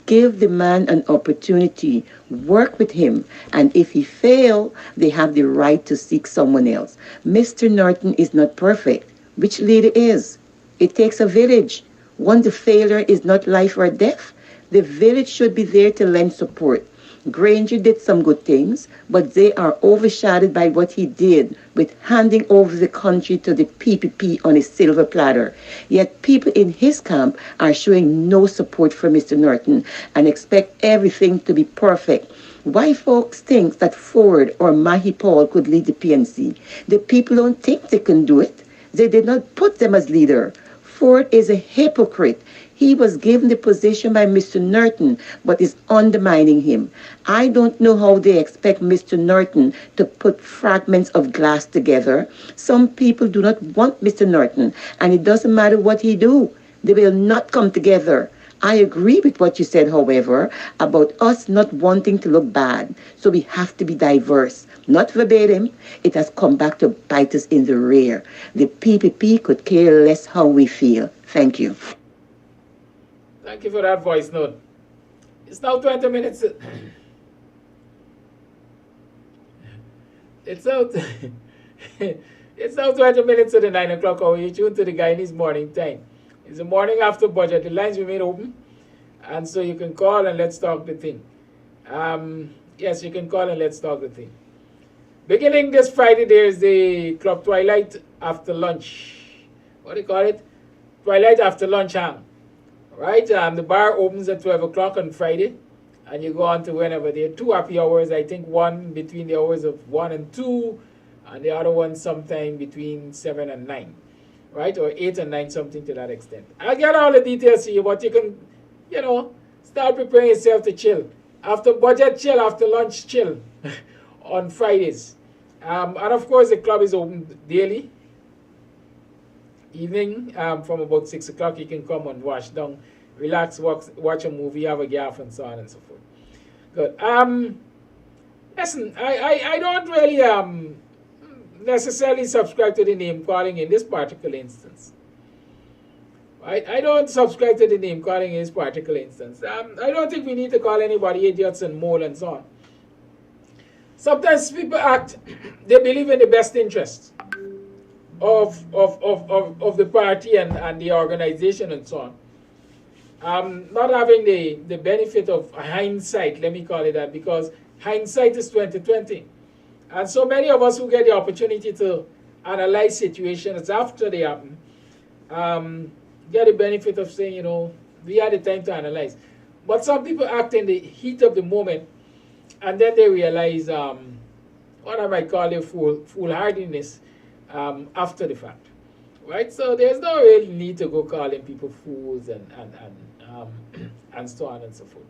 Give the man an opportunity, work with him, and if he fails, they have the right to seek someone else. Mr. Norton is not perfect. Which leader is? It takes a village. One failure is not life or death. The village should be there to lend support. Granger did some good things, but they are overshadowed by what he did with handing over the country to the PPP on a silver platter. Yet people in his camp are showing no support for Mr. Norton and expect everything to be perfect. Why folks think that Ford or Mahi Paul could lead the PNC? The people don't think they can do it. They did not put them as leader. Ford is a hypocrite. He was given the position by Mr. Norton, but is undermining him. I don't know how they expect Mr. Norton to put fragments of glass together. Some people do not want Mr. Norton, and it doesn't matter what he do. They will not come together. I agree with what you said, however, about us not wanting to look bad. So we have to be diverse. Not verbatim, it has come back to bite us in the rear. The PPP could care less how we feel. Thank you. Thank you for that voice note. It's now 20 minutes. It's now, it's now 20 minutes to the 9 o'clock hour. You tune to the Guyanese morning time. It's the morning after budget. The lines remain open. And so you can call and let's talk the thing. Yes, you can call and let's talk the thing. Beginning this Friday, there's the Club Twilight after lunch. What do you call it? Twilight after lunch hang. Right? The bar opens at 12 o'clock on Friday. And you go on to whenever. There are 2 happy hours. I think one between the hours of 1 and 2. And the other one sometime between 7 and 9. Right? Or 8 and 9, something to that extent. I'll get all the details to you. But you can, you know, start preparing yourself to chill. After budget chill, after lunch chill. On Fridays. And of course the club is open daily. Evening from about 6 o'clock you can come and wash down, relax, watch a movie, have a gaff and so on and so forth. Good. Listen, I don't really necessarily subscribe to the name calling in this particular instance. Right? I don't subscribe to the name calling in this particular instance. I don't think we need to call anybody idiots and mole and so on. Sometimes people act, they believe in the best interest of the party and the organization and so on. Not having the benefit of hindsight, let me call it that, because hindsight is 20/20. And so many of us who get the opportunity to analyze situations after they happen, get the benefit of saying, you know, we had the time to analyze. But some people act in the heat of the moment, and then they realize what I might call a foolhardiness after the fact, right? So there's no real need to go calling people fools and so on and so forth.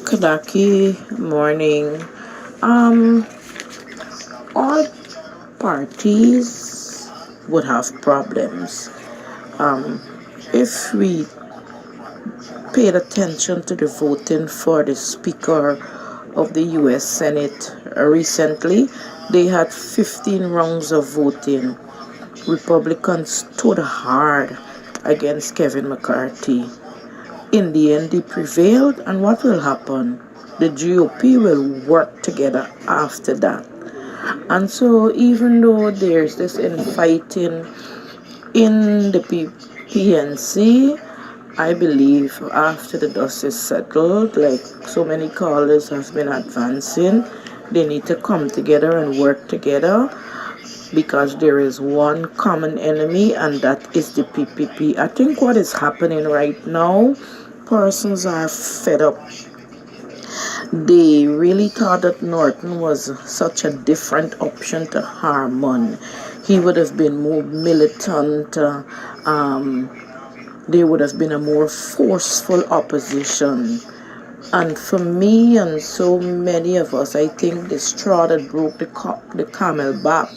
Kadaki, morning. All parties would have problems. If we paid attention to the voting for the Speaker of the U.S. Senate recently, they had 15 rounds of voting. Republicans stood hard against Kevin McCarthy. In the end, they prevailed, and what will happen? The GOP will work together after that. And so even though there's this infighting in the PNC, I believe after the dust is settled, like so many callers have been advancing, they need to come together and work together because there is one common enemy, and that is the PPP. I think what is happening right now, persons are fed up. They really thought that Norton was such a different option to Harmon. He would have been more militant. There would have been a more forceful opposition. And for me and so many of us, I think the straw that broke the camel back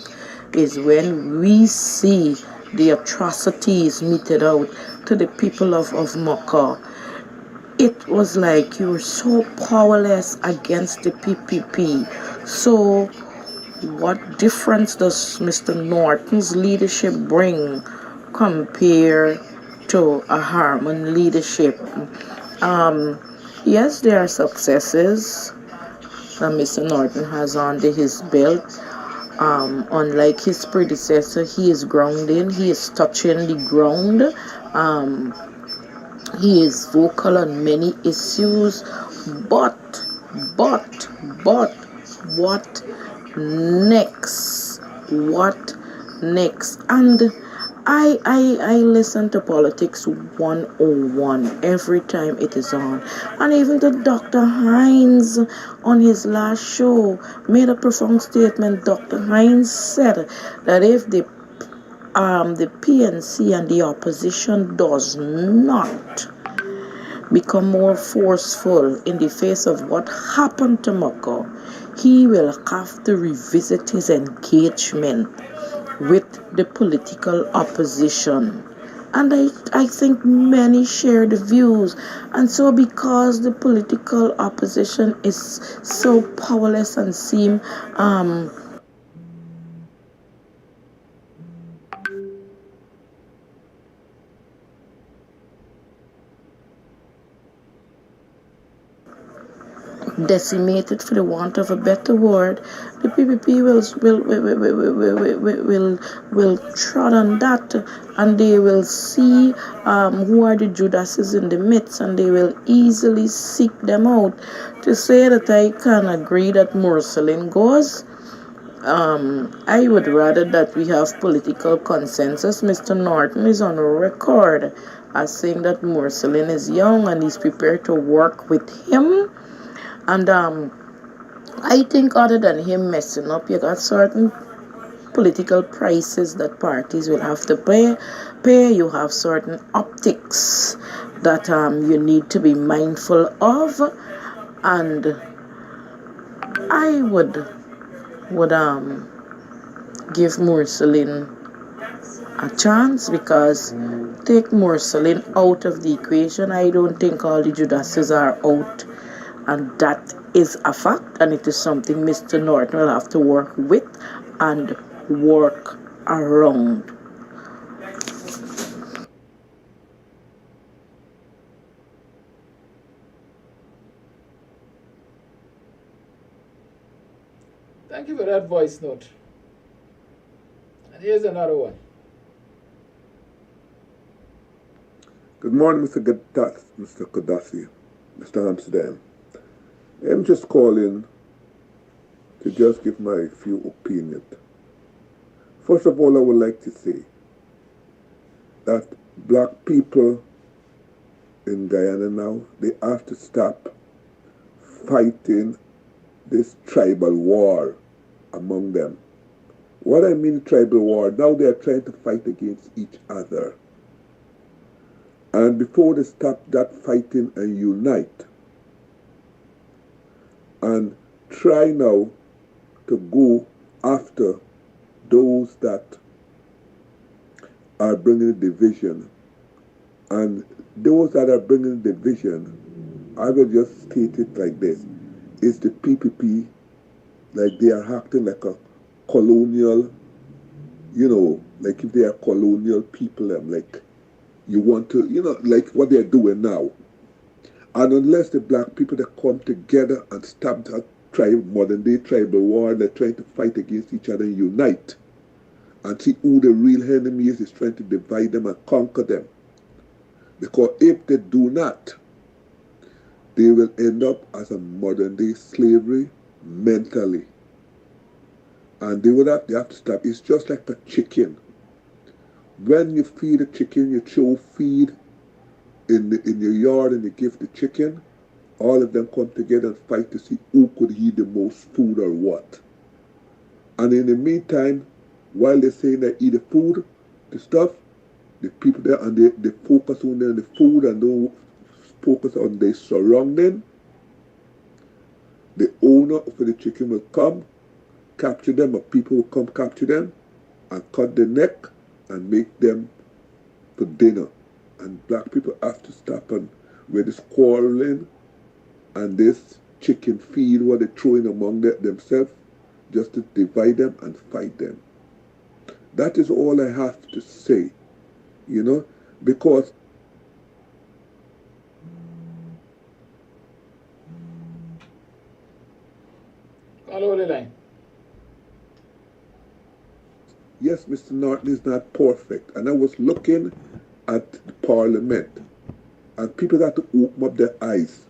is when we see the atrocities meted out to the people of Mocha. It was like you were so powerless against the PPP. So what difference does Mr. Norton's leadership bring compared to a Harmon leadership? Yes, there are successes that Mr. Norton has under his belt. Unlike his predecessor, he is grounding, he is touching the ground. He is vocal on many issues, but, what next? What next? And I listen to Politics 101 every time it is on. And even the Dr. Hines on his last show made a profound statement. Dr. Hines said that if the PNC and the opposition does not become more forceful in the face of what happened to Moko, he will have to revisit his engagement with the political opposition. And I think many share the views. And so because the political opposition is so powerless and seem decimated, for the want of a better word, the PPP will trod on that, and they will see who are the Judases in the midst, and they will easily seek them out. To say that I can agree that Mursalin goes, I would rather that we have political consensus. Mr. Norton is on record as saying that Mursalin is young and he's prepared to work with him. And I think other than him messing up, you got certain political prices that parties will have to pay. You have certain optics that you need to be mindful of. And I would give Mursalin a chance, because take Mursalin out of the equation, I don't think all the Judases are out. And that is a fact, and it is something Mr. Norton will have to work with and work around. Thank you for that voice note. And here's another one. Good morning, Mr. Gaddafi, Mr. Amsterdam. I'm just calling to just give my few opinions. First of all, I would like to say that black people in Guyana now, they have to stop fighting this tribal war among them. What I mean tribal war, now they are trying to fight against each other. And before they stop that fighting and unite, and try now to go after those that are bringing division. And those that are bringing division, I will just state it like this. It's the PPP, like they are acting like a colonial, like if they are colonial people, like you want to, like what they're doing now. And unless the black people that come together and stop that modern day tribal war, they're trying to fight against each other and unite and see who the real enemy is trying to divide them and conquer them. Because if they do not, they will end up as a modern day slavery mentally. And they have to stop. It's just like a chicken. When you feed a chicken, you throw feed in your yard and you give the chicken, all of them come together and fight to see who could eat the most food or what. And in the meantime, while they're saying they eat the food, the stuff, the people there, and they focus on the food and don't focus on their surrounding, the owner of the chicken will come, capture them, or people will come capture them and cut the neck and make them for dinner. And black people have to stop and with this quarreling and this chicken feed what they're throwing among themselves. just to divide them and fight them. That is all I have to say, you know, because Hello, the line. Yes, Mr. Norton is not perfect. And I was looking at the parliament, and people got to open up their eyes.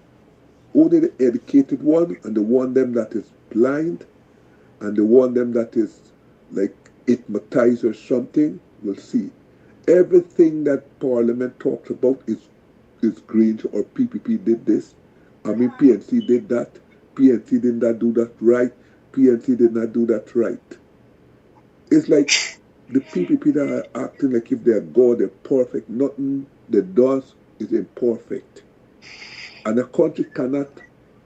Only the educated one and the one them that is blind and the one them that is like hypnotized or something will see. Everything that parliament talks about is green, or PPP did this. I mean PNC did that. PNC did not do that right. PNC did not do that right. It's like the PPP that are acting like if they're God, they're perfect. Nothing they does is imperfect. And a country cannot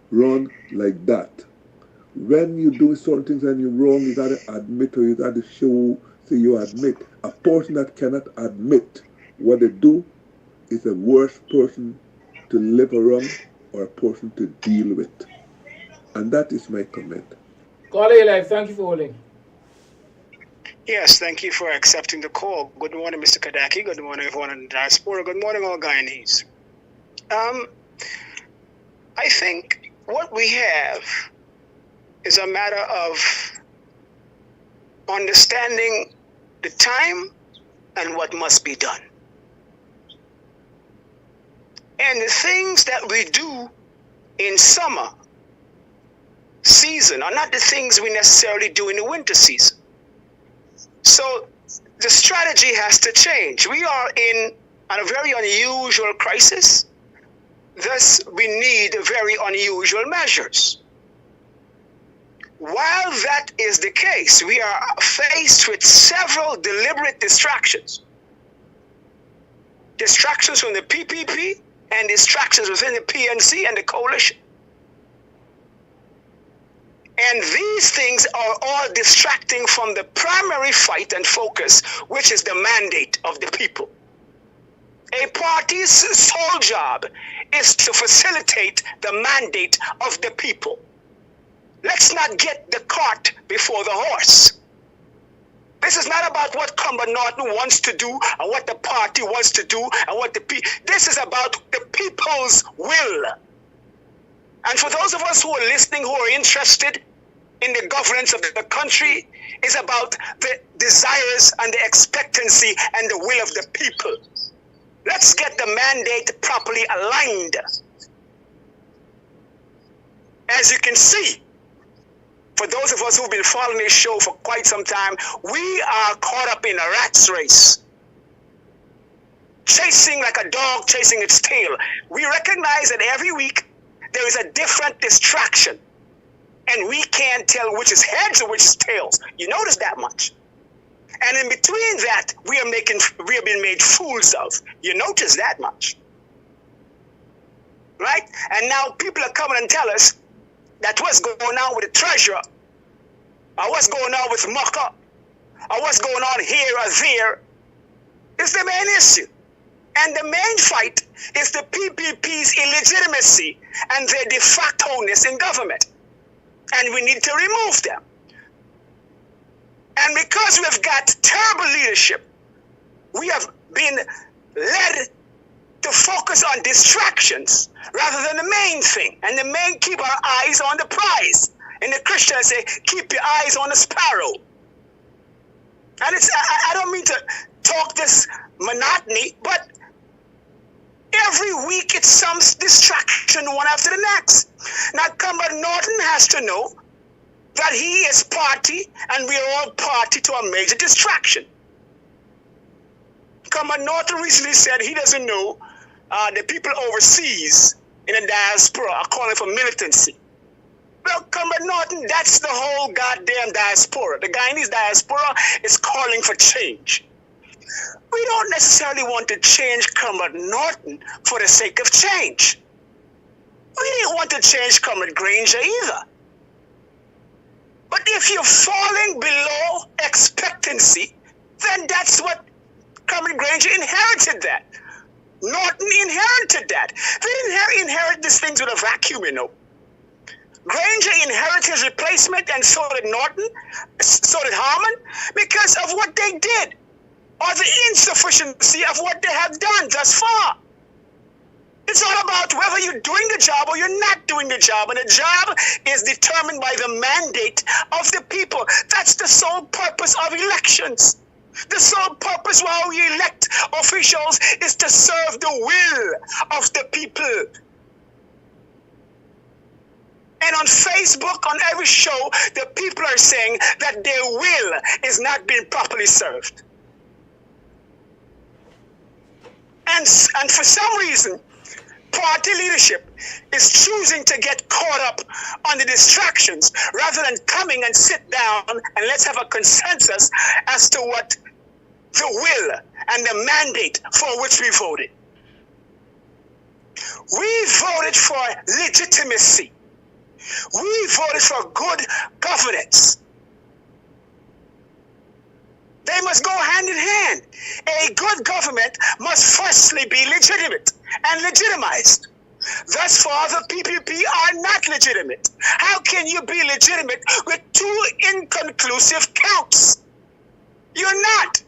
run like that. When you do certain things and you're wrong, you gotta admit, or you gotta show, say you admit. A person that cannot admit what they do is a worse person to live around or a person to deal with. And that is my comment. Caller live, thank you for holding. Yes, thank you for accepting the call. Good morning, Mr. Kadaki. Good morning, everyone in the diaspora. Good morning, all Guyanese. I think what we have is a matter of understanding the time and what must be done. And the things that we do in summer season are not the things we necessarily do in the winter season. So the strategy has to change. We are in a very unusual crisis. Thus, we need very unusual measures. While that is the case, we are faced with several deliberate distractions. Distractions from the PPP and distractions within the PNC and the coalition. And these things are all distracting from the primary fight and focus, which is the mandate of the people. A party's sole job is to facilitate the mandate of the people. Let's not get the cart before the horse. This is not about what Cumber Norton wants to do and what the party wants to do and what this is about the people's will. And for those of us who are listening, who are interested in the governance of the country, is about the desires and the expectancy and the will of the people. Let's get the mandate properly aligned. As you can see, for those of us who've been following this show for quite some time, we are caught up in a rat's race. Chasing like a dog chasing its tail. We recognize that every week there is a different distraction. And we can't tell which is heads or which is tails. You notice that much. And in between that, we are being made fools of. You notice that much. Right? And now people are coming and tell us that what's going on with the treasurer, or what's going on with Mucker, or what's going on here or there, is the main issue. And the main fight is the PPP's illegitimacy and their de facto-ness in government. And we need to remove them. And because we've got terrible leadership, we have been led to focus on distractions rather than the main thing. And the main, keep our eyes on the prize. And the Christians say, keep your eyes on the sparrow. And I don't mean to talk this monotony, but every week it's some distraction one after the next. Now, Cumber Norton has to know that he is party and we are all party to a major distraction. Cumber Norton recently said he doesn't know the people overseas in the diaspora are calling for militancy. Well, Cumber Norton, that's the whole goddamn diaspora. The Guyanese diaspora is calling for change. We don't necessarily want to change Cumber Norton for the sake of change. We didn't want to change Comrade Granger either. But if you're falling below expectancy, then that's what Comrade Granger inherited that. Norton inherited that. They didn't inherit these things with a vacuum, you know. Granger inherited his replacement, and so did Norton, so did Harmon, because of what they did, or the insufficiency of what they have done thus far. It's all about whether you're doing the job or you're not doing the job, and the job is determined by the mandate of the people. That's the sole purpose of elections. The sole purpose while we elect officials is to serve the will of the people. And on Facebook, on every show, the people are saying that their will is not being properly served. And for some reason, party leadership is choosing to get caught up on the distractions rather than coming and sit down and let's have a consensus as to what the will and the mandate for which we voted. We voted for legitimacy. We voted for good governance. They must go hand in hand. A good government must firstly be legitimate and legitimized. Thus far, the PPP are not legitimate. How can you be legitimate with two inconclusive counts? You're not.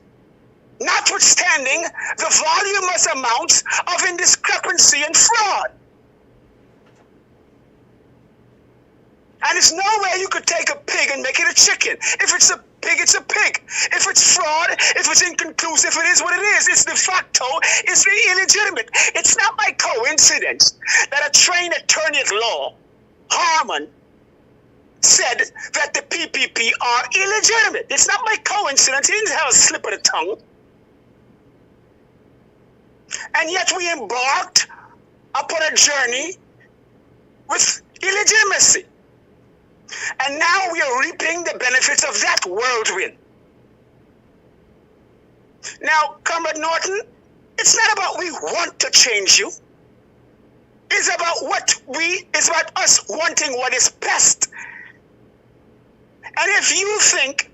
Notwithstanding the voluminous amounts of indiscrepancy and fraud. And there's no way you could take a pig and make it a chicken. If it's a pig, it's a pig. If it's fraud, if it's inconclusive, it is what it is. It's de facto, it's illegitimate. It's not by coincidence that a trained attorney at law, Harmon, said that the PPP are illegitimate. It's not by coincidence. He didn't have a slip of the tongue. And yet we embarked upon a journey with illegitimacy. And now we are reaping the benefits of that whirlwind. Now, Comrade Norton, it's not about we want to change you. It's about us wanting what is best. And if you think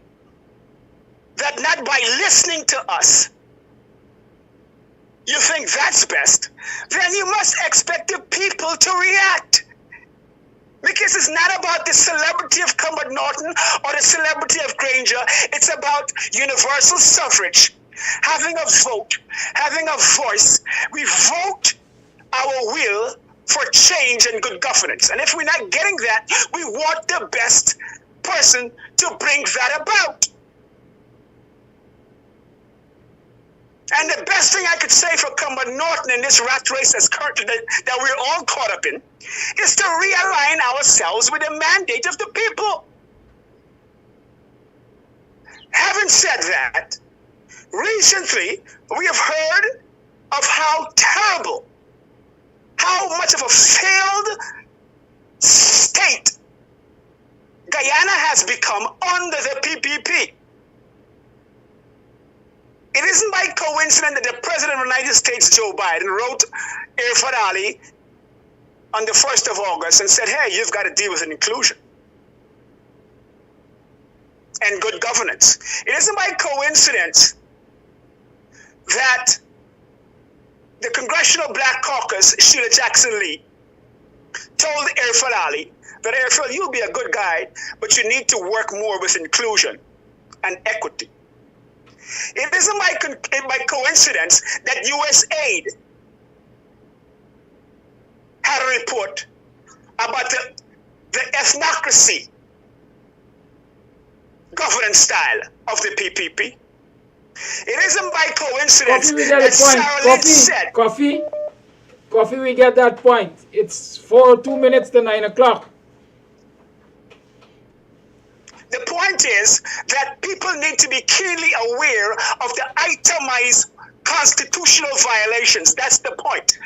that not by listening to us, you think that's best, then you must expect the people to react. Because it's not about the celebrity of Comrade Norton or the celebrity of Granger. It's about universal suffrage, having a vote, having a voice. We vote our will for change and good governance. And if we're not getting that, we want the best person to bring that about. And the best thing I could say for Comrade Norton in this rat race that we're all caught up in is to realign ourselves with the mandate of the people. Having said that, recently we have heard of how terrible, how much of a failed state Guyana has become under the PPP. It isn't by coincidence that the President of the United States, Joe Biden, wrote Irfan Ali on the 1st of August and said, hey, you've got to deal with inclusion and good governance. It isn't by coincidence that the Congressional Black Caucus, Sheila Jackson Lee, told Irfan Ali that, Irfan, you'll be a good guy, but you need to work more with inclusion and equity. It isn't by coincidence that USAID had a report about the ethnocracy governance style of the PPP. It isn't by coincidence that Sarah Lee said... Coffee, we get that point. It's 2 minutes to 9 o'clock. The point is that people need to be keenly aware of the itemized constitutional violations. That's the point.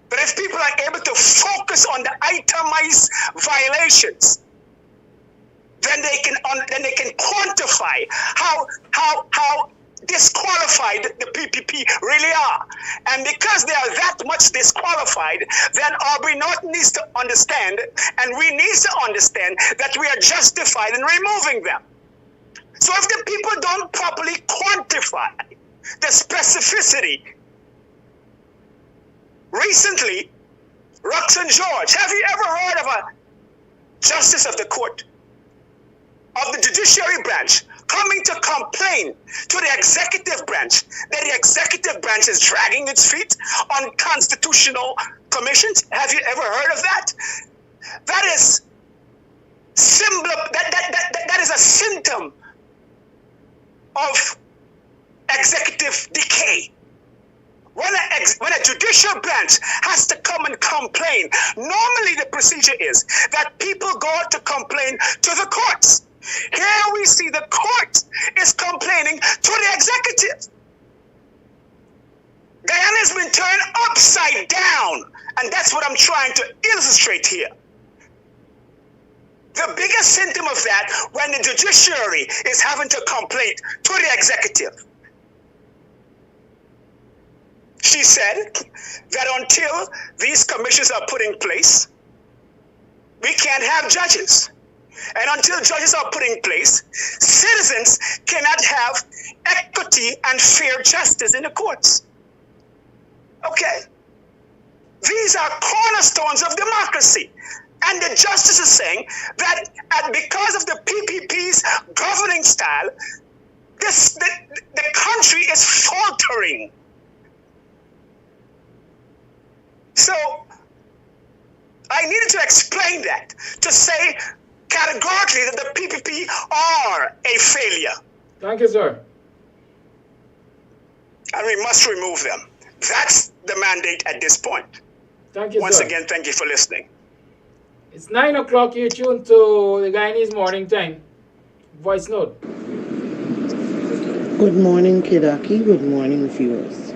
But if people are able to focus on the itemized violations, then they can quantify how disqualified the PPP really are. And because they are that much disqualified, then Aubrey Norton needs to understand, and we need to understand, that we are justified in removing them. So if the people don't properly quantify the specificity, recently, Roxanne George, have you ever heard of justice of the court, of the judiciary branch, coming to complain to the executive branch that the executive branch is dragging its feet on constitutional commissions. Have you ever heard of that? That is that is a symptom of executive decay. When a judicial branch has to come and complain, normally the procedure is that people go out to complain to the courts. Here we see the court is complaining to the executive. Guyana has been turned upside down, and that's what I'm trying to illustrate here. The biggest symptom of that when the judiciary is having to complain to the executive. She said that until these commissions are put in place, we can't have judges. And until judges are put in place, citizens cannot have equity and fair justice in the courts. Okay? These are cornerstones of democracy. And the justice is saying that because of the PPP's governing style, the country is faltering. So I needed to explain that, to say categorically that the PPP are a failure. Thank you, sir. And we must remove them. That's the mandate at this point. Thank you, Once sir. again, thank you for listening. It's 9 o'clock. You're tuned to the Guyanese Morning Time. Voice note. Good morning, Kidaki. Good morning, viewers.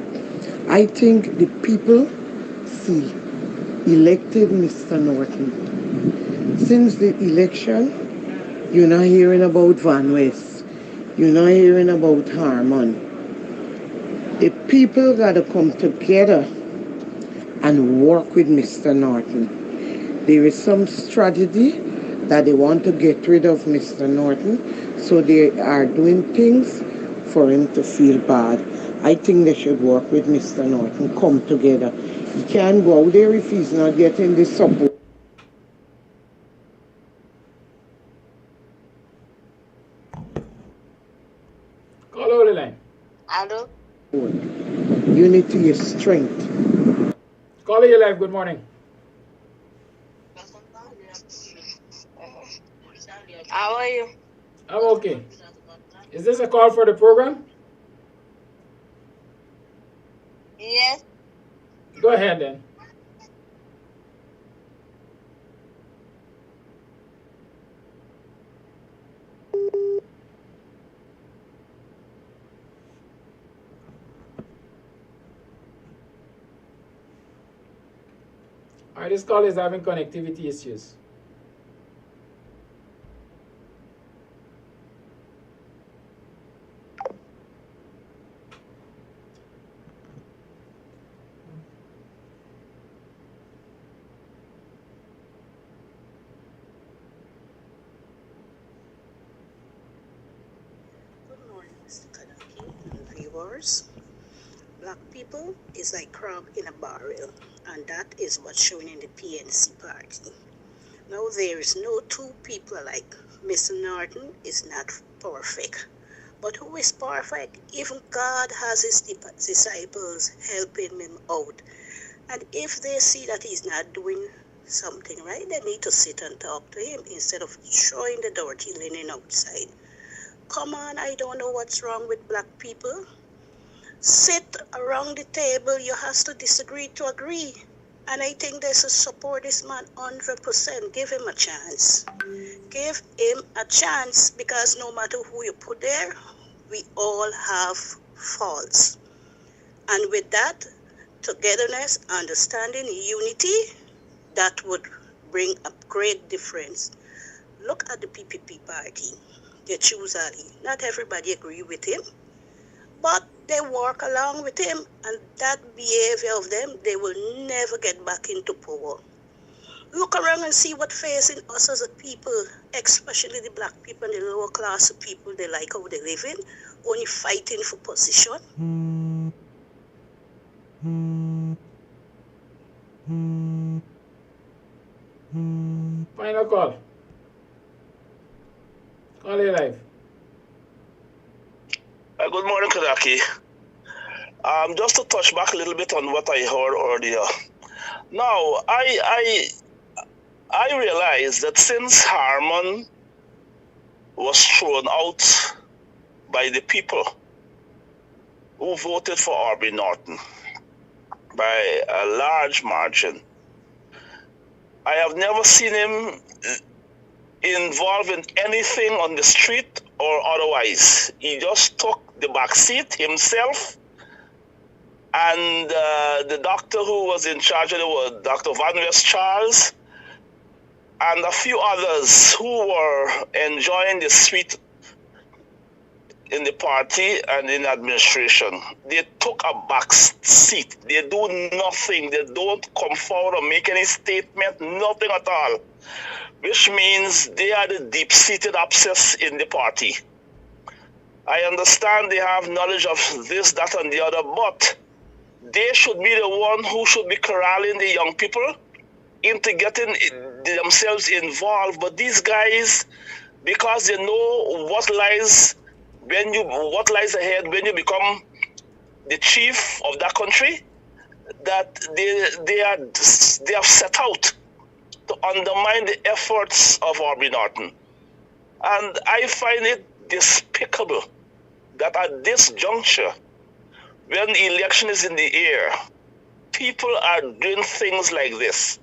I think the people elected Mr. Norton. Since the election, you're not hearing about Van West. You're not hearing about Harmon. The people got to come together and work with Mr. Norton. There is some strategy that they want to get rid of Mr. Norton, so they are doing things for him to feel bad. I think they should work with Mr. Norton, come together. He can't go out there if he's not getting the support. Call over the line. Hello? Unity is strength. Call your live. Good morning. How are you? I'm okay. Is this a call for the program? Yes. Go ahead then. All right, this call is having connectivity issues. Viewers, black people is like crab in a barrel, and that is what's showing in the PNC party. Now there is no two people alike. Mr. Norton is not perfect, but who is perfect? Even God has his disciples helping him out, and if they see that he's not doing something right, they need to sit and talk to him instead of throwing the dirty linen outside. Come on, I don't know what's wrong with black people. Sit around the table, you have to disagree to agree. And I think they should support this man 100%. Give him a chance. Give him a chance, because no matter who you put there, we all have faults. And with that, togetherness, understanding, unity, that would bring a great difference. Look at the PPP party. They choose Ali. Not everybody agree with him, but they work along with him, and that behavior of them, they will never get back into power. Look around and see what facing us as a people, especially the black people and the lower class of people, they like how they live in, only fighting for position. Final call. live. Good morning, Kadaki. Just to touch back a little bit on what I heard earlier. Now, I realize that since Harman was thrown out by the people who voted for Aubrey Norton by a large margin, I have never seen him involved in anything on the street or otherwise. He just took the back seat himself, and the doctor who was in charge of it was Dr. Van West Charles, and a few others who were enjoying the suite in the party and in administration. They took a back seat. They do nothing. They don't come forward or make any statement, nothing at all, which means they are the deep-seated obsess in the party. I understand they have knowledge of this, that, and the other, but they should be the one who should be corralling the young people into getting themselves involved. But these guys, because they know what lies ahead when you become the chief of that country, that they have set out to undermine the efforts of Aubrey Norton. And I find it despicable that at this juncture, when the election is in the air, people are doing things like this.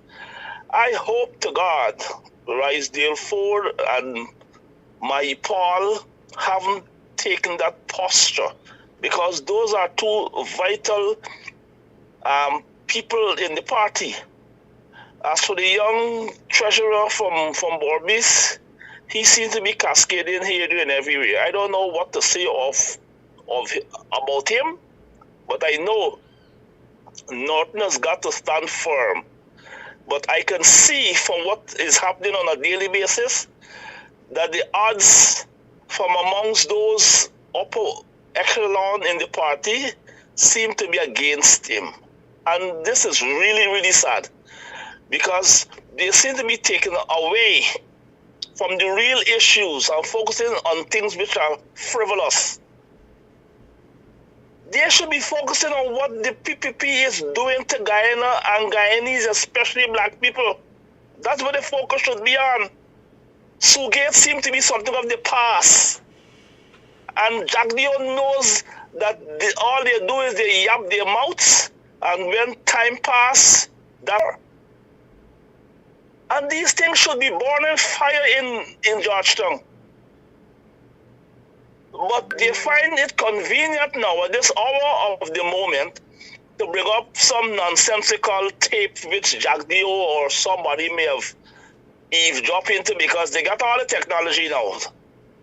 I hope to God Risedale Ford and my Paul haven't taken that posture, because those are two vital people in the party. As for the young treasurer from Borbis, he seems to be cascading here and everywhere. I don't know what to say about him, but I know Norton has got to stand firm. But I can see from what is happening on a daily basis that the odds from amongst those upper echelon in the party seem to be against him. And this is really, really sad, because they seem to be taken away from the real issues and focusing on things which are frivolous. They should be focusing on what the PPP is doing to Guyana and Guyanese, especially black people. That's what the focus should be on. Sugate seems to be something of the past. And Jack Dion knows that all they do is they yap their mouths, and when time passes, and these things should be burning fire in Georgetown. But they find it convenient now at this hour of the moment to bring up some nonsensical tape which Jack Dio or somebody may have eavesdropped into, because they got all the technology now.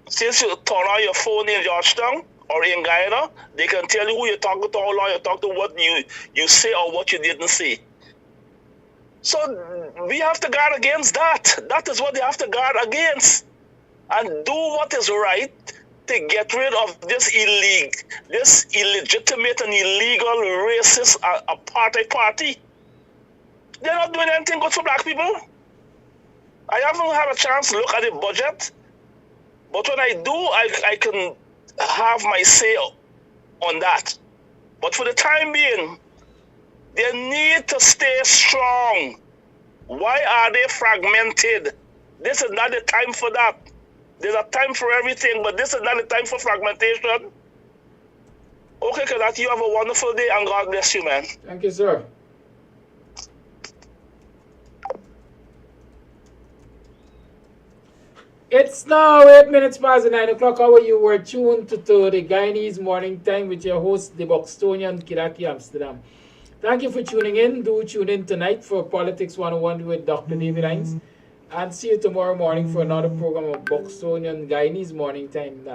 Since you turn on your phone in Georgetown or in Guyana, they can tell you who you're talking to, how long you talk to, what you say or what you didn't say. So we have to guard against that. That is what they have to guard against. And do what is right to get rid of this illegitimate and illegal racist apartheid party. They're not doing anything good for black people. I haven't had a chance to look at the budget, but when I do, I can have my say on that. But for the time being, they need to stay strong. Why are they fragmented? This is not the time for that. There's a time for everything, but this is not the time for fragmentation. Okay, Kadat, you have a wonderful day, and God bless you, man. Thank you, sir. It's now 8 minutes past the 9 o'clock hour. You were tuned to the Guyanese Morning Time with your host, the Buxtonian, Kiraki Amsterdam. Thank you for tuning in. Do tune in tonight for Politics 101 with Dr. David Hines. And see you tomorrow morning for another program of Buxtonian Guyanese Morning Time.